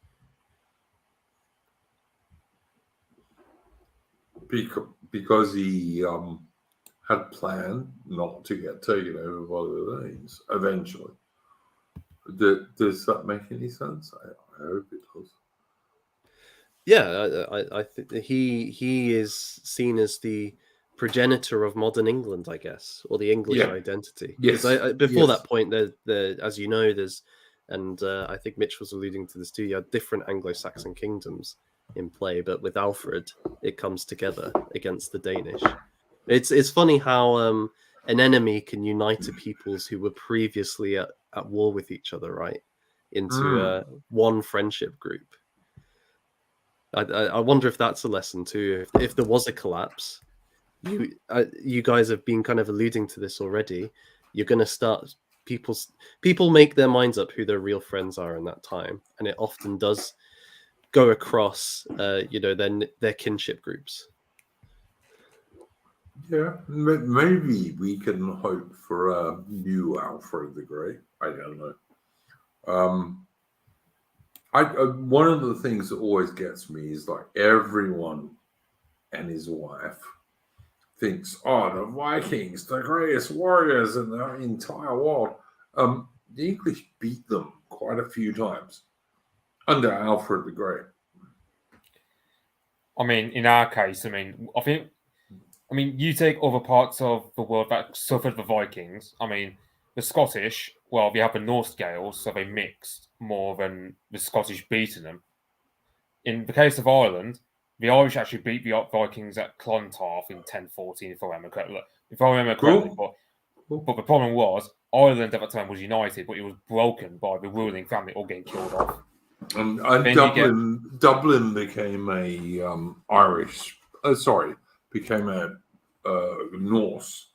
Speaker 1: because he had planned not to get taken over by the Danes eventually. Does that make any sense? I hope it does.
Speaker 5: Yeah, I think he is seen as the progenitor of modern England, I guess, or the English identity.
Speaker 1: Yes.
Speaker 5: Before that point, there, as you know, there's, and I think Mitch was alluding to this too. You had different Anglo-Saxon kingdoms in play, but with Alfred, it comes together against the Danish. It's funny how an enemy can unite a peoples who were previously at war with each other, right, into one friendship group. I wonder if that's a lesson too. If there was a collapse, you guys have been kind of alluding to this already. You're going to start people make their minds up who their real friends are in that time, and it often does go across, their kinship groups.
Speaker 1: Yeah, maybe we can hope for a new Alfred the Great. I don't know. One of the things that always gets me is like everyone and his wife thinks, oh, the Vikings, the greatest warriors in the entire world. The English beat them quite a few times under Alfred the Great.
Speaker 4: I mean, in our case, you take other parts of the world that suffered the Vikings. I mean, the Scottish well, they have the Norse Gaels, so they mixed more than the Scottish beating them. In the case of Ireland, the Irish actually beat the Vikings at Clontarf in 1014, if I remember correctly. But the problem was, Ireland at that time was united, but it was broken by the ruling family all getting killed off.
Speaker 1: And Dublin became a became a Norse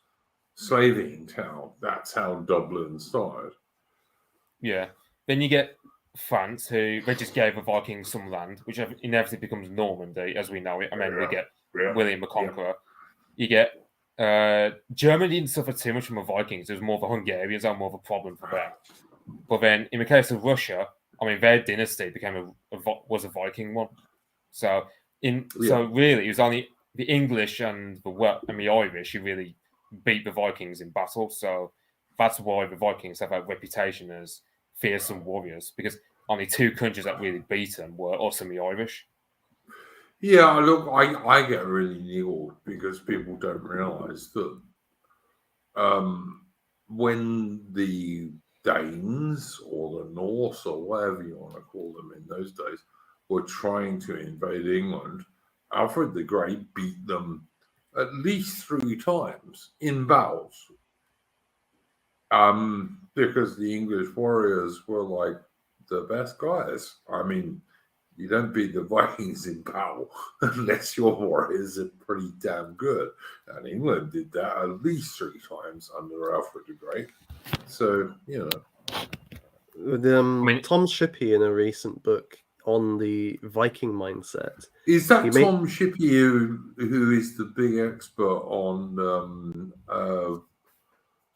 Speaker 1: slaving town. That's how Dublin started.
Speaker 4: Yeah. Then you get France, who they just gave the Vikings some land, which inevitably becomes Normandy, as we know it. And then we get William the Conqueror. You get Germany didn't suffer too much from the Vikings. It was more the Hungarians that were more of a problem for them. But then, in the case of Russia, I mean, their dynasty was a Viking one. So really, it was only the English and the Irish who really beat the Vikings in battle. So that's why the Vikings have a reputation as fearsome warriors, because only two countries that really beat them were us and the Irish.
Speaker 1: Yeah, look, I get really niggled because people don't realise that when the Danes or the Norse or whatever you want to call them in those days were trying to invade England, Alfred the Great beat them at least 3 times in battles. Because the English warriors were like the best guys. I mean, you don't beat the Vikings in battle unless your warriors are pretty damn good. And England did that at least 3 times under Alfred the Great. So, you
Speaker 5: know. Tom Shippey, in a recent book on the Viking mindset.
Speaker 1: Is that Tom Shippey who is the big expert on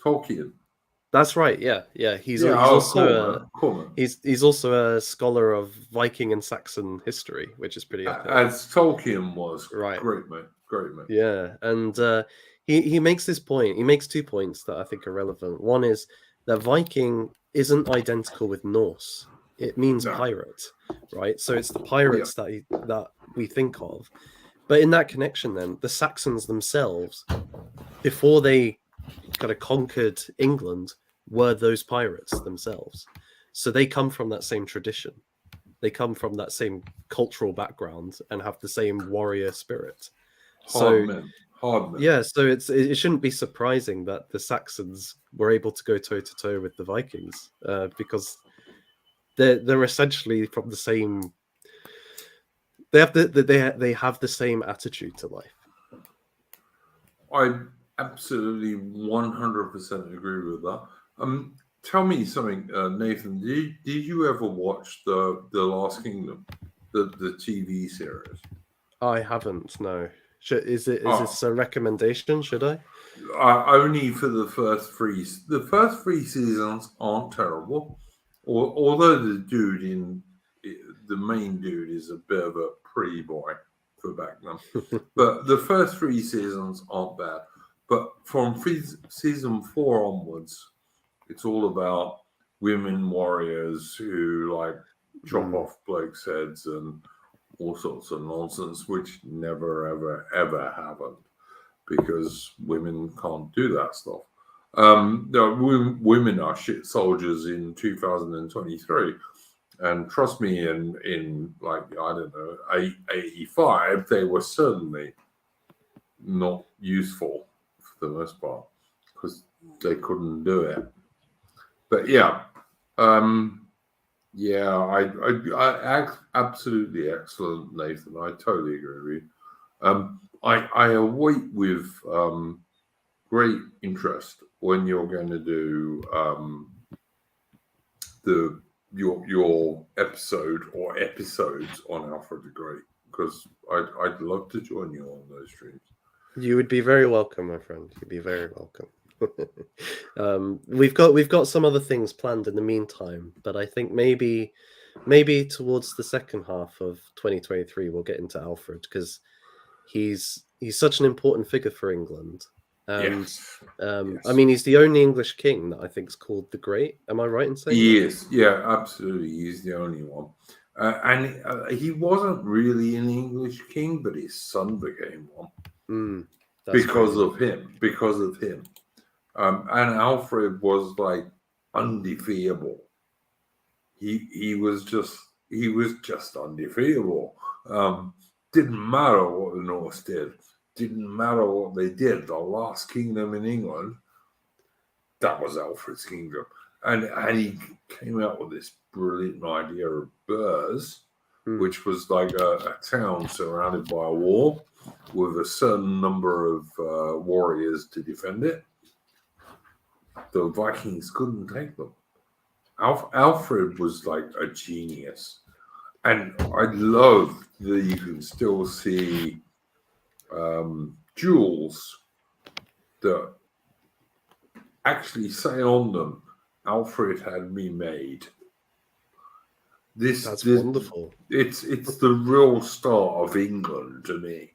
Speaker 1: Tolkien?
Speaker 5: That's right. Yeah. He's also he's also a scholar of Viking and Saxon history, which is pretty epic.
Speaker 1: As Tolkien was.
Speaker 5: Right.
Speaker 1: Great mate.
Speaker 5: Yeah, and he makes this point. He makes 2 points that I think are relevant. One is that Viking isn't identical with Norse. It means pirate, right? So it's the pirates that we think of. But in that connection, then the Saxons themselves, before they kind of conquered England, were those pirates themselves. So they come from that same tradition. They come from that same cultural background and have the same warrior spirit.
Speaker 1: Hard men.
Speaker 5: Yeah, so it shouldn't be surprising that the Saxons were able to go toe to toe with the Vikings, because they're essentially from the same. They have the same attitude to life.
Speaker 1: I absolutely 100% agree with that. Tell me something, Nathan. Did you ever watch the Last Kingdom, the TV series?
Speaker 5: I haven't. No. Is this a recommendation? Should I?
Speaker 1: Only for the first 3. The first 3 seasons aren't terrible, although the main dude is a bit of a pretty boy for back then. But the first 3 seasons aren't bad. But from season 4 onwards, it's all about women warriors who like chop off blokes' heads and all sorts of nonsense, which never, ever, ever happened because women can't do that stuff. Women are shit soldiers in 2023. And trust me, in like, I don't know, 85, they were certainly not useful for the most part because they couldn't do it. But yeah, I absolutely excellent, Nathan. I totally agree with you. I await with great interest when you're going to do your episode or episodes on Alfred the Great, because I'd love to join you on those streams.
Speaker 5: You would be very welcome, my friend. You'd be very welcome. We've got some other things planned in the meantime, but I think maybe towards the second half of 2023 we'll get into Alfred, because he's such an important figure for England. And
Speaker 1: yes.
Speaker 5: I mean, he's the only English king that I think is called the Great. Am I right in saying
Speaker 1: he
Speaker 5: that?
Speaker 1: is? Yeah, absolutely. He's the only one. And he wasn't really an English king, but his son became one because of him. And Alfred was like undefeatable. He was just undefeatable. Didn't matter what the Norse did. Didn't matter what they did. The last kingdom in England, that was Alfred's kingdom. And he came out with this brilliant idea of burhs, which was like a town surrounded by a wall with a certain number of warriors to defend it. The Vikings couldn't take them. Alfred was like a genius. And I love that you can still see jewels that actually say on them, Alfred had me made.
Speaker 5: That's wonderful.
Speaker 1: It's the real start of England to me.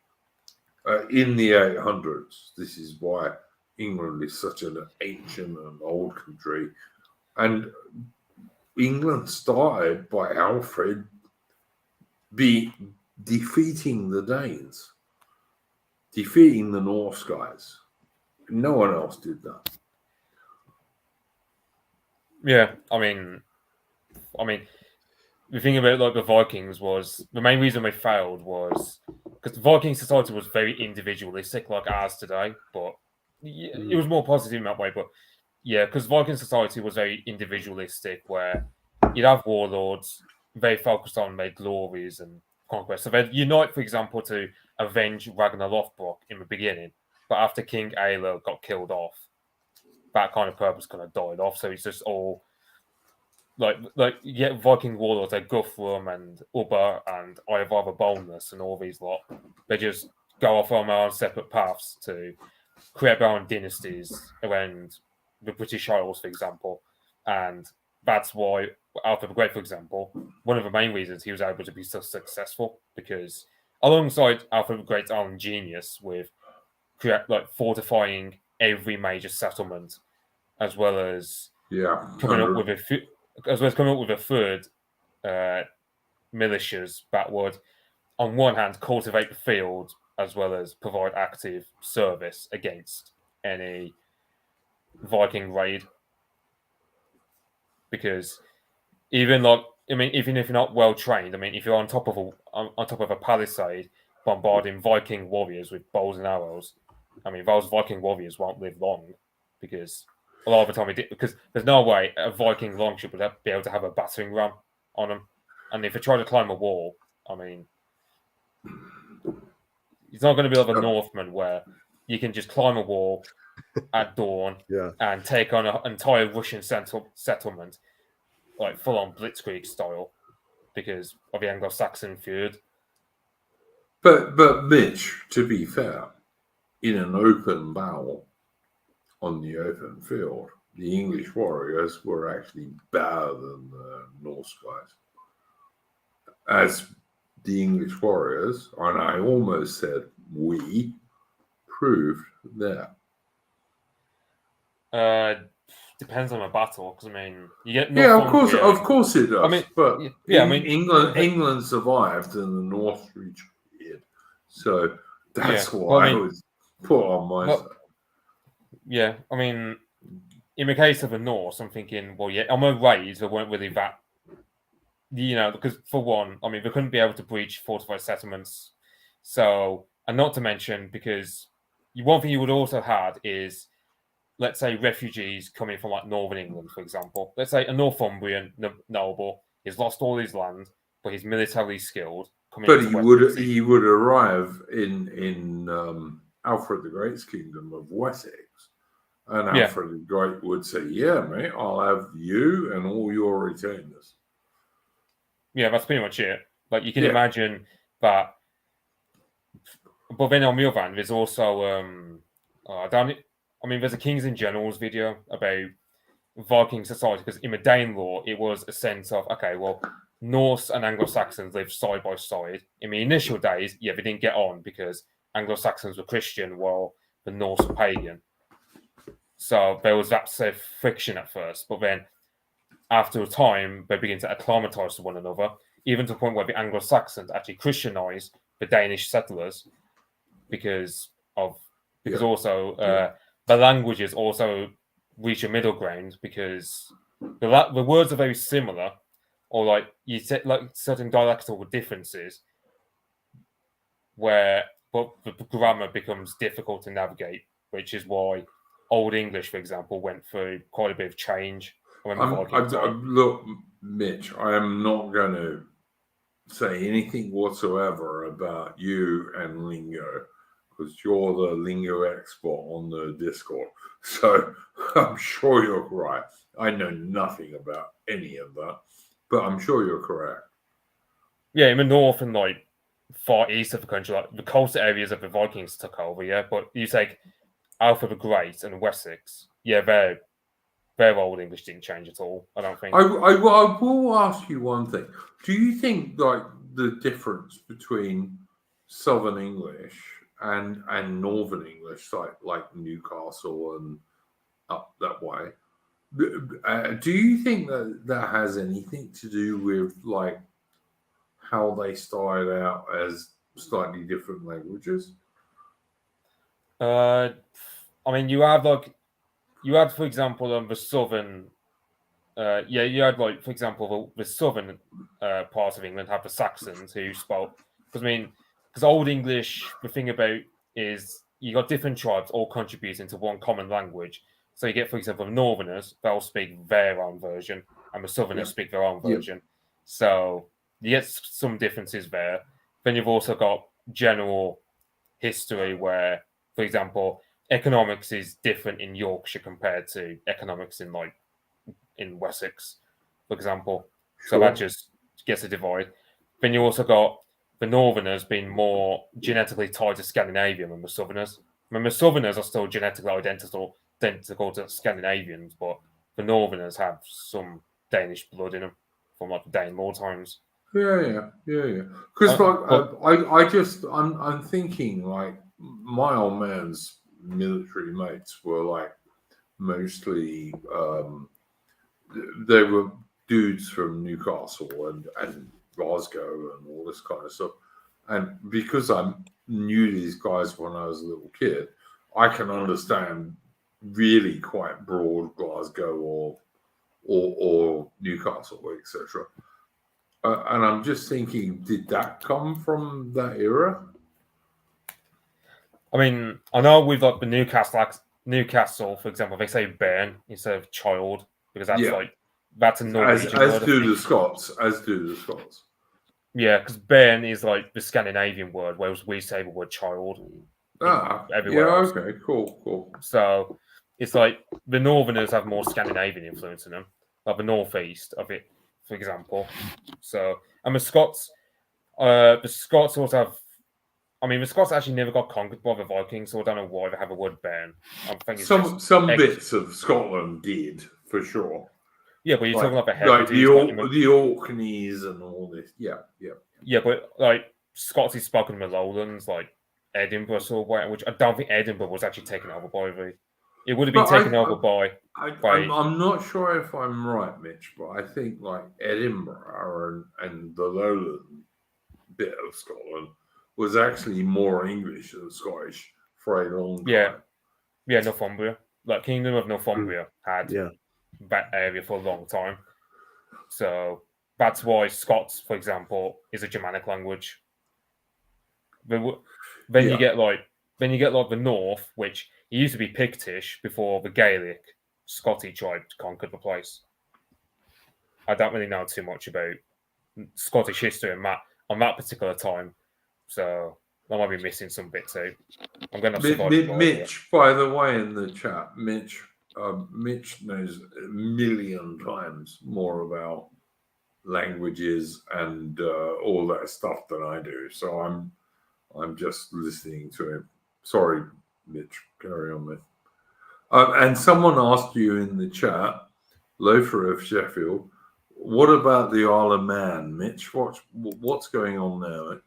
Speaker 1: In the 800s, this is why England is such an ancient and old country. And England started by Alfred defeating the Danes, defeating the Norse guys. No one else did that.
Speaker 4: Yeah, I mean, the thing about like the Vikings was the main reason they failed was because the Viking society was very individualistic, like ours today. But it was more positive in that way. But yeah, because Viking society was very individualistic, where you'd have warlords very focused on their glories and conquest. So they'd unite, for example, to avenge Ragnar Lothbrok in the beginning, but after King Aelle got killed off, that kind of purpose kind of died off. So it's just all like you get Viking warlords like Guthrum and Ubba and Ivar Boneless and all these lot. They just go off on their own separate paths to create their own dynasties around the British Isles, for example. And that's why Alfred the Great, for example, one of the main reasons he was able to be so successful, because alongside Alfred the Great's own genius with fortifying every major settlement, as well as coming up with a third militias that would, on one hand, cultivate the field as well as provide active service against any Viking raid. Because even if you're not well trained, if you're on top of a palisade bombarding Viking warriors with bows and arrows, those Viking warriors won't live long, because a lot of the time because there's no way a Viking longship would be able to have a battering ram on them, and if they try to climb a wall, it's not going to be like a Northman where you can just climb a wall at dawn and take on an entire Russian settlement, like full on Blitzkrieg style, because of the Anglo-Saxon feud.
Speaker 1: But Mitch, to be fair, in an open battle on the open field, the English warriors were actually better than the Norse guys. As the English warriors, and I almost said we, proved that.
Speaker 4: Depends on the battle, because you get
Speaker 1: of course it does. But England survived and the North retreated, so that's why I was put on my side.
Speaker 4: Yeah, in the case of the Norse, I'm thinking, on the raids, they weren't really that. Because for one, they couldn't be able to breach fortified settlements. So, and not to mention, because one thing you would also had is, let's say, refugees coming from like Northern England, for example. Let's say a Northumbrian noble, he's lost all his land, but he's militarily skilled.
Speaker 1: But he would arrive in Alfred the Great's kingdom of Wessex, and Alfred the Great would say, "Yeah, mate, I'll have you and all your retainers."
Speaker 4: Yeah, that's pretty much it. Like you can imagine that. But then on the other hand, there's also there's a Kings and Generals video about Viking society, because in the Danelaw, it was a sense of, Norse and Anglo-Saxons lived side by side. In the initial days, they didn't get on because Anglo-Saxons were Christian while the Norse were pagan. So there was that sort of friction at first, but then after a time, they begin to acclimatize to one another, even to the point where the Anglo-Saxons actually Christianized the Danish settlers because also the languages also reach a middle ground, because the words are very similar, or like you said, like certain dialectal differences, but the grammar becomes difficult to navigate, which is why Old English, for example, went through quite a bit of change when the Viking time.
Speaker 1: Look, Mitch, I am not going to say anything whatsoever about you and lingo, because you're the lingo expert on the Discord. So I'm sure you're right. I know nothing about any of that, but I'm sure you're correct.
Speaker 4: Yeah, in the north and like far east of the country, like the coastal areas of the Vikings took over. Yeah, but you take Alfred the Great and Wessex. Yeah, their Old English didn't change at all. I don't think.
Speaker 1: I will ask you one thing. Do you think like the difference between Southern English and Northern English, like Newcastle and up that way, do you think that that has anything to do with like how they started out as slightly different languages?
Speaker 4: I mean, you had, for example, the southern. You had like, for example, the southern part of England have the Saxons who spoke. Because Old English, the thing about is you got different tribes all contributing to one common language. So you get, for example, the Northerners, they'll speak their own version, and the Southerners speak their own version. So you get some differences there. Then you've also got general history where, for example, economics is different in Yorkshire compared to economics in Wessex, for example. So that just gets a divide. Then you also got the Northerners being more genetically tied to Scandinavian than the Southerners. I mean, the Southerners are still genetically identical to Scandinavians, but the Northerners have some Danish blood in them from like the Danelaw times.
Speaker 1: Yeah. Because I'm thinking like my old man's military mates were like mostly they were dudes from Newcastle and Glasgow and all this kind of stuff. And because I knew these guys when I was a little kid, I can understand really quite broad Glasgow or Newcastle, etc. And I'm just thinking, did that come from that era?
Speaker 4: I mean, I know with like the Newcastle, for example, they say bairn instead of child because that's a Norwegian word.
Speaker 1: As do the Scots.
Speaker 4: Yeah, because bairn is like the Scandinavian word, whereas we say the word child. Everywhere else.
Speaker 1: Okay, cool.
Speaker 4: So it's like the Northerners have more Scandinavian influence in them, like the northeast of it, for example. So, and the Scots also have. I mean, the Scots actually never got conquered by the Vikings, so I don't know why they have a word bairn. I'm thinking
Speaker 1: some bits of Scotland did for sure.
Speaker 4: Yeah, but you're talking about the
Speaker 1: Hebrides,
Speaker 4: Hebrides,
Speaker 1: the Orkneys and all this. Yeah.
Speaker 4: Yeah, but like Scots is spoken in the Lowlands, like Edinburgh, which I don't think Edinburgh was actually taken over by the. It would have been taken over by.
Speaker 1: I'm not sure if I'm right, Mitch, but I think like Edinburgh and the Lowland bit of Scotland was actually more English than Scottish for a long time.
Speaker 4: Yeah, Northumbria. Like Kingdom of Northumbria had that area for a long time. So that's why Scots, for example, is a Germanic language. Then you get the North, which used to be Pictish before the Gaelic Scotty tribe conquered the place. I don't really know too much about Scottish history on that particular time, so I might be missing some bits out. I'm going to
Speaker 1: Mitch, by the way, in the chat, Mitch knows a million times more about languages and all that stuff than I do. So I'm just listening to him. Sorry, Mitch. Carry on with. And someone asked you in the chat, Loafer of Sheffield, what about the Isle of Man, Mitch? What's going on there?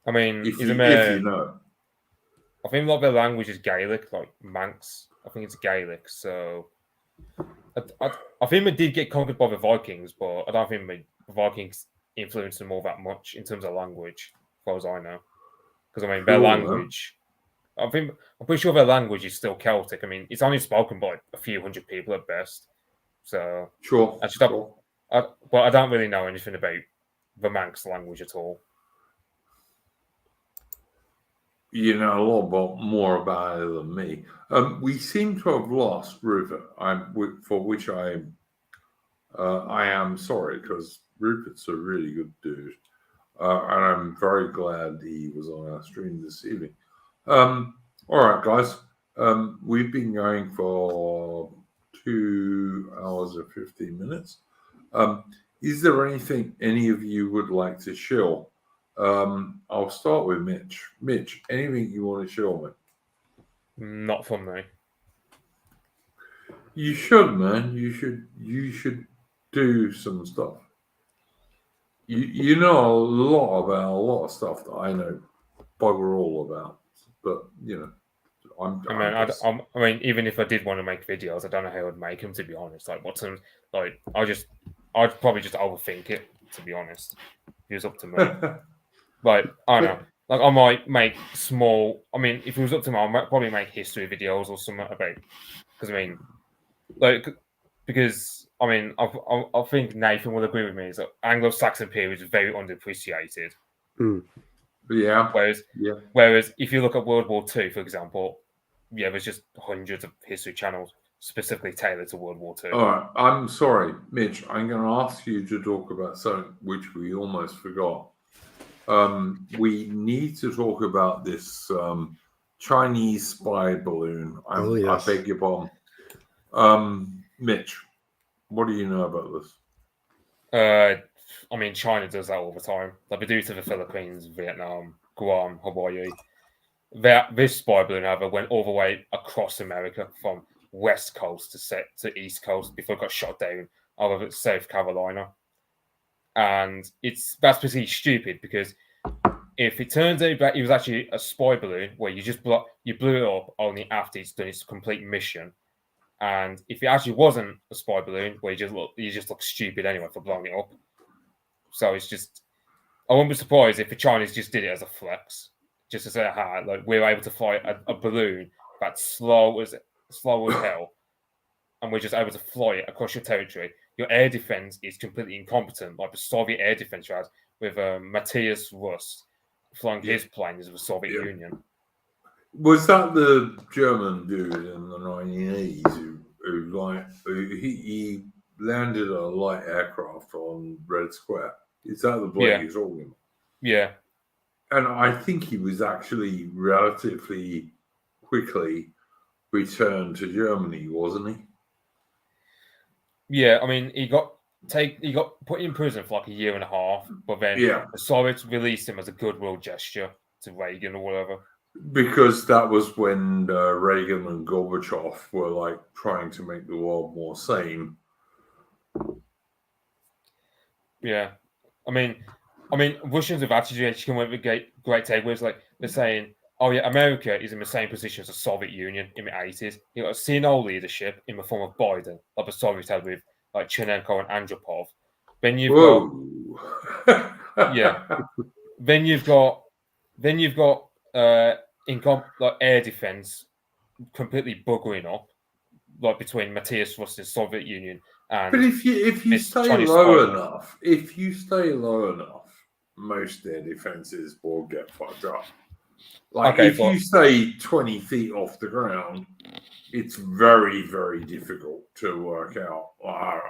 Speaker 4: I mean,
Speaker 1: if you know.
Speaker 4: I think a lot of their language is Gaelic, like Manx. I think it's Gaelic. So I think they did get conquered by the Vikings, but I don't think the Vikings influenced them all that much in terms of language, as far as I know. Because I mean, their language. I'm pretty sure their language is still Celtic. I mean, it's only spoken by a few hundred people at best. So
Speaker 1: Sure.
Speaker 4: but I don't really know anything about the Manx language at all.
Speaker 1: You know a lot more about it than me. We seem to have lost Rupert, for which I am sorry, because Rupert's a really good dude, and I'm very glad he was on our stream this evening. All right, guys, we've been going for 2 hours and 15 minutes. Is there anything any of you would like to shill? I'll start with Mitch. Mitch, anything you want to shill, man?
Speaker 4: Not from me.
Speaker 1: You should, man. You should do some stuff. You know a lot about a lot of stuff that I know bugger all about. But you know,
Speaker 4: I mean, even if I did want to make videos, I don't know how I'd make them. To be honest, like I'd probably just overthink it. To be honest, it was up to me. Like I don't know. Like I might make small. I mean, if it was up to me, I might probably make history videos or something about. Because I mean, I mean, I think Nathan will agree with me. Is that Anglo-Saxon period is very underappreciated.
Speaker 1: Yeah.
Speaker 4: Whereas if you look at World War II, for example, there's just hundreds of history channels specifically tailored to World War II.
Speaker 1: All right. I'm sorry, Mitch. I'm going to ask you to talk about something which we almost forgot. We need to talk about this Chinese spy balloon.
Speaker 5: Yes.
Speaker 1: I beg your pardon. Mitch, what do you know about this?
Speaker 4: I mean, China does that all the time. Like they do to the Philippines, Vietnam, Guam, Hawaii. This spy balloon, however, went all the way across America from West Coast to East Coast before it got shot down over South Carolina. And that's pretty stupid because if it turns out that it was actually a spy balloon where you blew it up only after it's done its complete mission, and if it actually wasn't a spy balloon where you just look stupid anyway for blowing it up. So it's just, I wouldn't be surprised if the Chinese just did it as a flex, just to say, like we're able to fly a balloon that's slow as hell, and we're just able to fly it across your territory. Your air defense is completely incompetent, like the Soviet air defense you had with Matthias Rust flying his planes of the Soviet Union.
Speaker 1: Was that the German dude in the 1980s who he landed a light aircraft on Red Square? Is that the bloke you're talking about?
Speaker 4: Yeah.
Speaker 1: And I think he was actually relatively quickly returned to Germany, wasn't he?
Speaker 4: Yeah, I mean, he got put in prison for like a year and a half, but then the Soviets released him as a goodwill gesture to Reagan or whatever.
Speaker 1: Because that was when Reagan and Gorbachev were like trying to make the world more sane.
Speaker 4: Yeah, I mean, Russians have actually come up with great takeaways. Like they're saying, "Oh yeah, America is in the same position as the Soviet Union in the 80s. You got a senile leadership in the form of Biden, like the Soviets had with like Chernenko and Andropov. Then you've got like air defense completely buggering up, like between Matthias Rust's Soviet Union and.
Speaker 1: But if you stay low enough, most air defenses will get fucked up. Like if you stay 20 feet off the ground, it's very, very difficult to work out.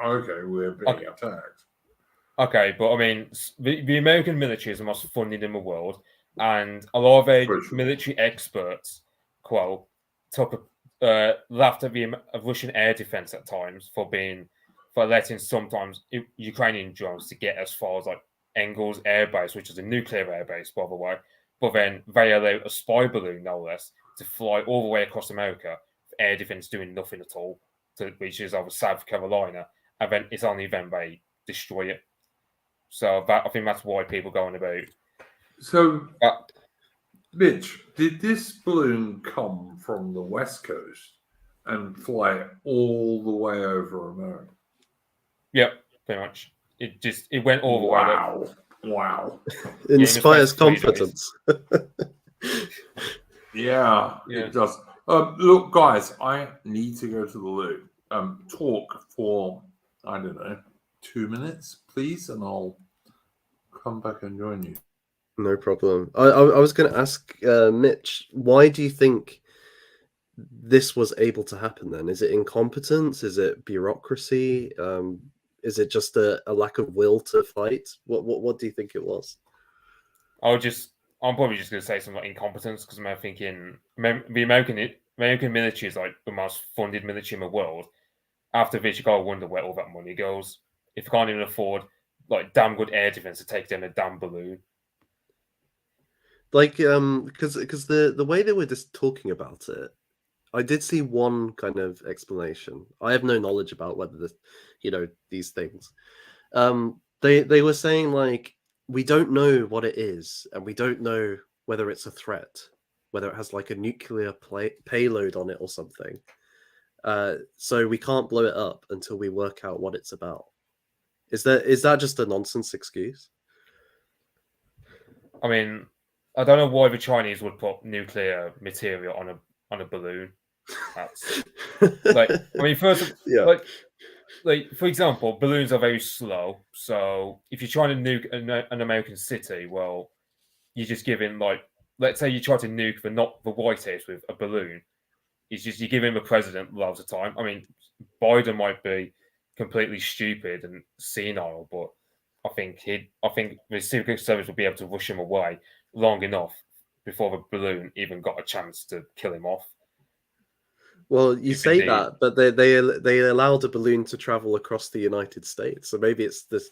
Speaker 1: Okay, we're being attacked.
Speaker 4: Okay, but I mean, the American military is the most funded in the world, and a lot of military experts, laughed at the Russian air defense at times for letting sometimes Ukrainian drones to get as far as like Engels Air Base, which is a nuclear air base, by the way. But then they allow a spy balloon, no less, to fly all the way across America, air defense doing nothing at all, which is over South Carolina, and then it's only then they destroy it. So I think that's why people going about.
Speaker 1: So, Mitch, did this balloon come from the West Coast and fly all the way over America?
Speaker 4: Yep, pretty much. It went all the way.
Speaker 1: Wow.
Speaker 5: Inspires confidence.
Speaker 1: It does. Look, guys, I need to go to the loo. Talk for I don't know, 2 minutes, please, and I'll come back and join you.
Speaker 5: No problem. I was going to ask Mitch, why do you think this was able to happen then? Is it incompetence? Is it bureaucracy? Is it just a lack of will to fight? What do you think it was?
Speaker 4: I'm probably just going to say something like incompetence, because I'm thinking the American military is like the most funded military in the world. After this, you gotta wonder where all that money goes. If you can't even afford like damn good air defense to take down a damn balloon.
Speaker 5: Like, because the way they were just talking about it, I did see one kind of explanation. I have no knowledge about whether these things. They were saying like, we don't know what it is, and we don't know whether it's a threat, whether it has like a nuclear payload on it or something. So we can't blow it up until we work out what it's about. Is that just a nonsense excuse?
Speaker 4: I mean, I don't know why the Chinese would put nuclear material on a balloon. That's like, I mean, first,
Speaker 5: Yeah.
Speaker 4: like for example, balloons are very slow. So if you're trying to nuke an American city, well, you're just giving like, let's say you try to nuke the White House with a balloon. It's just you're giving the president loads of time. I mean, Biden might be completely stupid and senile, but I think the Secret Service would be able to rush him away long enough before the balloon even got a chance to kill him off.
Speaker 5: Well, you
Speaker 4: If
Speaker 5: say
Speaker 4: indeed.
Speaker 5: that, but they allowed a balloon to travel across the United States, so maybe it's the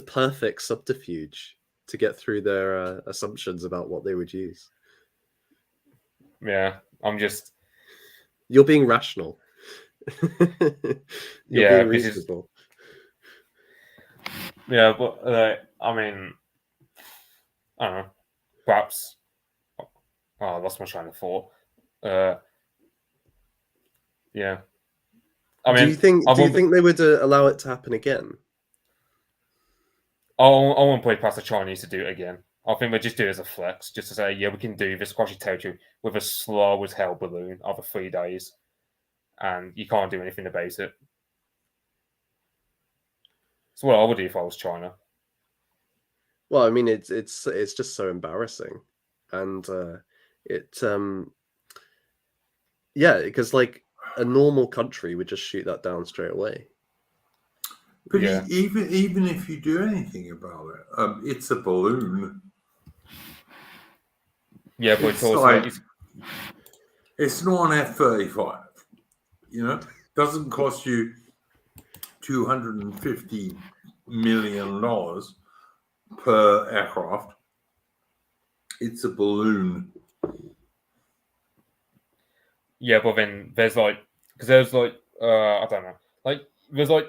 Speaker 5: perfect subterfuge to get through their assumptions about what they would use.
Speaker 4: Yeah,
Speaker 5: You're being rational. You're
Speaker 4: Yeah,
Speaker 5: being
Speaker 4: this is-
Speaker 5: reasonable.
Speaker 4: Yeah, but I mean, I don't know. Perhaps. Oh, I lost my train of thought. Yeah. I mean,
Speaker 5: do you think they would allow it to happen again?
Speaker 4: I won't put it past the Chinese to do it again. I think they just do it as a flex, just to say, yeah, we can do this across your territory with a slow as hell balloon over 3 days, and you can't do anything about it. So what I would do if I was China.
Speaker 5: Well, I mean, it's just so embarrassing, and yeah, because like a normal country would just shoot that down straight away.
Speaker 1: But
Speaker 4: Yeah.
Speaker 1: even if you do anything about it, it's a balloon.
Speaker 4: Yeah, but
Speaker 1: It's
Speaker 4: it's also
Speaker 1: like- It's not an F-35. Doesn't cost you $250 million per aircraft. It's a balloon.
Speaker 4: yeah, but then there's like, because there's like, I don't know, like there's like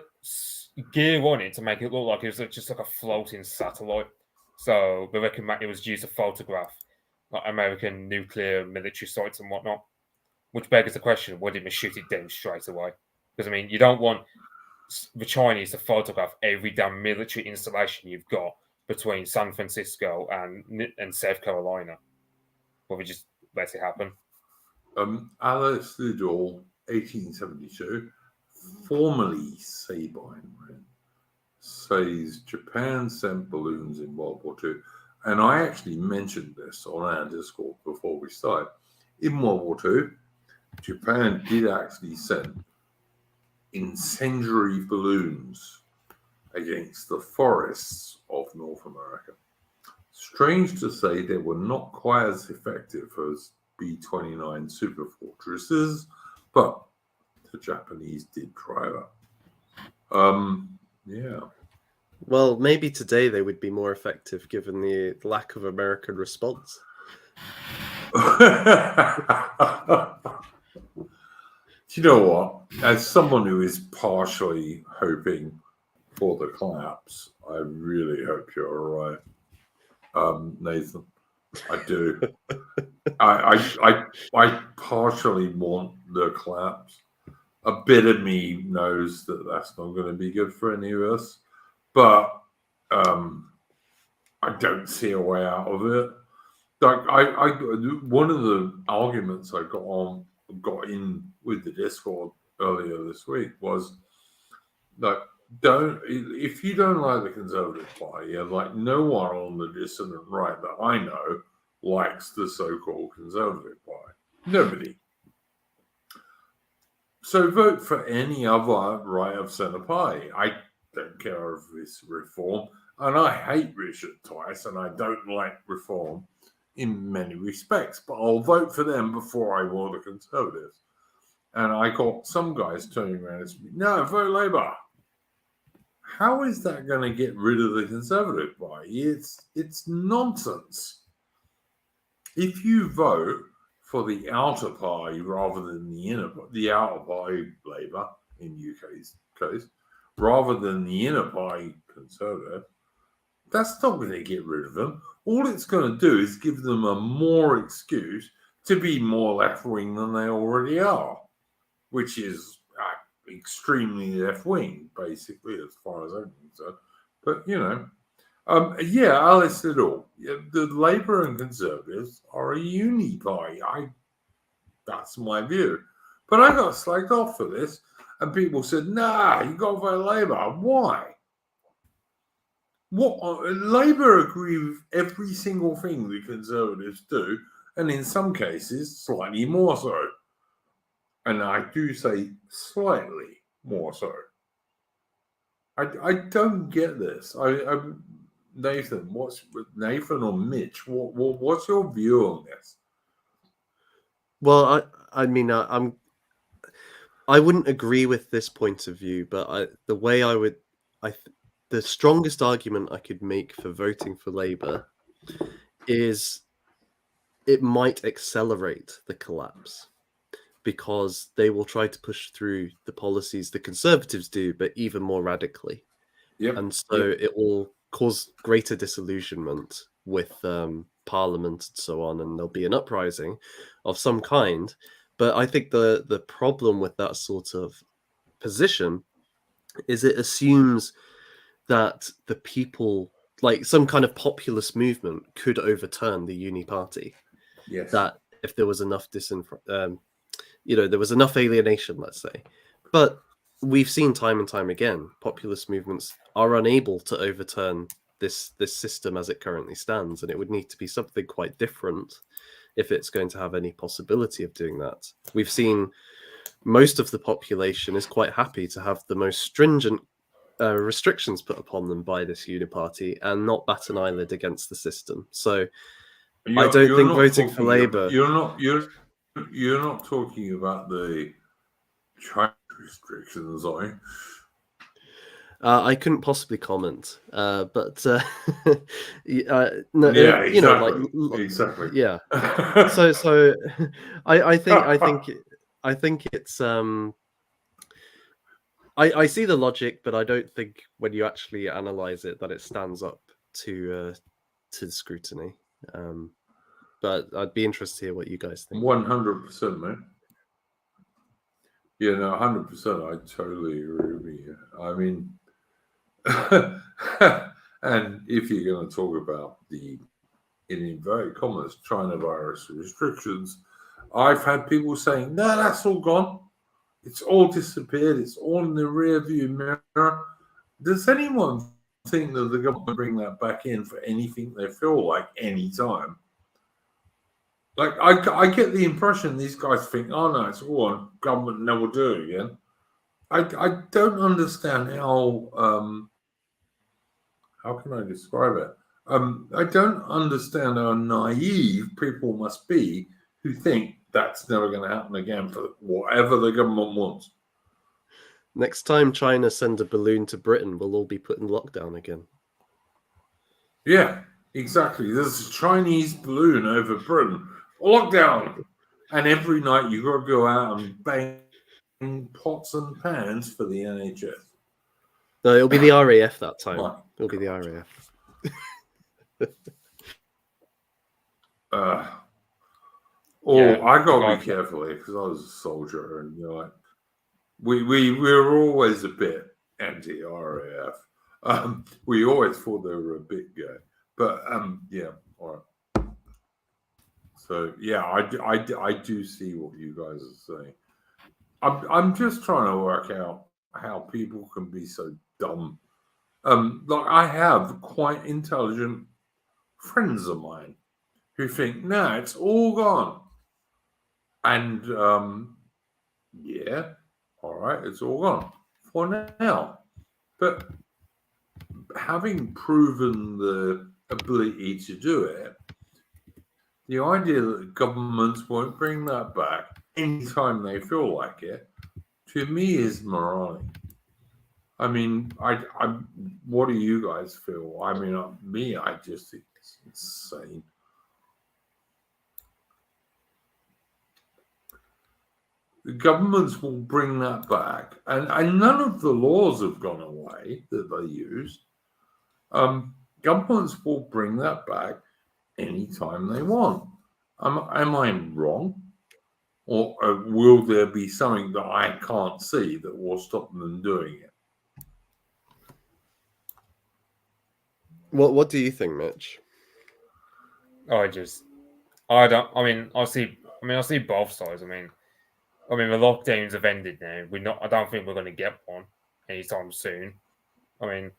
Speaker 4: gear on it to make it look like it was just like a floating satellite. So they reckon it was used to photograph like American nuclear military sites and whatnot. Which begs the question: why didn't they shoot it down straight away? Because I mean, you don't want the Chinese to photograph every damn military installation you've got between San Francisco and South Carolina. But we just let it happen.
Speaker 1: Alice Liddell, 1872, formerly Sabine, says Japan sent balloons in World War II. And I actually mentioned this on our Discord before we started. In World War II, Japan did actually send incendiary balloons against the forests of North America. Strange to say, they were not quite as effective as B-29 super fortresses, but the Japanese did try that. Yeah.
Speaker 5: Well, maybe today they would be more effective given the lack of American response.
Speaker 1: Do you know what? As someone who is partially hoping for the collapse, I really hope you're all right, Nathan. I do. I partially want the collapse. A bit of me knows that that's not going to be good for any of us, but I don't see a way out of it. Like one of the arguments I got in with the Discord earlier this week was that if you don't like the Conservative Party, and like no one on the dissident right that I know likes the so-called Conservative Party. Nobody. So vote for any other right of centre party. I don't care if it's reform, and I hate Richard Tice, and I don't like reform in many respects, but I'll vote for them before I vote the Conservatives. And I got some guys turning around and saying, no, vote Labour. How is that going to get rid of the Conservative Party? It's nonsense. If you vote for the outer party rather than the outer party Labour in UK's case, rather than the inner party Conservative, that's not going to get rid of them. All it's going to do is give them a more excuse to be more left-wing than they already are, which is extremely left-wing, basically, as far as I'm concerned. But, Alice said all. The Labour and Conservatives are a uni party. That's my view. But I got slagged off for this, and people said, nah, you got to vote Labour. Why? Labour agree with every single thing the Conservatives do, and in some cases, slightly more so. And I do say slightly more so. I don't get this. Nathan, Nathan or Mitch? What's your view on this?
Speaker 5: Well, I mean, I wouldn't agree with this point of view, but the strongest argument I could make for voting for Labour is it might accelerate the collapse because they will try to push through the policies the Conservatives do, but even more radically.
Speaker 1: Yep.
Speaker 5: And so it will cause greater disillusionment with Parliament and so on, and there'll be an uprising of some kind. But I think the problem with that sort of position is it assumes that the people, like some kind of populist movement, could overturn the uni party.
Speaker 1: Yes.
Speaker 5: That if there was enough there was enough alienation, let's say. But we've seen time and time again, populist movements are unable to overturn this system as it currently stands, and it would need to be something quite different if it's going to have any possibility of doing that. We've seen most of the population is quite happy to have the most stringent restrictions put upon them by this uniparty and not bat an eyelid against the system. So I don't think voting for Labour...
Speaker 1: You're not talking about the China restrictions, are you?
Speaker 5: I couldn't possibly comment, but
Speaker 1: no,
Speaker 5: yeah,
Speaker 1: exactly. Exactly.
Speaker 5: Yeah. So I think it's I see the logic, but I don't think when you actually analyze it that it stands up to scrutiny. But I'd be interested to hear what you guys think.
Speaker 1: 100%, man. Yeah, no, 100%. I totally agree with you. I mean, and if you're going to talk about the, in inverted commas, China virus restrictions, I've had people saying, no, that's all gone. It's all disappeared. It's all in the rear view mirror. Does anyone think that the government will bring that back in for anything they feel like any time? Like, I get the impression these guys think, oh, no, it's all on. Government never do it again. I don't understand how can I describe it? I don't understand how naive people must be who think that's never going to happen again for whatever the government wants.
Speaker 5: Next time China sends a balloon to Britain, we'll all be put in lockdown again.
Speaker 1: Yeah, exactly. There's a Chinese balloon over Britain. Lockdown. And every night you've got to go out and bang pots and pans for the NHS.
Speaker 5: No, it'll be the RAF that time. It'll be the RAF.
Speaker 1: I got to be careful here because I was a soldier, and like we were always a bit anti-RAF. We always thought they were a bit gay, but yeah, all right. So yeah, I do see what you guys are saying. I'm just trying to work out how people can be so dumb. Like I have quite intelligent friends of mine who think, no, it's all gone. And yeah, all right, it's all gone for now. But having proven the ability to do it, the idea that governments won't bring that back anytime they feel like it, to me, is moronic. I mean, what do you guys feel? I mean, I just think it's insane. The governments will bring that back, and none of the laws have gone away that they used. Governments will bring that back anytime they want. Am I wrong? Or will there be something that I can't see that will stop them doing it?
Speaker 5: What do you think, Mitch?
Speaker 4: I see both sides. I mean, the lockdowns have ended now. I don't think we're going to get one anytime soon. I mean,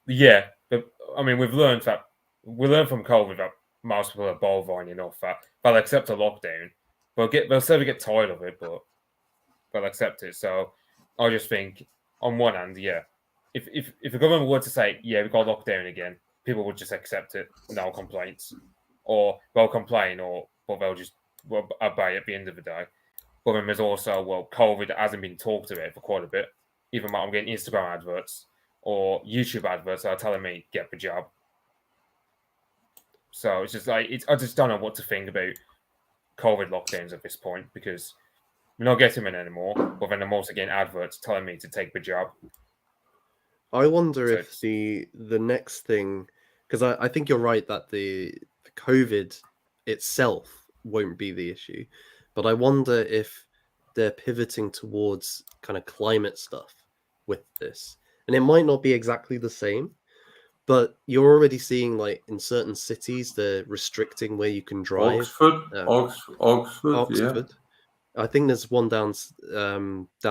Speaker 4: yeah, but we've learned from COVID that most people are bovine enough that they'll accept a lockdown. They'll still get tired of it, but they'll accept it. So I just think, on one hand, yeah, if the government were to say, yeah, we've got lockdown again, people would just accept it, no complaints, or they'll complain, but they'll just obey at the end of the day. But then there's also, COVID hasn't been talked about for quite a bit. Even I'm getting Instagram adverts or YouTube adverts that are telling me get the job. So it's just like I just don't know what to think about COVID lockdowns at this point, because we're not getting them anymore. But then I'm also getting adverts telling me to take the job.
Speaker 5: I wonder
Speaker 4: So
Speaker 5: if the next thing, because I think you're right that the COVID itself won't be the issue, but I wonder if they're pivoting towards kind of climate stuff with this, and it might not be exactly the same, but you're already seeing, like, in certain cities they're restricting where you can drive.
Speaker 1: Oxford, yeah.
Speaker 5: Oxford. I think there's one down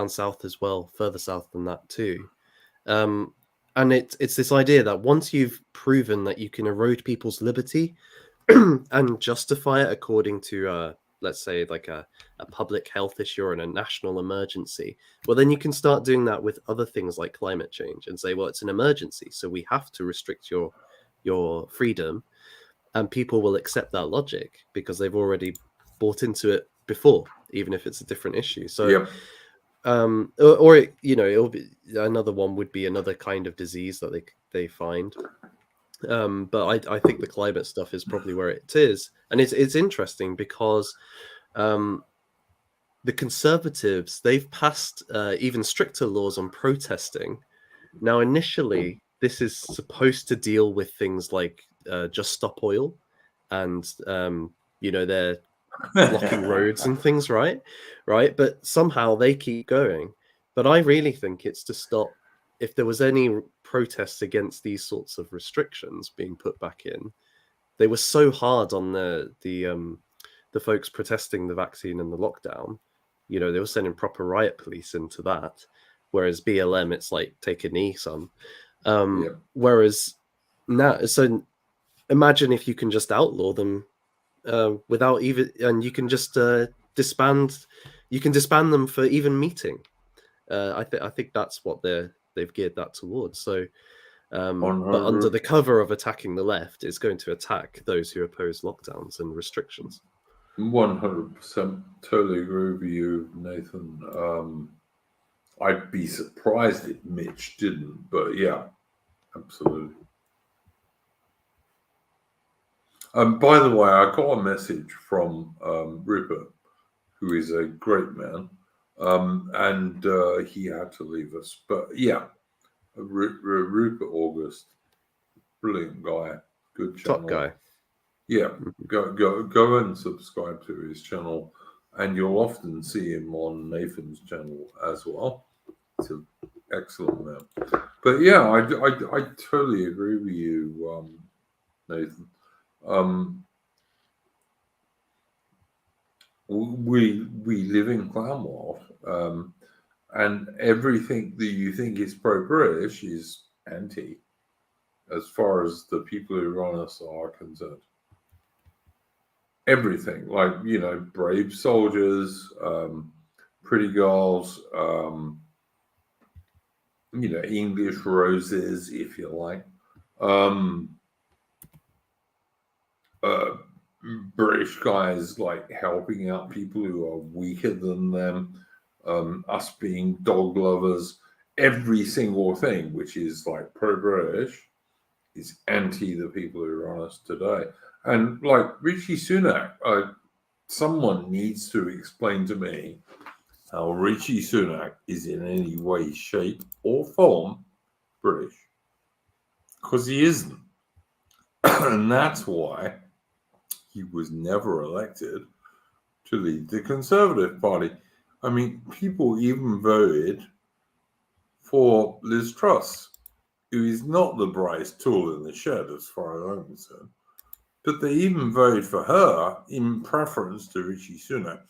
Speaker 5: south as well, further south than that too. And it's this idea that once you've proven that you can erode people's liberty and justify it according to, let's say, like a public health issue or a national emergency, well, then you can start doing that with other things like climate change and say, well, it's an emergency, so we have to restrict your freedom, and people will accept that logic because they've already bought into it before, even if it's a different issue. So.
Speaker 1: Yep.
Speaker 5: Or it'll be another one, would be another kind of disease that they find. But I think the climate stuff is probably where it is, and it's interesting because the Conservatives, they've passed even stricter laws on protesting. Now, initially, this is supposed to deal with things like Just Stop Oil, and they're blocking roads and things, right? But somehow they keep going. But I really think it's to stop, if there was any protests against these sorts of restrictions being put back in. They were so hard on the folks protesting the vaccine and the lockdown. They were sending proper riot police into that, whereas BLM, it's like, take a knee, son. Whereas now, so imagine if you can just outlaw them without even, and you can just disband them for even meeting. I think that's what they've geared that towards. So, but under the cover of attacking the left, it's going to attack those who oppose lockdowns and restrictions.
Speaker 1: 100%, totally agree with you, Nathan. I'd be surprised if Mitch didn't, but yeah, absolutely. By the way, I got a message from Rupert, who is a great man, and he had to leave us. But yeah, Rupert August, brilliant guy, good channel.
Speaker 5: Top guy.
Speaker 1: Yeah, go and subscribe to his channel, and you'll often see him on Nathan's channel as well. It's an excellent man. But yeah, I totally agree with you, Nathan. We live in Clownworld, And everything that you think is pro-British is anti, as far as the people who run us are concerned. Everything, like, you know, brave soldiers, pretty girls, you know, English roses, if you like, British guys like helping out people who are weaker than them, us being dog lovers, every single thing which is like pro-British is anti the people who run us today. And like Rishi Sunak, someone needs to explain to me how Rishi Sunak is in any way, shape, or form British. Because he isn't. And that's why he was never elected to lead the Conservative Party. I mean, people even voted for Liz Truss, who is not the brightest tool in the shed as far as I'm concerned. But they even voted for her in preference to Rishi Sunak.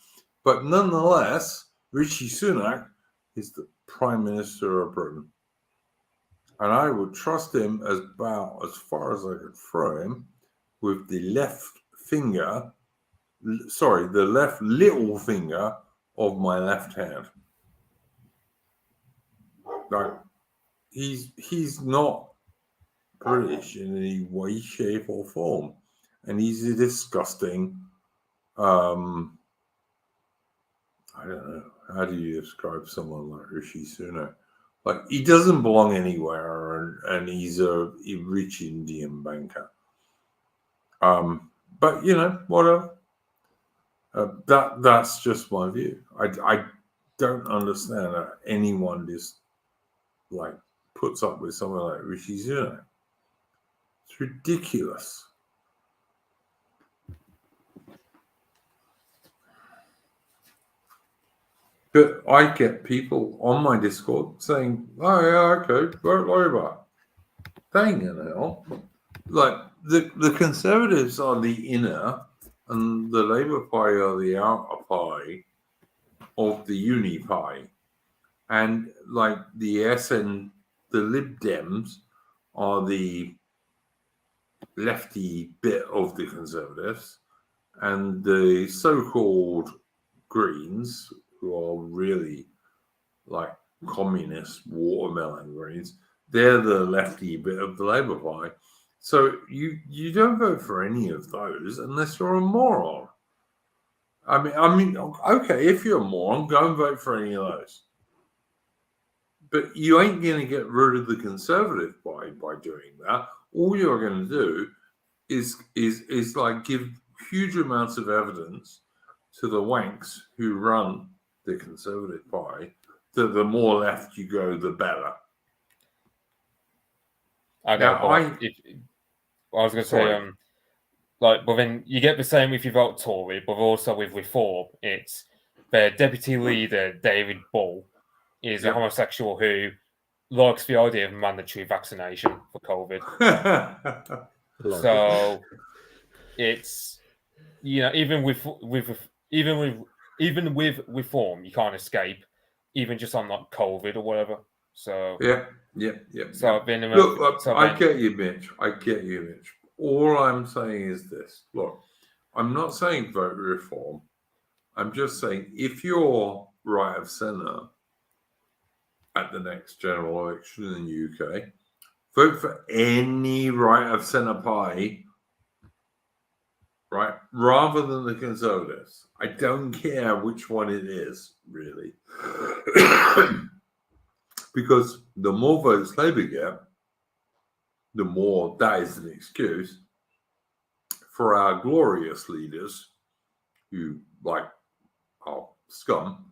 Speaker 1: But nonetheless, Rishi Sunak is the Prime Minister of Britain. And I would trust him about as far as I could throw him with the left finger, the left little finger of my left hand. Like, he's not British in any way, shape, or form. And he's a disgusting, I don't know, how do you describe someone like Rishi Sunak? Like, he doesn't belong anywhere, and he's a rich Indian banker. But, you know, whatever. That's just my view. I don't understand that anyone just, like, puts up with someone like Rishi Sunak. It's ridiculous. But I get people on my Discord saying, oh, yeah, okay, vote Labour. Dang it, hell. Like, the Conservatives are the inner and the Labour Party are the outer pie of the uni pie. And, like, the Lib Dems are the lefty bit of the Conservatives, and the so-called Greens, who are really like communist watermelon Greens, they're the lefty bit of the Labour Party. So you don't vote for any of those unless you're a moron. I mean, okay, if you're a moron, go and vote for any of those. But you ain't going to get rid of the Conservative Party by doing that. All you're going to do is like give huge amounts of evidence to the wanks who run the Conservative Party that the more left you go, the better.
Speaker 4: I was going to say, like, but then you get the same if you vote Tory, but also with Reform, it's their deputy leader, David Bull, is a homosexual who likes the idea of mandatory vaccination for COVID. So it's, you know, even with Reform, you can't escape, even just on like COVID or whatever. So
Speaker 1: yeah.
Speaker 4: So
Speaker 1: look, I get you, Mitch. All I'm saying is this. Look, I'm not saying vote Reform. I'm just saying if you're right of centre at the next general election in the UK, vote for any right of centre party, right, rather than the Conservatives. I don't care which one it is, really. Because the more votes Labour get, the more that is an excuse for our glorious leaders, who like are scum,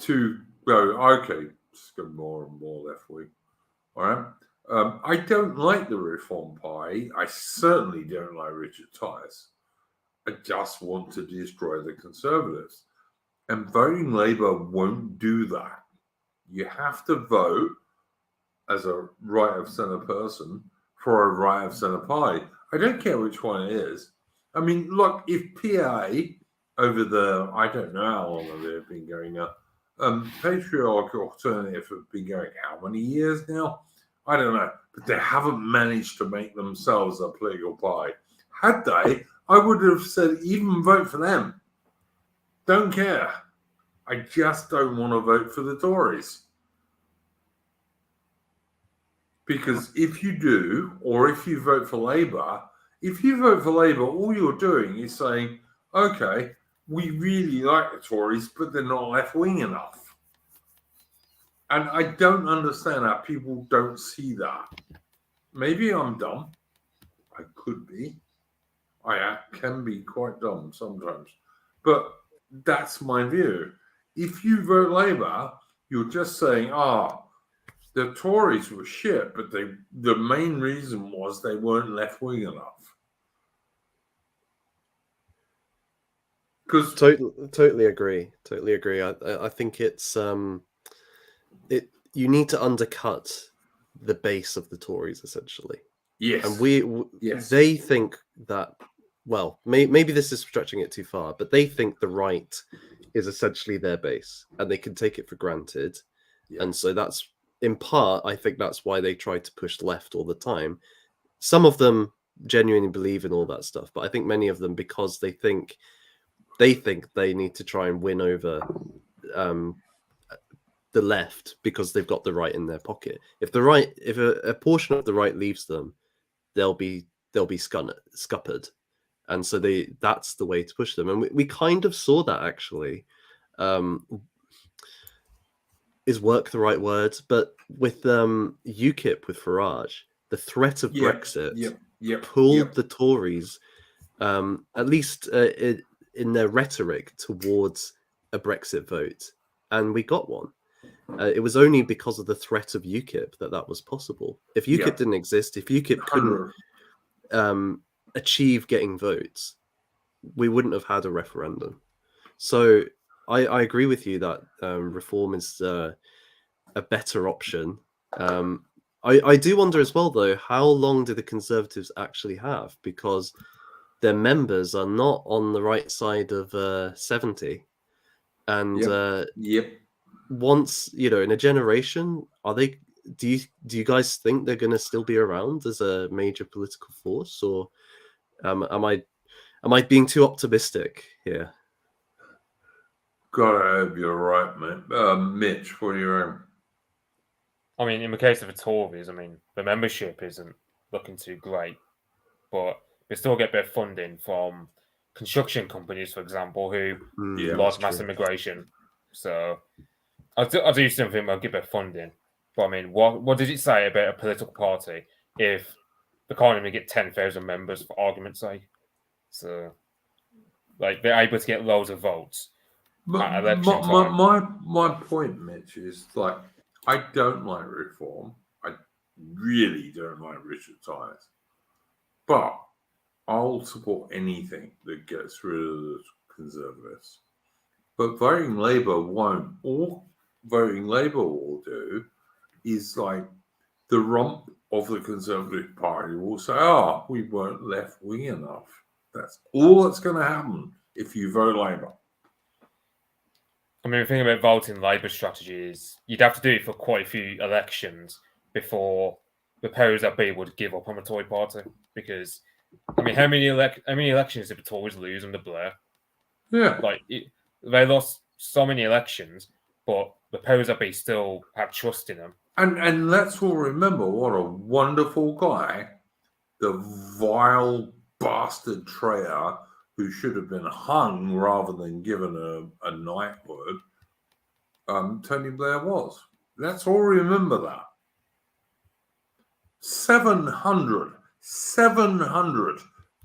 Speaker 1: to go, okay, just go more and more left wing. All right. I don't like the Reform Party. I certainly don't like Richard Tice. I just want to destroy the Conservatives. And voting Labour won't do that. You have to vote as a right of centre person for a right of centre party. I don't care which one it is. I mean, look, if PA over the, I don't know how long they've been going up, patriarchal alternative have been going how many years now? I don't know, but they haven't managed to make themselves a political party. Had they, I would have said even vote for them. Don't care. I just don't want to vote for the Tories. Because if you do, or if you vote for Labour, all you're doing is saying, okay, we really like the Tories, but they're not left-wing enough. And I don't understand how people don't see that. Maybe I'm dumb. I could be. I can be quite dumb sometimes. But that's my view. If you vote Labour, you're just saying, the Tories were shit, but the main reason was they weren't left-wing enough. Because
Speaker 5: Totally agree. I think it's you need to undercut the base of the Tories essentially.
Speaker 1: yes,
Speaker 5: And
Speaker 1: yes,
Speaker 5: they think that, well, maybe this is stretching it too far, but they think the right is essentially their base and they can take it for granted.
Speaker 1: Yeah.
Speaker 5: And so that's, in part, I think that's why they try to push left all the time. Some of them genuinely believe in all that stuff, but I think many of them, because they think they need to try and win over the left because they've got the right in their pocket. If a portion of the right leaves them, they'll be scuppered, and so that's the way to push them. And we kind of saw that actually. Is work the right word? But with UKIP, with Farage, the threat of Brexit pulled the Tories, at least in their rhetoric, towards a Brexit vote, and we got one. It was only because of the threat of UKIP that was possible. If UKIP didn't exist, if UKIP couldn't achieve getting votes, we wouldn't have had a referendum. So I agree with you that reform is a better option. I do wonder as well, though, how long do the Conservatives actually have? Because their members are not on the right side of 70. And once, in a generation, do you guys think they're going to still be around as a major political force, or am I being too optimistic here?
Speaker 1: God, I hope you're right, mate. Mitch, what are you on?
Speaker 4: I mean, in the case of the Tories, I mean, the membership isn't looking too great, but they still get their funding from construction companies, for example, who lost mass immigration. So I do still think they'll get their funding. But I mean, what did it say about a political party if they can't even get 10,000 members, for argument's sake? So, like, they're able to get loads of votes at election time.
Speaker 1: My point, Mitch, is like, I don't like reform. I really don't like Richard Tyers. But I'll support anything that gets rid of the Conservatives. But voting Labour won't. All voting Labour will do is like the rump of the Conservative Party will say, we weren't left-wing enough. That's all that's going to happen if you vote Labour.
Speaker 4: I mean, the thing about voting Labour strategy is you'd have to do it for quite a few elections before the powers that be would give up on the Tory party. Because, I mean, how many elections did the Tories lose under Blair?
Speaker 1: Yeah.
Speaker 4: Like, they lost so many elections, but the powers that be still have trust in them.
Speaker 1: And let's all remember what a wonderful guy, the vile bastard traitor who should have been hung rather than given a knighthood, Tony Blair was. Let's all remember that. 700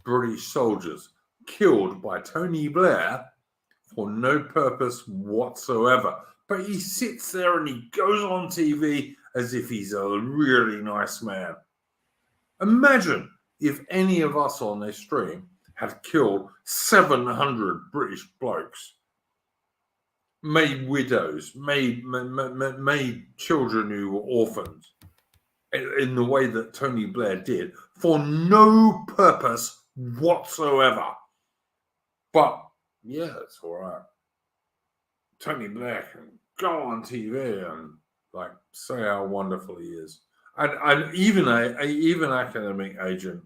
Speaker 1: British soldiers killed by Tony Blair for no purpose whatsoever. But he sits there and he goes on TV as if he's a really nice man. Imagine if any of us on this stream had killed 700 British blokes, made widows, made children who were orphans, in the way that Tony Blair did, for no purpose whatsoever. But yeah, it's all right. Tony Blair can go on TV and like say how wonderful he is, and even even academic agent,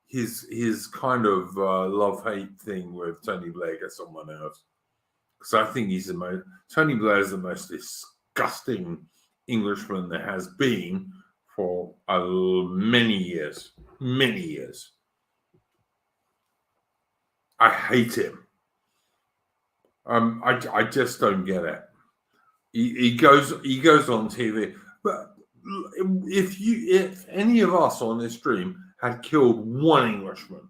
Speaker 1: his kind of love-hate thing with Tony Blair gets on my nerves, because I think Tony Blair is the most disgusting Englishman there has been for many years. I hate him. I just don't get it. He goes on TV, but if any of us on this stream had killed one Englishman,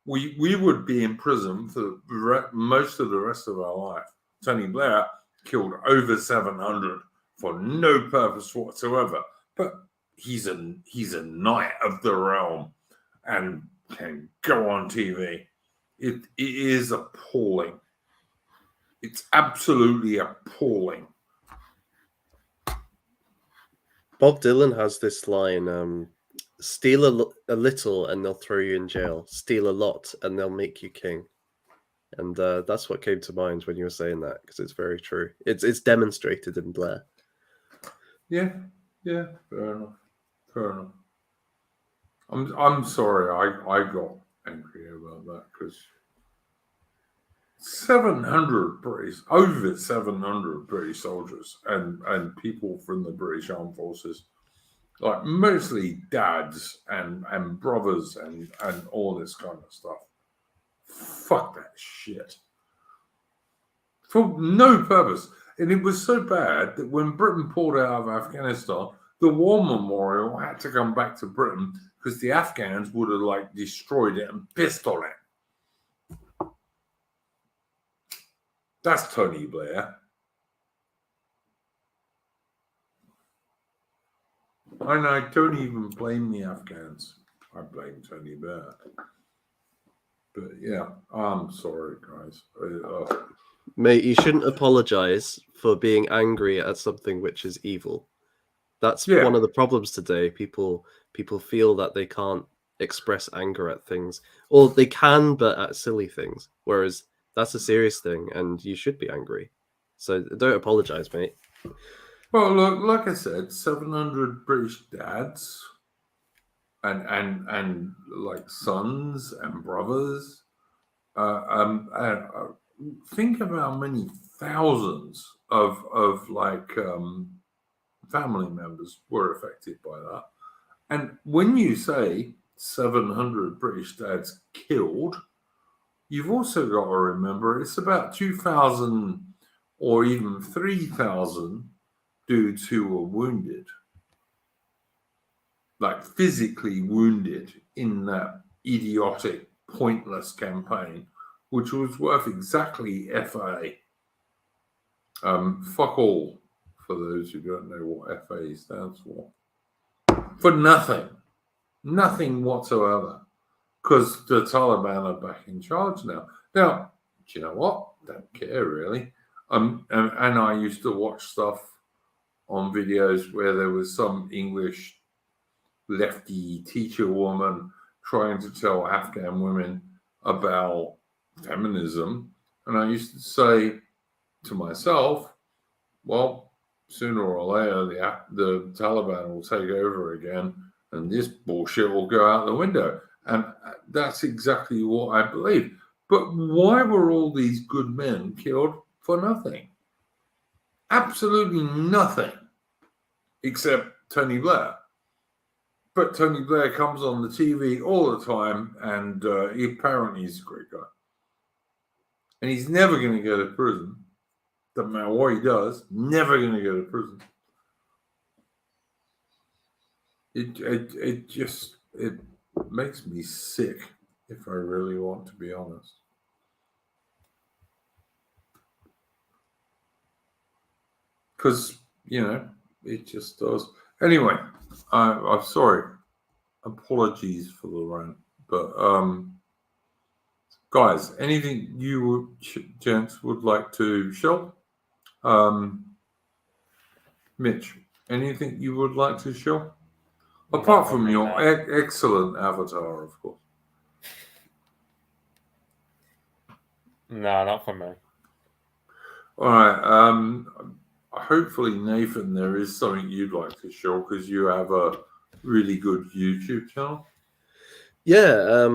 Speaker 1: we would be in prison for most of the rest of our life. Tony Blair killed over 700 for no purpose whatsoever, but he's a knight of the realm and can go on TV. It is appalling. It's absolutely appalling.
Speaker 5: Bob Dylan has this line, steal a little and they'll throw you in jail. Steal a lot and they'll make you king. And that's what came to mind when you were saying that, because it's very true. It's demonstrated in Blair.
Speaker 1: Yeah, fair enough. I'm sorry, I got angry about that, because over 700 British soldiers and people from the British Armed Forces, like mostly dads and brothers and all this kind of stuff. Fuck that shit. For no purpose. And it was so bad that when Britain pulled out of Afghanistan, the War Memorial had to come back to Britain because the Afghans would have like destroyed it and pissed on it. That's Tony Blair. And I don't even blame the Afghans. I blame Tony Blair. But yeah, I'm sorry, guys.
Speaker 5: Mate, you shouldn't apologize for being angry at something which is evil. That's one of the problems today. People feel that they can't express anger at things, or they can, but at silly things. Whereas that's a serious thing, and you should be angry. So don't apologize, mate.
Speaker 1: Well, look, like I said, 700 British dads and like sons and brothers. Think of how many thousands of like family members were affected by that. And when you say 700 British dads killed, you've also got to remember it's about 2,000 or even 3,000 dudes who were wounded, like physically wounded in that idiotic, pointless campaign, which was worth exactly FA. Fuck all, for those who don't know what FA stands for. For nothing whatsoever, because the Taliban are back in charge now. Now, do you know what? Don't care really. And I used to watch stuff on videos where there was some English lefty teacher woman trying to tell Afghan women about feminism, and I used to say to myself, well, sooner or later the Taliban will take over again and this bullshit will go out the window. And that's exactly what I believe. But why were all these good men killed for nothing? Absolutely nothing, except Tony Blair. But Tony Blair comes on the TV all the time, and apparently he's a great guy. And he's never going to go to prison. Doesn't matter what he does, never going to go to prison. It makes me sick, if I really want to be honest. Because, it just does. Anyway, I'm sorry. Apologies for the rant. But, guys, anything you gents would like to show? Mitch, anything you would like to show? Apart from your excellent avatar, of course.
Speaker 4: No, not for me.
Speaker 1: All right. hopefully, Nathan, there is something you'd like to show because you have a really good YouTube channel.
Speaker 5: Yeah,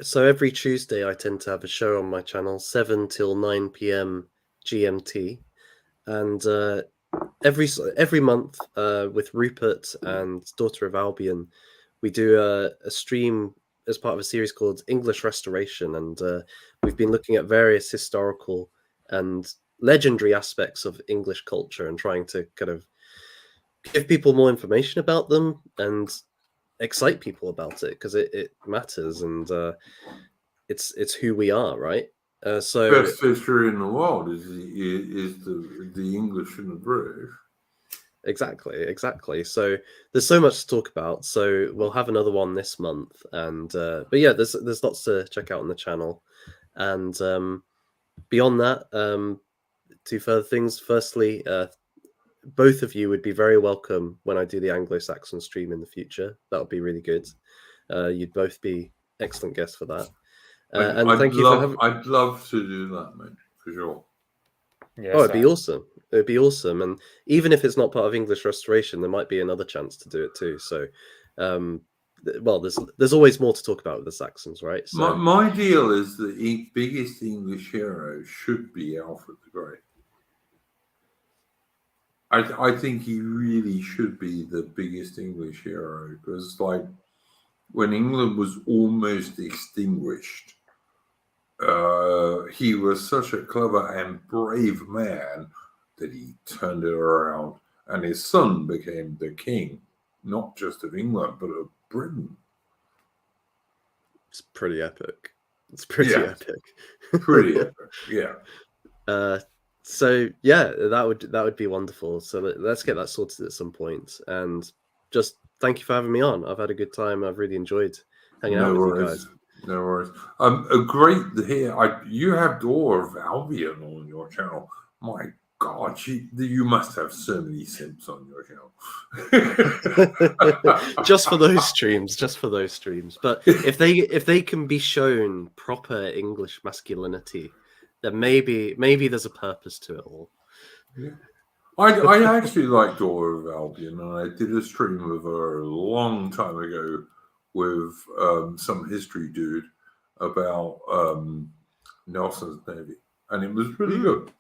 Speaker 5: so every Tuesday I tend to have a show on my channel, 7 till 9 p.m. GMT, and every month with Rupert and Daughter of Albion, we do a stream as part of a series called English Restoration, and we've been looking at various historical and legendary aspects of English culture and trying to kind of give people more information about them and excite people about it because it matters, and it's who we are, right? So
Speaker 1: Best history in the world is the English and the British.
Speaker 5: exactly. So there's so much to talk about. So we'll have another one this month, and but yeah, there's lots to check out on the channel, and beyond that, two further things. Firstly, both of you would be very welcome when I do the Anglo-Saxon stream in the future. That would be really good. You'd both be excellent guests for that. And thank you for having.
Speaker 1: I'd love to do that, mate, for sure.
Speaker 4: Yeah,
Speaker 5: Oh, it'd be awesome. It'd be awesome. And even if it's not part of English Restoration, there might be another chance to do it too. So, well, there's always more to talk about with the Saxons, right? So
Speaker 1: My deal is the biggest English hero should be Alfred the Great. I think he really should be the biggest English hero because, like, when England was almost extinguished, he was such a clever and brave man that he turned it around, and his son became the king, not just of England but of Britain.
Speaker 5: it's pretty epic. It's pretty epic.
Speaker 1: Pretty epic, yeah.
Speaker 5: So yeah, that would be wonderful. So let's get that sorted at some point. And just thank you for having me on. I've had a good time. I've really enjoyed hanging out with you guys.
Speaker 1: No worries. Great to hear. You have Door of Albion on your channel. My God, you must have so many simps on your channel.
Speaker 5: Just for those streams. But if they can be shown proper English masculinity, then maybe there's a purpose to it all.
Speaker 1: Yeah. I actually like Door of Albion, and I did a stream with her a long time ago with some history dude about Nelson's Navy, and it was really good.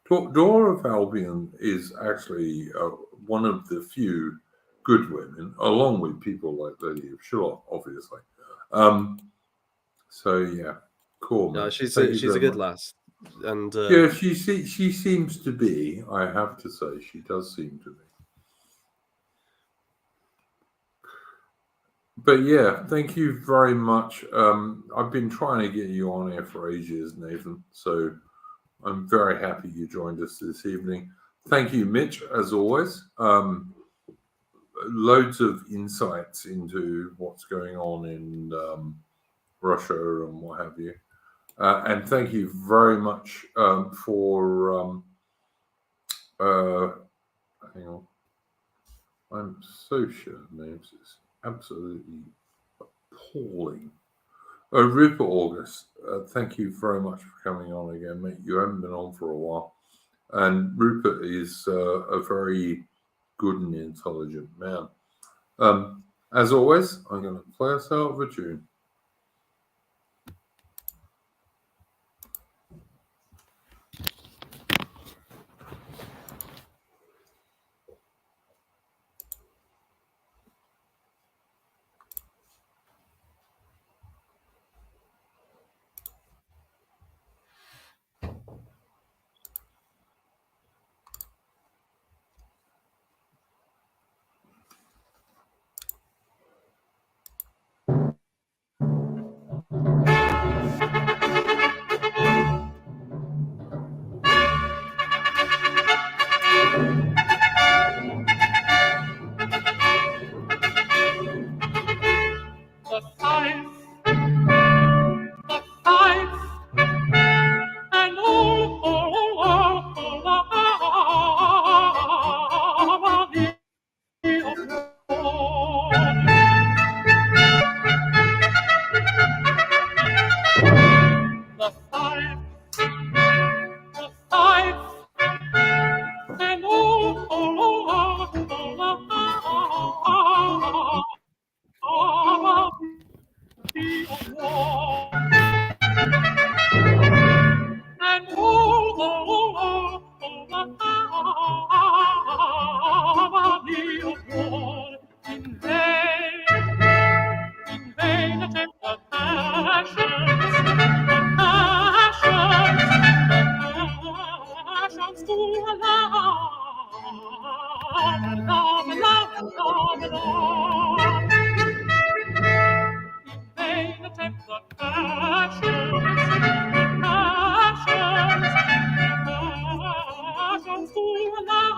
Speaker 1: Door of Albion is actually one of the few good women, along with people like Lady of Shalott, obviously. So yeah, cool.
Speaker 5: No, she's a good lass, and
Speaker 1: yeah, she seems to be. I have to say, she does seem to be. But yeah, thank you very much. I've been trying to get you on air for ages, Nathan. So I'm very happy you joined us this evening. Thank you, Mitch, as always. Loads of insights into what's going on in Russia and what have you. And thank you very much for... hang on. I'm so shit at names. It's absolutely appalling. Rupert August, thank you very much for coming on again, mate. You haven't been on for a while. And Rupert is a very good and intelligent man. As always, I'm going to play us out of a tune.
Speaker 6: And all vain attempt the passions, to love. In vain attempt the passions to love.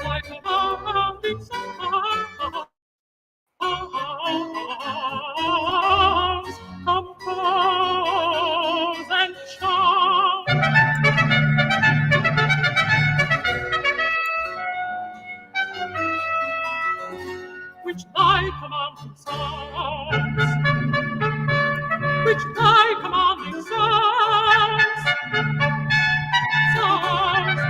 Speaker 6: Like a mountain songs, compose and chant. Which thy commanding songs, which thy commanding songs, songs,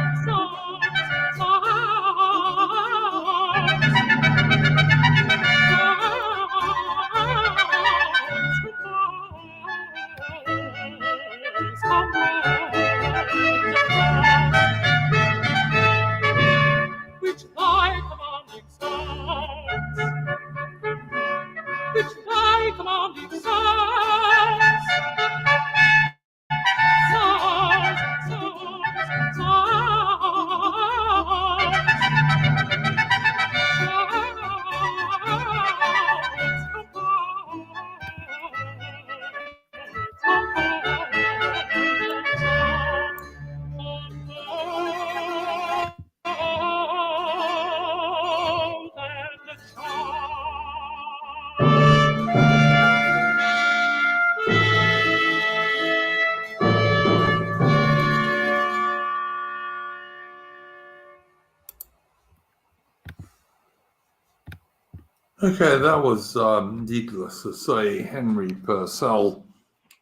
Speaker 6: which thy commanding songs, which thy commanding songs, songs,
Speaker 1: Okay, that was needless to say Henry Purcell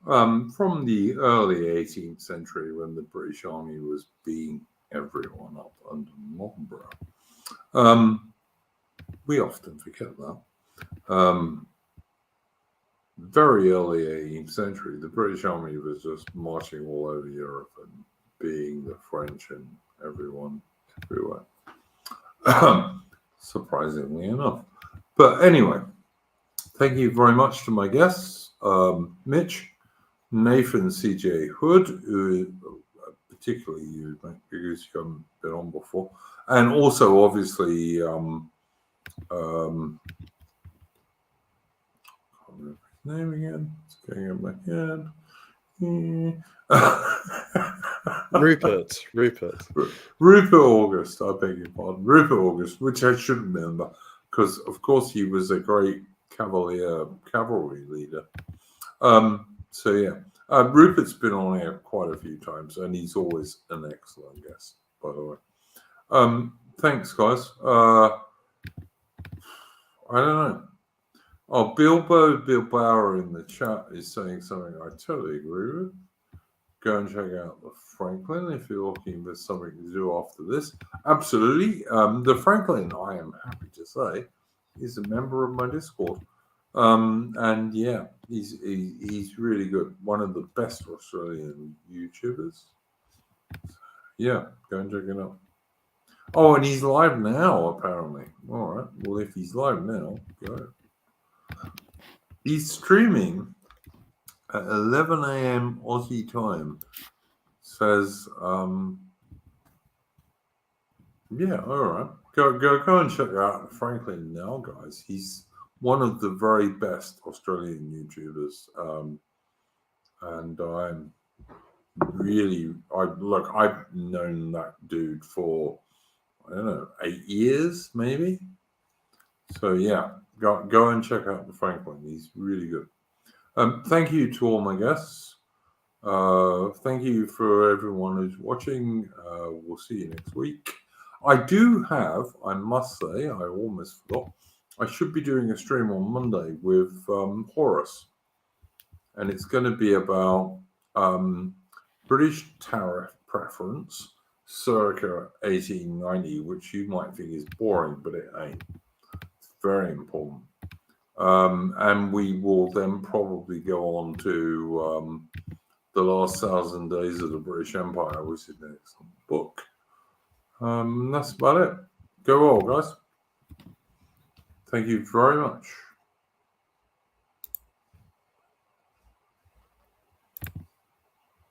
Speaker 1: from the early 18th century when the British Army was beating everyone up under Marlborough. We often forget that. Very early 18th century, the British Army was just marching all over Europe and beating the French and everyone everywhere. Surprisingly enough. But anyway, thank you very much to my guests, Mitch, Nathan C.J. Hood, who particularly you, because you haven't been on before, and also obviously I can't remember his name again. It's going in my head. Rupert August, I beg your pardon. Rupert August, which I should remember, because of course he was a great cavalry leader. So yeah, Rupert's been on air quite a few times, and he's always an excellent guest, by the way. Thanks, guys. I don't know. Oh, Bilbao in the chat is saying something I totally agree with. Go and check out the Franklin if you're looking for something to do after this. Absolutely. The Franklin, I am happy to say, is a member of my Discord. And yeah, he's really good. One of the best Australian YouTubers. Yeah, go and check it out. Oh, and he's live now, apparently. All right. Well, if he's live now, go. He's streaming at 11 a.m. Aussie time. Says, yeah, all right. Go and check out Franklin now, guys. He's one of the very best Australian YouTubers. And I'm really, I've known that dude for, I don't know, 8 years, maybe. So yeah, go and check out the Franklin. He's really good. Thank you to all my guests. Thank you for everyone who's watching. We'll see you next week. I do have, I must say, I almost forgot, I should be doing a stream on Monday with Horace. And it's going to be about British tariff preference circa 1890, which you might think is boring, but it ain't. It's very important. And we will then probably go on to The Last 1,000 Days of the British Empire, which is an excellent book. That's about it. Go well, guys. Thank you very much.